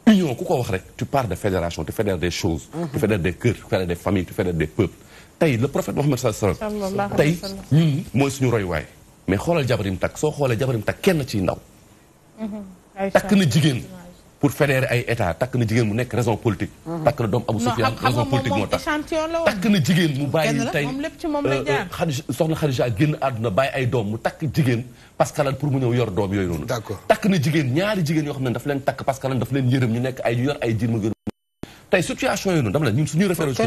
union ku ko wax rek tu parles de fédération tu fédères des choses tu fédères des cœurs tu fédères des familles tu fédères des peuples tey le prophète Mohammed sallallahu alayhi wa sallam tey ñun mooy suñu royuwaay mais xoolal jabar yi mu takk soo xoolee jabar yi mu takk kenn ciy ndaw takk na jigéen pour fédérer ay état takk na jigéen mu nekk raison politique. takk na doom Abou Soufiane raison politique moo tax. takk na jigéen mu bàyyi tey soxna Khadija génn àdduna bàyyi ay doom mu takk jigéen parce que lan pour mu ñëw yor doom yooyu noonu. d'accord takk na jigéen ñaari jigéen yoo xam ne daf leen takk parce que lan daf leen yërëm ñu nekk ay yor ay jiir ma gën tey situation yooyu noonu dama la ñun suñuy référence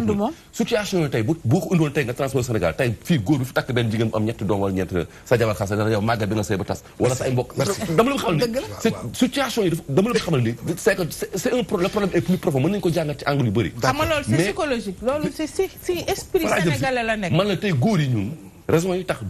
situation yooyu tey boo ko indoon tey nga transport Sénégal tey fii góor bi fi takk benn jigéen bu am ñetti doom wala ñeenti sa jabar xas dana yow màggat bi nga sëy ba tas wala sa ay mbokk dama la xamal ni situation yi dama la xamal ni c'est que c'est un problème le problème est plus profond mën nañu ko jàngat ci angle yu bëri xam nga loolu c'est psychologique loolu c'est si esprit sénégalais la nekk man la tey góor yi ñun raison yi tax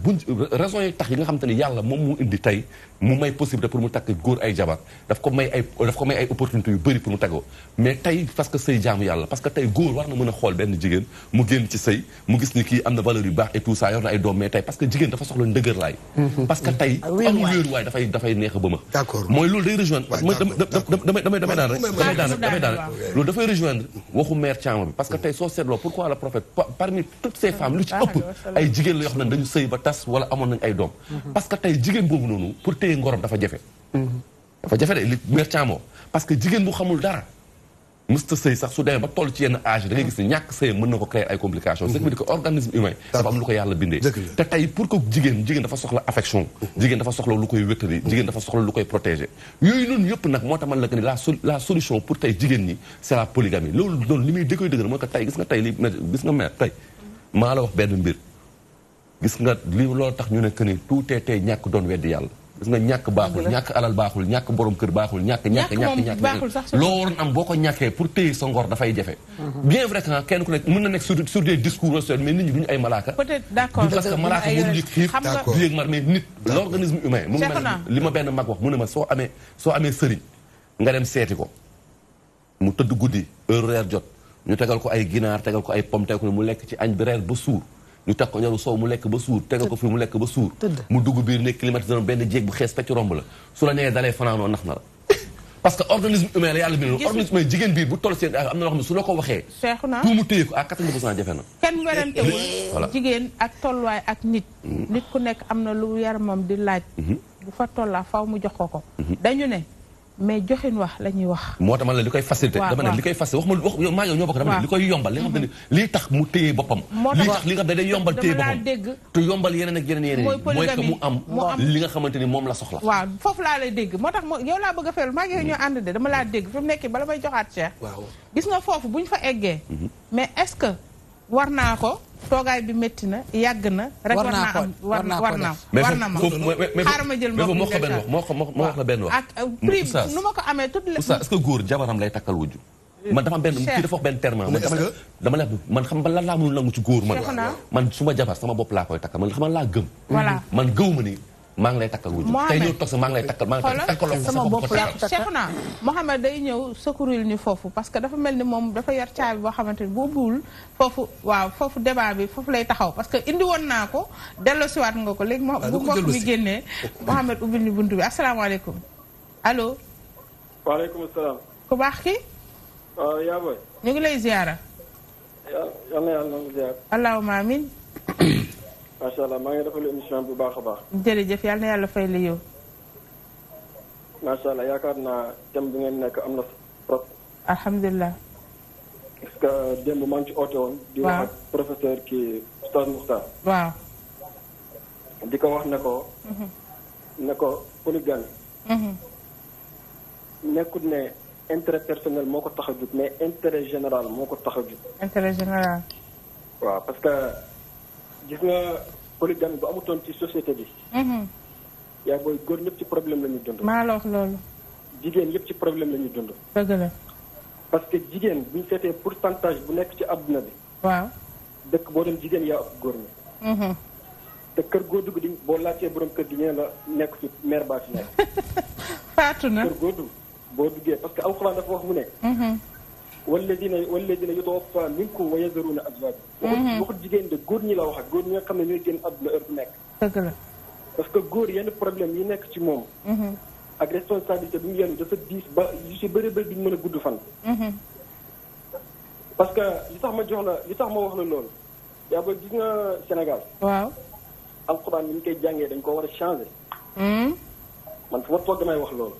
yi nga xam te ne yàlla moom mu indi tey mu may possibilité pour mu takk góor ay jabar daf ko may ay opportunité yu bëri pour mu taggoo mais tey parce que sëy jaamu yàlla parce que tey góor war na mën a xool benn jigéen mu génn ci sëy mu gis ni kii am na valeur yu baax et tout ça yor na ay doom mais tey parce que jigéen dafa soxla ndëgër laay parce que tey amul wéeru waay dafay neex a ba ma mooy loolu day rejoindre damay daan rek loolu dafay rejoindre waxu mère Thiam bi parce que tey soo seetloo pourquoi le prophète parmi toutes ces femmes lu ci ëpp ay jigéen la yoo xam ne dañu sëy ba tas wala amoon nañ ay doom parce que tey jigéen boobu noonu pour téye ngorom dafa jafe de li mère Thiam parce que jigéen bu xamul dara mësta sëy sax su demee ba toll ci yenn âge da ngay gis ne ñàkk sëy mën na ko créer ay complications ce qui veut dire que organisme humain dafa am lu ko yàlla bindee te tey pour que jigéen dafa soxla affection jigéen dafa soxla lu koy wéttali jigéen dafa soxla lu koy protéger yooyu noonu yëpp nag moo tax man la que ni la solution pour tey jigéen ñi c'est la polygamie loolu noonu li muy da koy dëgër mooy que tey gis nga tey li gis nga mère tey maa la wax benn mbir gis nga li loolu tax ñu ne que ni tuutee tey ñàkk doon weddi yàlla gis nga ñàkk baaxul ñàkk alal baaxul ñàkk borom kër baaxul ñàkk loo waroon am boo ko ñàkkee pour téye sa ngor dafay jafe bien vrai que kenn ku nekk mën na nekk sur des discours mais nit ñi duñu ay malaaka peut-être d'accord parce que malaaka mënu yëg xiif du yëg mar mais nit l'organisme humain mu ngi mel li ma benn mag wax mu ne ma soo amee sëriñ nga dem seeti ko mu tëdd guddi heure reer jot ñu tegal ko ay ginaar tegal ko ay pomme tegal ko mu lekk ci añ bi reer ba suur ñu teg ko ñaru soow mu lekk ba suur tegal ko fii mu lekk ba suur mu dugg biir nekk climatiseur benn jéeg bu xees pecc romb la su la nee dalee fanaanoo nax na la parce que organisme humain la yàlla bi organisme humain jigéen biir bu toll seen am na loo xam ne su la ko waxee pour mu téye ko à 80% jafe na kenn werantewul jigéen ak tolluwaay ak nit ku nekk am na lu yaramam di laaj bu fa tollaa faw mu jox ko dañu ne mais joxin wax la ñuy wax moo tax man la li koy facilité dama ne li koy facilité wax maa yow ñoo bokk dama ne li koy yombal li nga xam ne lii tax mu téye boppam lii tax li nga xam ne day yombal téye boppam te yombal yeneen ak yeneen mooy que mu am li nga xamante ni moom la soxla waaw foofu laa lay dégg moo tax yow laa bëgg a feelu maa ngi yow ñoo ànd de dama laa dégg fi mu nekk bala may joxaat Cheikh gis nga foofu bu ñu fa eggee mais est-ce que war naa ko toogaay bi métti na yàgg na rek war naa am war na ma xaaral ma jël moo wax la benn wax ak prix nu ma ko amee tout le est-ce que góor jabaram lay takkal wujju man dafa benn kii dafa wax benn terme dama la man xam ba lan laa mënul nangu ci góor man su ma jabar sama bopp laa koy takkal man xam laa gëm man gëw ma ni maa ngi lay takkal wujju tey ñëw toog sa maa ngi lay takkal sama bopp laa ko takkal Cheikhouna Mohamed day ñëw secourir ñu foofu parce que dafa mel ni moom dafa yor caabi boo xamante ni boo buul foofu waaw foofu débat bi foofu lay taxaw parce que indi woon naa ko delloosiwaat nga ko léegi bu mbokk mi génnee Mohamed ubbil ñu buntu bi asalaamaaleykum allo waaleykum salaam ku baax ki waaw yaa booy ñu ngi lay ziyaara yal na yàlla nangu ziyaar allahumma amin macha allah maa ngi defal émission bu baax a baax. jërëjëf yal na yàlla fay la yow. macha allah yaakaar naa thème bi ngeen nekk am na trop. alhamdulilah. parce que démb maa ngi ci oote woon. di wax ak professeur kii Oustaz Moukhtar. waaw. di ko wax ne ko polygamie. nekkut ne intérêt personnel moo ko tax a jug mais intérêt général moo ko tax a jug. intérêt général. waaw parce que. gis nga polygamie bu amutoon ci société bi. yaa booy góor ñëpp ci problème la ñuy dund. maa la wax loolu. jigéen yëpp ci problème la ñuy dund. dëgg la. parce que jigéen bu ñu seetee pourcentage bu nekk ci àdduna bi. waaw. dëkk boo dem jigéen yaa ëpp góor ñi. te kër goo dugg di boo laajtee borom kër gi ñee la nekk ci mère baa ci nekk. faatu na kër goo dugg boo duggee parce que alxuraan dafa wax mu ne. walladina yutawaffa minkum wa yazaruna azwaja waxut jigéen de góor ñi la wax ak góor ñi nga xam ne ñooy génn àdduna heure bu nekk. dëgg la. parce que góor yenn problème yi nekk ci moom. ak responsabilité bi mu yenn dafa diis ba yu si bëri bëri duñ mën a gudd fan. parce que li tax ma wax la loolu yaa ba gis nga Sénégal. waaw. alxuraan yi ñu koy jàngee dañ ko war a changer. man fu ma toog damay wax loolu.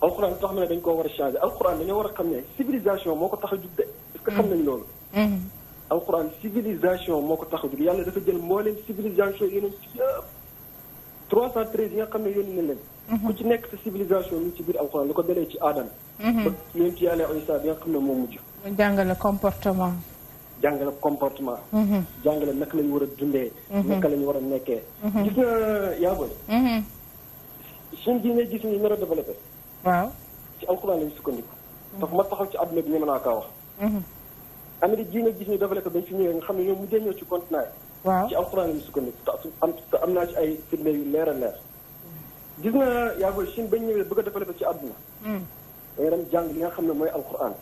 alxuraan tax na ne dañ koo war a changé alxuraan dañoo war a xam ne civilisation moo ko tax a jug de est-ce que xam nañ loolu alxuraan civilisation moo ko tax a jug yàlla dafa jël mbooleem civilisation yeneen ci yëpp 313 yi nga xam ne yónni na leen ku ci nekk sa civilisation ñu ci biir alxuraan lu ko dalee ci aadama ba yéen ci yàlla Isa bi nga xam ne moo mujj mu jàngale comportement jàngale comportement jàngale naka lañu war a dundee naka lañu war a nekkee gis nga yaa boy Chine bii ngay gis ni nar a développé waaw ci alxuraan lañu sukkandiku dafa ma taxaw ci àdduna bi ñu mën naa kaa wax Amérique bii nga gis ni développé bañ fi ñëwee nga xam ne ñoom mujjee ñëw ci continent yi waaw ci alxuraan lañu sukkandiku te am naa ci ay firnde yu leer a leer gis nga yaa boy Chine bañ ñëwee bëgg a développé ci àdduna dañuy dem jàng li nga xam ne mooy alxuraan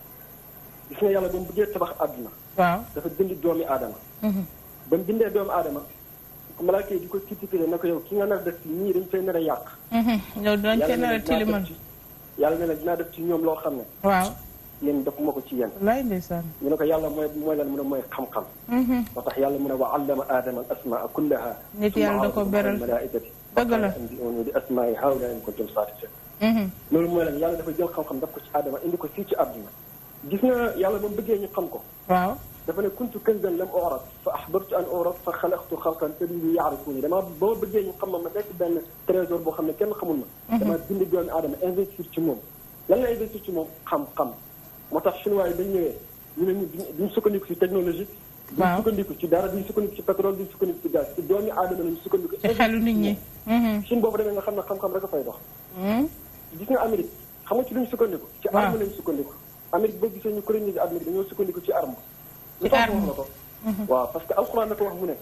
gis nga yàlla ba mu bëggee tabax àdduna waaw dafa bind doomi aadama ba mu bindee doomu aadama malaaka yi di ko critiquer na ko yow ki nga nar a def ci ñii dañ fay nar a yàq yow dañ fay nar a tilimal yàlla ne la dinaa def ci ñoom loo xam ne waaw yéen def ma ko ci yéen lay ndeysaan ñu ne ko yàlla mooy lan mu ne mooy xam-xam moo tax yàlla mu ne wa allama aadama al asmaa kullaha nit yàlla da ko beral malaikati dëgg la anbi'uuni bi asmaa'i haa'ulaa'i in kuntum saadiqiin loolu mooy lan yàlla dafa jël xam-xam daf ko ci aadama indi ko fii ci àdduna gis nga yàlla ba mu bëggee ñu xam ko waaw dafa ne kuntu kanzan lam u'raf fa ahbabtu an u'raf fa xalaqtu xalqan fabihim ya'rifuuni dama ba ma bëggee ñu xam ma nekk benn trésor boo xam ne kenn xamul ma dama bind doomu aadama investir ci moom lan la investir ci moom xam-xam moo tax chinois yi dañ ñëwee ñu ne ñu duñ sukkandiku ci technologie duñ sukkandiku ci dara duñ sukkandiku ci pétrole duñ sukkandiku ci gaz ci doomu aadama lañu sukkandiku ci xelu nit ñi Chine boobu demee nga xam ne xam-xam rek a fay dox gis nga Amérique xam nga ci luñ sukkandiku ci arme lañu sukkandiku Amérique boo gisee ñu coloniser àdduna bi dañoo sukkandiku ci arme lu tax wax na ko waaw parce que alquran na ko wax mu ne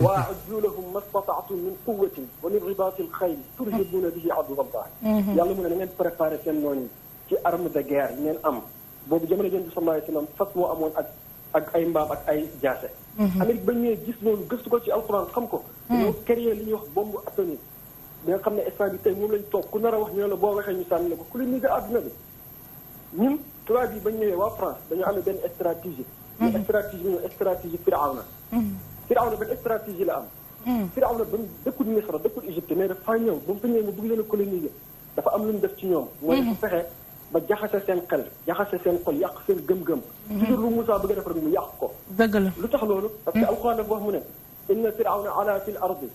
wa a'uddu lahum mastata'tum min quwwatin wa min ribatil khayl turhibuna bihi aduwallah yàlla mu ne na ngeen préparé seen noonu yi ci arme de guerre yi ngeen am boobu jamono jën bi sallallahu alayhi wa sallam fas moo amoon ak ay mbaam ak ay jaase Amérique ba ñëwee gis loolu gëstu ko ci alquran xam ko dañoo créé li ñuy wax bombe atomique bi nga xam ne instant bi tey moom lañ toog ku nar a wax ñu ne la boo waxee ñu sànni la ko ku li ni ga àdduna bi ñun tubaab yi ba ñëwee waa France dañoo amee benn stratégie ñu stratégie Firawna Firawna benn stratégie la am Firawna ba mu dëkkul Misra dëkkul Égypte mais dafa ñëw ba mu fa ñëwee mu bëgg leen a coloniser dafa am lu mu def ci ñoom mooy dafa fexe ba jaxase seen xel jaxase seen xol yàq seen gëm-gëm toujours lu Moussa bëgg a def rek mu yàq ko dëgg la lu tax loolu parce que alquran dafa wax mu ne inna Firawna ala fi l ardi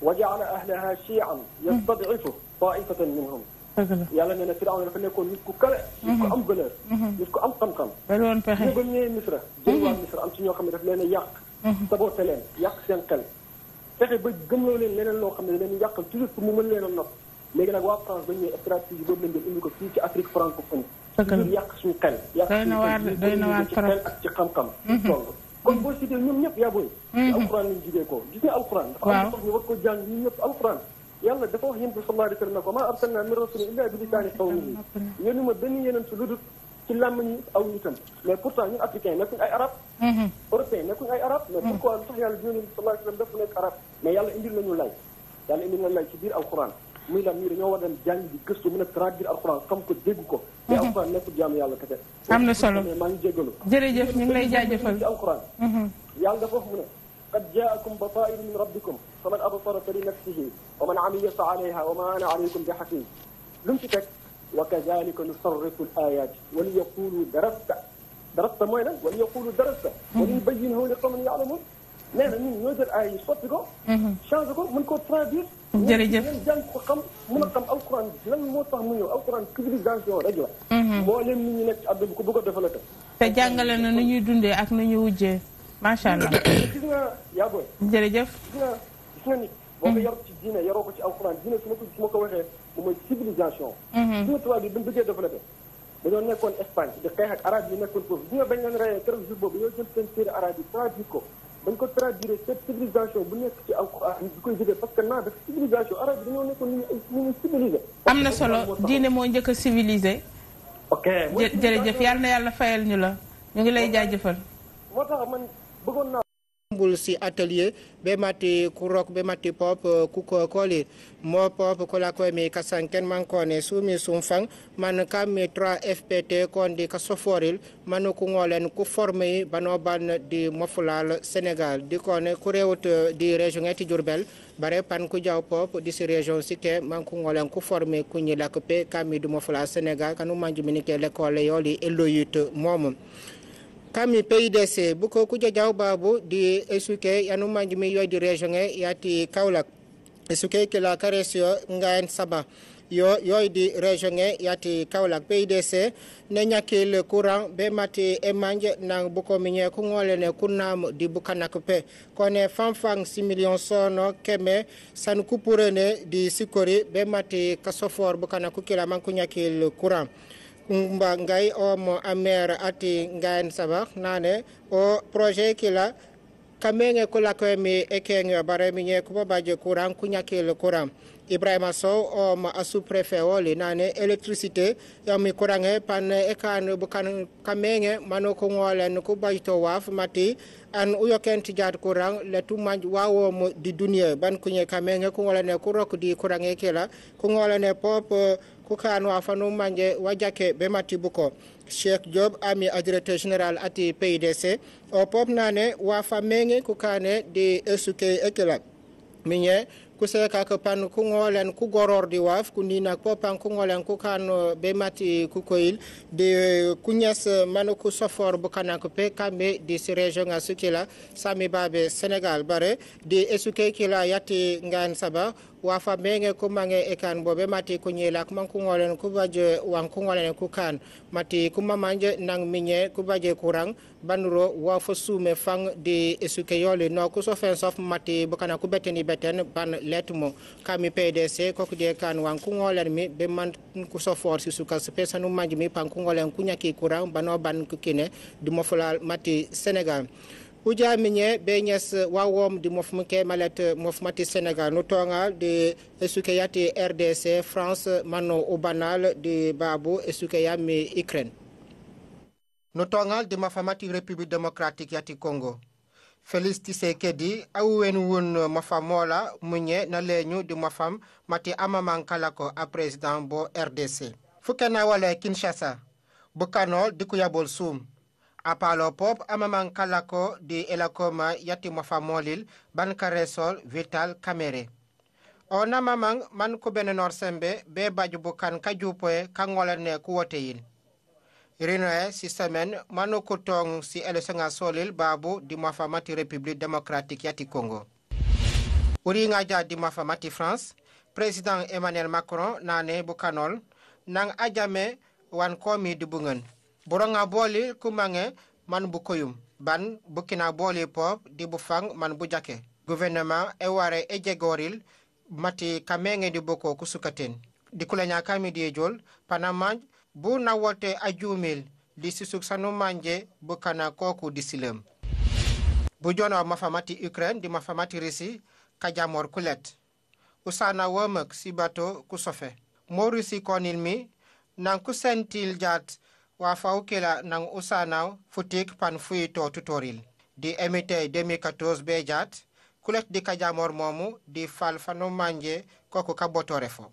wa jaala ahlaha chian yastadifu taifatan minhum yàlla nee na Firawna dafa nekkoon nit ku kale nit ku am valeur nit ku am xam-xam bari woon pexe ñu ba ñëwee Misra jël waa Misra am ci ñoo xam ne daf leen a yàq saboté leen yàq seen xel fexe ba gëmloo leen leneen loo xam ne leen yàqal toujours pour mu mën leen a nopp léegi nag waa France ba ñëwee stratégie boobu lañ jël indi ko fii ci Afrique francophone ñu yàq suñu xel yàq suñu xel ci xel ak ci xam-xam toll kon boo cité ñoom ñëpp yaa booy ci alxuraan lañ jugee ko gis nga alxuraan dafa am tax ñu war ko jàng ñun ñëpp alxuraan yàlla dafa wax yéen bi sallallahu alayhi wa sallam ne ko maa arsalnaa min rasulin illaa bi lisaani qawmihi yéen ma benn yeneen su lu dul ci làmmiñu aw nitam mais pourtant ñun africains nekkuñ ay arab européens nekkuñ ay arab mais pourquoi lu tax yàlla yónni sallallahu alayhi wa sallam dafa nekk arab mais yàlla indil nañu lay yàlla indil nañu lay ci biir alxuraan muy lan ñii dañoo war dem jàng di gëstu mën a traduire alxuraan xam ko dégg ko te alxuraan nekkul jaamu yàlla kese am na solo maa ngi jéggalu jërëjëf ñu ngi lay jaajëfal ci alxuraan yàlla dafa wax mu ne qad jaakum basaa'iru min rabbikum faman absara fa li nafsihi wa man amiya fa alayha wa ma ana alaykum bi hafiz lu mu ci teg wa kadhalika nusarrifu al ayati wa li yaqulu darasta mooy lan wa li yaqulu darasta wa li yubayyinahu li qawmin ya'lamun nee na ñun ñoo jël ay yi sotti ko changé ko mën koo traduire jërëjëf ngeen jàng ko xam mën a xam alquran lan moo tax mu ñëw alquran civilisation rek la moo leen nit ñi nekk ci àdduna bi ko bëgg a développé te jàngale na nu ñuy dundee ak nu ñuy wujjee macha allah gis nga yaa booy jërëjëf gis nga nit boo ko yaroo ci diine yaroo ko ci alquran diine su ma ko waxee bu mooy civilisation gis nga tubaab bi ba mu bëggee développé dañoo nekkoon Espagne di xeex ak arabe yi nekkoon foofu gis nga bañ leen reyee keroog jour boobu ñoo jël seen téere arabe yi traduire ko dañ ko traduire cette civilisation bu nekk ci alquran di koy jógee parce que naa def civilisation arabe yi dañoo nekkoon ni ñu civilisé am na solo diine moo njëkk a civilisé ok jërëjëf yàlla na yàlla fayal ñu la ñu ngi lay jaajëfal moo tax man bëggoon naa bul si atelier be mati kurok be mati pop kuko koli mo pop kola ko mi kasanken man kone sumi sumfang man kam mi 3 fpt kondi ka soforil man ko ngolen ku formé bano ban di mofulal Sénégal di kone ku rewut di région eti Diourbel bare pan ku jaw pop di si région sike man ko ngolen ku formé ku ñi lak pe kam mi di mofulal Sénégal kanu manju mi ke l'école yoli eloyut mom kami PIDC buko kuja jaw babu di esuke yanu manjumi yoy di région yati Kaolack esuke kila karesio ngaen saba yoy di région yati Kaolack PIDC ne nyakil courant be mati e manje nang buko minye ku ngolene kunam di bukanak pe kone fanfang 6 millions sono keme san kupurene di sikori be mati kasofor bukanak kila man ku nyakil courant mba ngay o mo amer ati ngaen sabak nane o projet kila kamenge kula ko mi ekeng bare mi nye ko baje courant kunyakil courant Ibrahima Sow o mo asu préfet woli nane électricité yami courant e pan ekan bukan kamenge mano ko ngolen ko bayto waf mati an uyoken tijat courant le tumanj wawo mo di dunia ban kunye kamenge ko ngolene ko rok di courant e kila ko ngolene pop kukano afanu manje wajake be mati buko Cheikh Job ami directeur général ati PIDC o pop nane wa famenge kukane di esuke ekela minye kuseka ka pan ku ngolen ku goror di waf ku nina ko pan ku ngolen ku kan be mati ku koil de kunyas manuku sofor bu kana ko pe kambe di si region asukila sami babe Sénégal bare di esuke kila yati ngan saba wa fa menge ko mange ekan bobe mati ko nyela ko man ko ngolen ko baje wan ko ngolen ko kan mati ko mamanje nang minye ko baje kurang banuro wa fa sume fang di esuke yole no ko so fen sof mati bu kana ko beteni beten ban letumo kami PDC ko de kan wan ko ngolen mi be man ko so for si suka spesanu manji mi pan ko ngolen ku nyaki kurang bano ban ko kine di mo fulal mati Sénégal uja minye benyes wawom di mofmuke malet mofmati Sénégal no tongal de esuke yati RDC France mano ubanal di babu esuke yami Ukraine no tongal di mafamati République démocratique yati Congo Félix Tshisekedi awen won mafamola munye na leñu di mafam mati amaman kalako a président bo RDC fukena wala Kinshasa bukanol di kuyabol sum apalo pop amaman kalako di elakoma yati mafamolil ban karesol vital kamere ona mamang man ko benenor sembe be baju bukan kajupoe kangolane kuwoteyin Rinoe si semaine mano ko tong si elesenga solil babu di mafamati République démocratique yati Congo uri ngaja di mafamati France président Emmanuel Macron nane bukanol nang ajame wan komi di bungan Boronga boli kumange man bukoyum ban Burkina boli pop di bufang man bujake gouvernement e ware e jegoril mati kamenge di boko kusukaten di kulanya kami di jol panamaj bu nawote ajumil di sisuk sanu manje bukana koku di silem bu jono mafamati Ukraine di mafamati Russie kajamor kulet usana womak si bato kusofe Morisi konilmi nang kusentil jat wa faukela nang usanaw futik pan fuito tutoril di emite 2014 bejat kulet di kajamor momu di falfano manje koko kabotorefo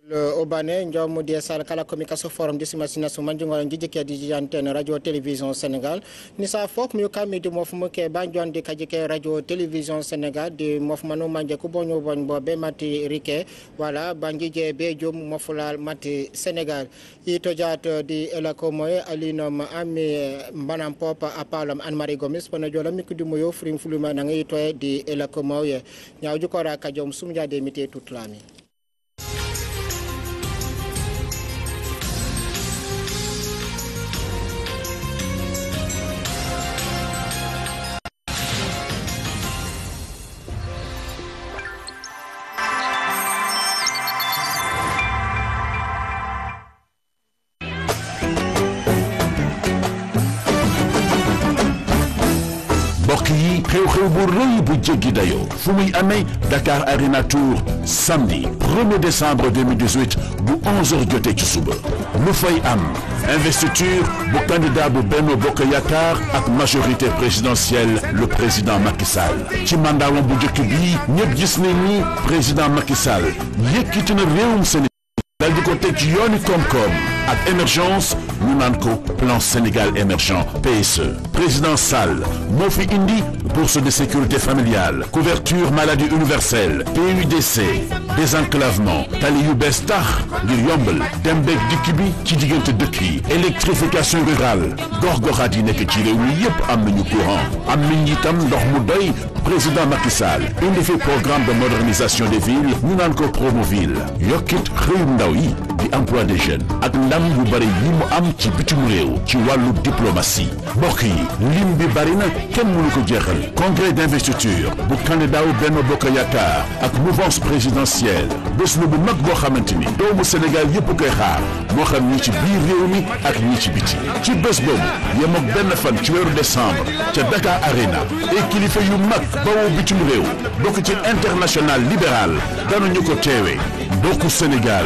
le obane njom di sal kala communication forum di simasina so manjungol njike di jantene radio télévision Sénégal ni sa fop mu kam di mof mu ke banjon di kajike radio télévision Sénégal di mof manu manje ku bonyo bon bobe mati rike wala banjije be jom mofulal mati Sénégal ito jat di elako moy alinom ami banam pop apalom Anne Marie Gomis pona jola mi kudu moyo frim fuluma na ngi to di elako moy nyawju ko ra kajom sumja de mité toute lami xew-xew bu rëy bu jéggi dayo fu muy amee Dakar Arena Tour samedi 1er décembre 2018 bu 11h jotee ci suba lu fay am investiture bu candidat bu Benno Bokk Yaakaar ak majorité présidentielle le président Macky Sall ci mandatam bu njëkk bi ñëpp gis nañ ni président Macky Sall yëkkati na réewum Sénégal dal di ko teg ci yooni koom-koom ak émergence ñu naan ko plan Sénégal émergent PSE président Sall moo fi indi bourse de sécurité familiale couverture maladie universelle PUDC désenclavement tali yu bees tax ngir yombal dem beeg dikk bi ci diggante dëkk yi électrification rurale gox-goxaat yi nekk ci réew mi yépp am nañu courant am nañu itam ndox mu doy président Macky Sall indi fi programme de modernisation des villes ñu naan ko Promoville yokkit xëyum ndaw yi di emploi des jeunes ak ndam yu bari yi mu am ci bitim réew ci wàllu diplomatie mbokk yi lim bi bari na kenn mënu ko jeexal congrès d'investiture bu candidat wu Benno Bokk Yaakaar ak mouvance présidentielle bés la bu mag boo xamante ni doomu Sénégal yépp koy xaar moo xam ñi ci biir réew mi ak ñi ci biti ci bés boobu yem ak benn fan ci weeru décembre ca Dakar Arena et kilifa yu mag bawoo bitim réew bokk ci international libéral danañu ko teewe mbokku Sénégal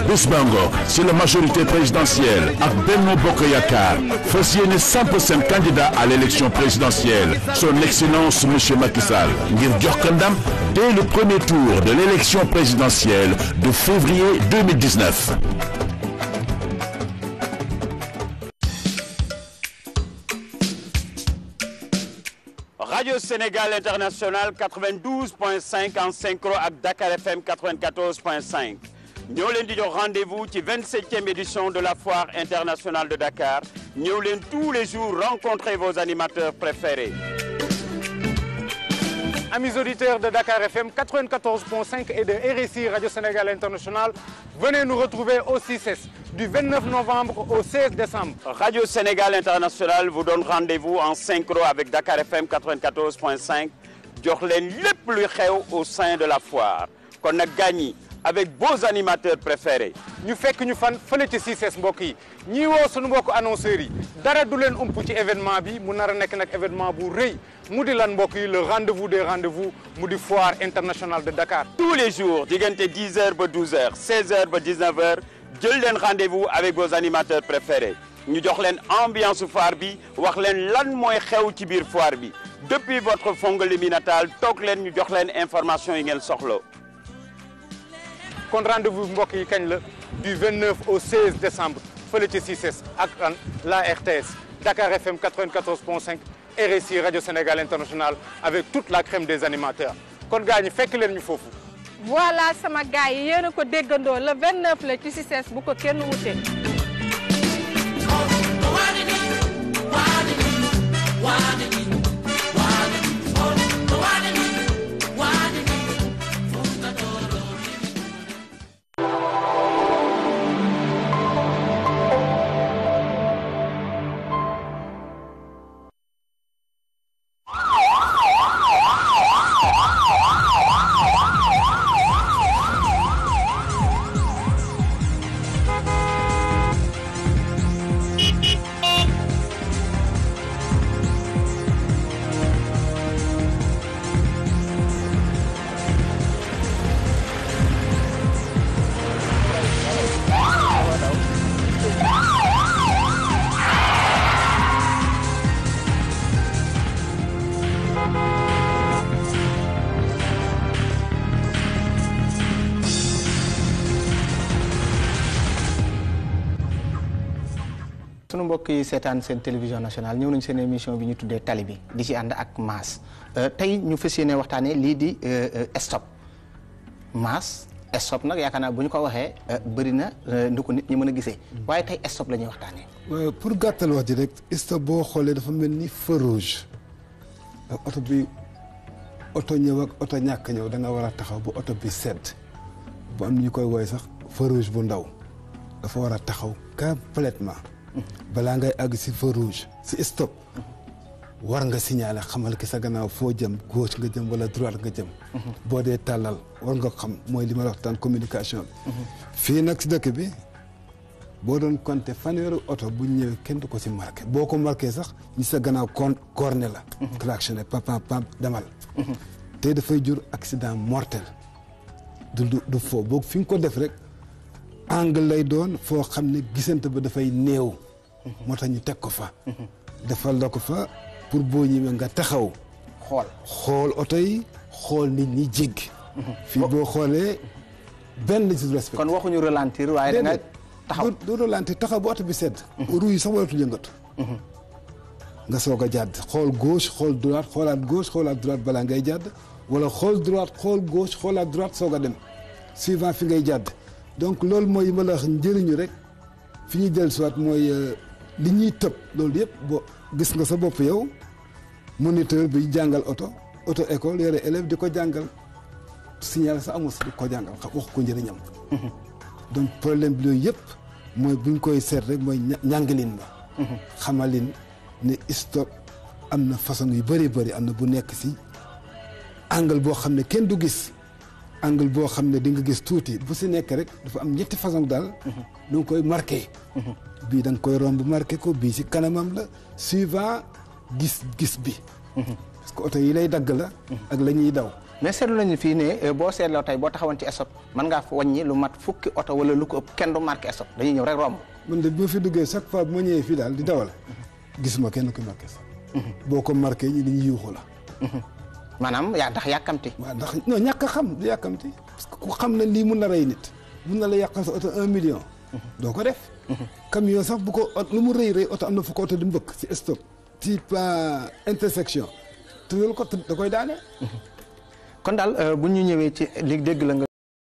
bés bango si la majorité présidentielle ak Benno Bokk Yaakaar fas yéene samp seen candidat à l'élection présidentielle son excellence monsieur Macky Sall ngir jox ko ndam dès le premier tour de l'élection présidentielle de février 2019. Radio Sénégal International 92.5 en synchro ak Dakar FM 94.5 ñëw leen di jox rendez-vous ci 27e édition de la foire internationale de Dakar ñëw leen tous les jours rencontrer vos animateurs préférés. Amis auditeurs de Dakar FM 94.5 et de RSI Radio Sénégal International, venez nous retrouver au CICES du 29 novembre au 16 décembre. Radio Sénégal International vous donne rendez-vous en synchro avec Dakar FM 94.5 jox leen lépp luy xew au sein de la foire kon nag gagné avec vos animateurs préférés. ñu fekk ñu fan fële ci CICES mbokk yi ñi woo sunu mbokk annonceurs yi dara du leen ump ci événement bi mu nar a nekk nag événement bu rëy mu di lan mbokk yi le rendez-vous des rendez-vous mu di foire internationale de Dakar. tous les jours diggante 10h ba 12h 16h ba 19h jël leen rendez-vous avec vos animateurs préférés ñu jox leen ambiance foire bi wax leen lan mooy xew ci biir foire bi depuis votre Fongolimbi natal toog leen ñu jox leen information yi ngeen soxla. kon rendez-vous mbokk yi kañ la du 29 au 16 décembre fële ci CICES ak la RTS Dakar FM 94.5 RSI Radio Sénégal International avec toute la crème des animateurs kon gars ñi fekk leen ñu foofu. voilà sama gars yi yéen a ko déggandoo le 29 la ci CICES bu ko kenn wute. sunu mbokk yi seetaan seen télévision nationale ñëw nañu seen émission bi ñu tuddee tali bi di ci ànd ak Mass tey ñu fas yéene waxtaanee lii di stop Mass stop nag yaakaar naa bu ñu ko waxee bëri na nu ko nit ñi mën a gisee waaye tey stop la ñuy waxtaanee. pour gàttal wax ji rek stop boo xoolee dafa mel ni feu rouge ak oto bi oto ñëw ak oto ñàkk ñëw da nga war a taxaw bu oto bi sedd bu am ñu koy woowee sax feu rouge bu ndaw dafa war a taxaw complètement balaa ngay àgg si feu rouge si stop war nga signaler xamal ki sa gannaaw foo jëm gauche nga jëm wala droite nga jëm. boo dee tàllal war nga xam mooy li ma la wax daan communication bi. fii nag si dëkk bi boo doon compter fanweeri oto bu ñëwee kenn du ko si marqué boo ko marqué sax ñi sa gannaaw corné la. klaxonné papa demal. te dafay jur accident mortel du foo boo fi nga ko def rek angle lay doon foo xam ne gisante ba dafay néew. moo tax ñu teg ko fa. defal la ko fa pour boo ñëwee nga taxaw. xool oto yi xool nit ñi jéggi. fii boo xoolee benn ci respect. kon waxuñu ralentir waaye da nga taxaw du ralentir taxaw bu oto bi sedd. ru yi sax waratu yëngatu. nga soog a jàdd xool gauche xool droite xoolaat gauche xoolaat droite balaa ngay jàdd wala xool droite xool gauche xoolaat droite soog a dem suivant fi ngay jàdd donc loolu mooy ma la wax njëriñu rek fi ñuy dellusiwaat mooy li ñuy tëb loolu yëpp boo gis nga sa bopp yow moniteur bi jàngal auto école yore élève di ko jàngal signal sa amul di ko jàngal wax ko njëriñam. donc problème bi yooyu yëpp mooy buñ koy seet rek mooy ñàngalin ba. xamalin ne stop am na façon yu bëri am na bu nekk si angle boo xam ne kenn du gis angle boo xam ne di nga gis tuuti bu si nekk rek dafa am ñetti façon daal du nga koy marqué bii da nga koy romb marqué ko bii si kanamam la suivant gis bi parce que oto yi lay dagg la ak la ñuy daw mais seetlu nañu fii ne boo seetloo tey boo taxawoon ci stop mën ngaa fa wàññi lu mat fukki oto wala lu ko ëpp kenn du marqué stop dañuy ñëw rek romb man de bi ma fi duggee chaque fois bu ma ñëwee fii daal di dawal gisuma kenn ku marqué sax boo ko marqué ñi dañuy yuuxu la maanaam yaa ndax yàkkamti waaw ndax non ñàkk a xam du yàkkamti parce que ku xam ne lii mun na rey nit mun na la yàqal sa oto 1 million doo ko def camion sax bu ko lu mu rëy oto am na fu ko oto di mbëkk ci stop ci intersection te loolu ko da koy daane kon daal bu ñu ñëwee ci li dégg la nga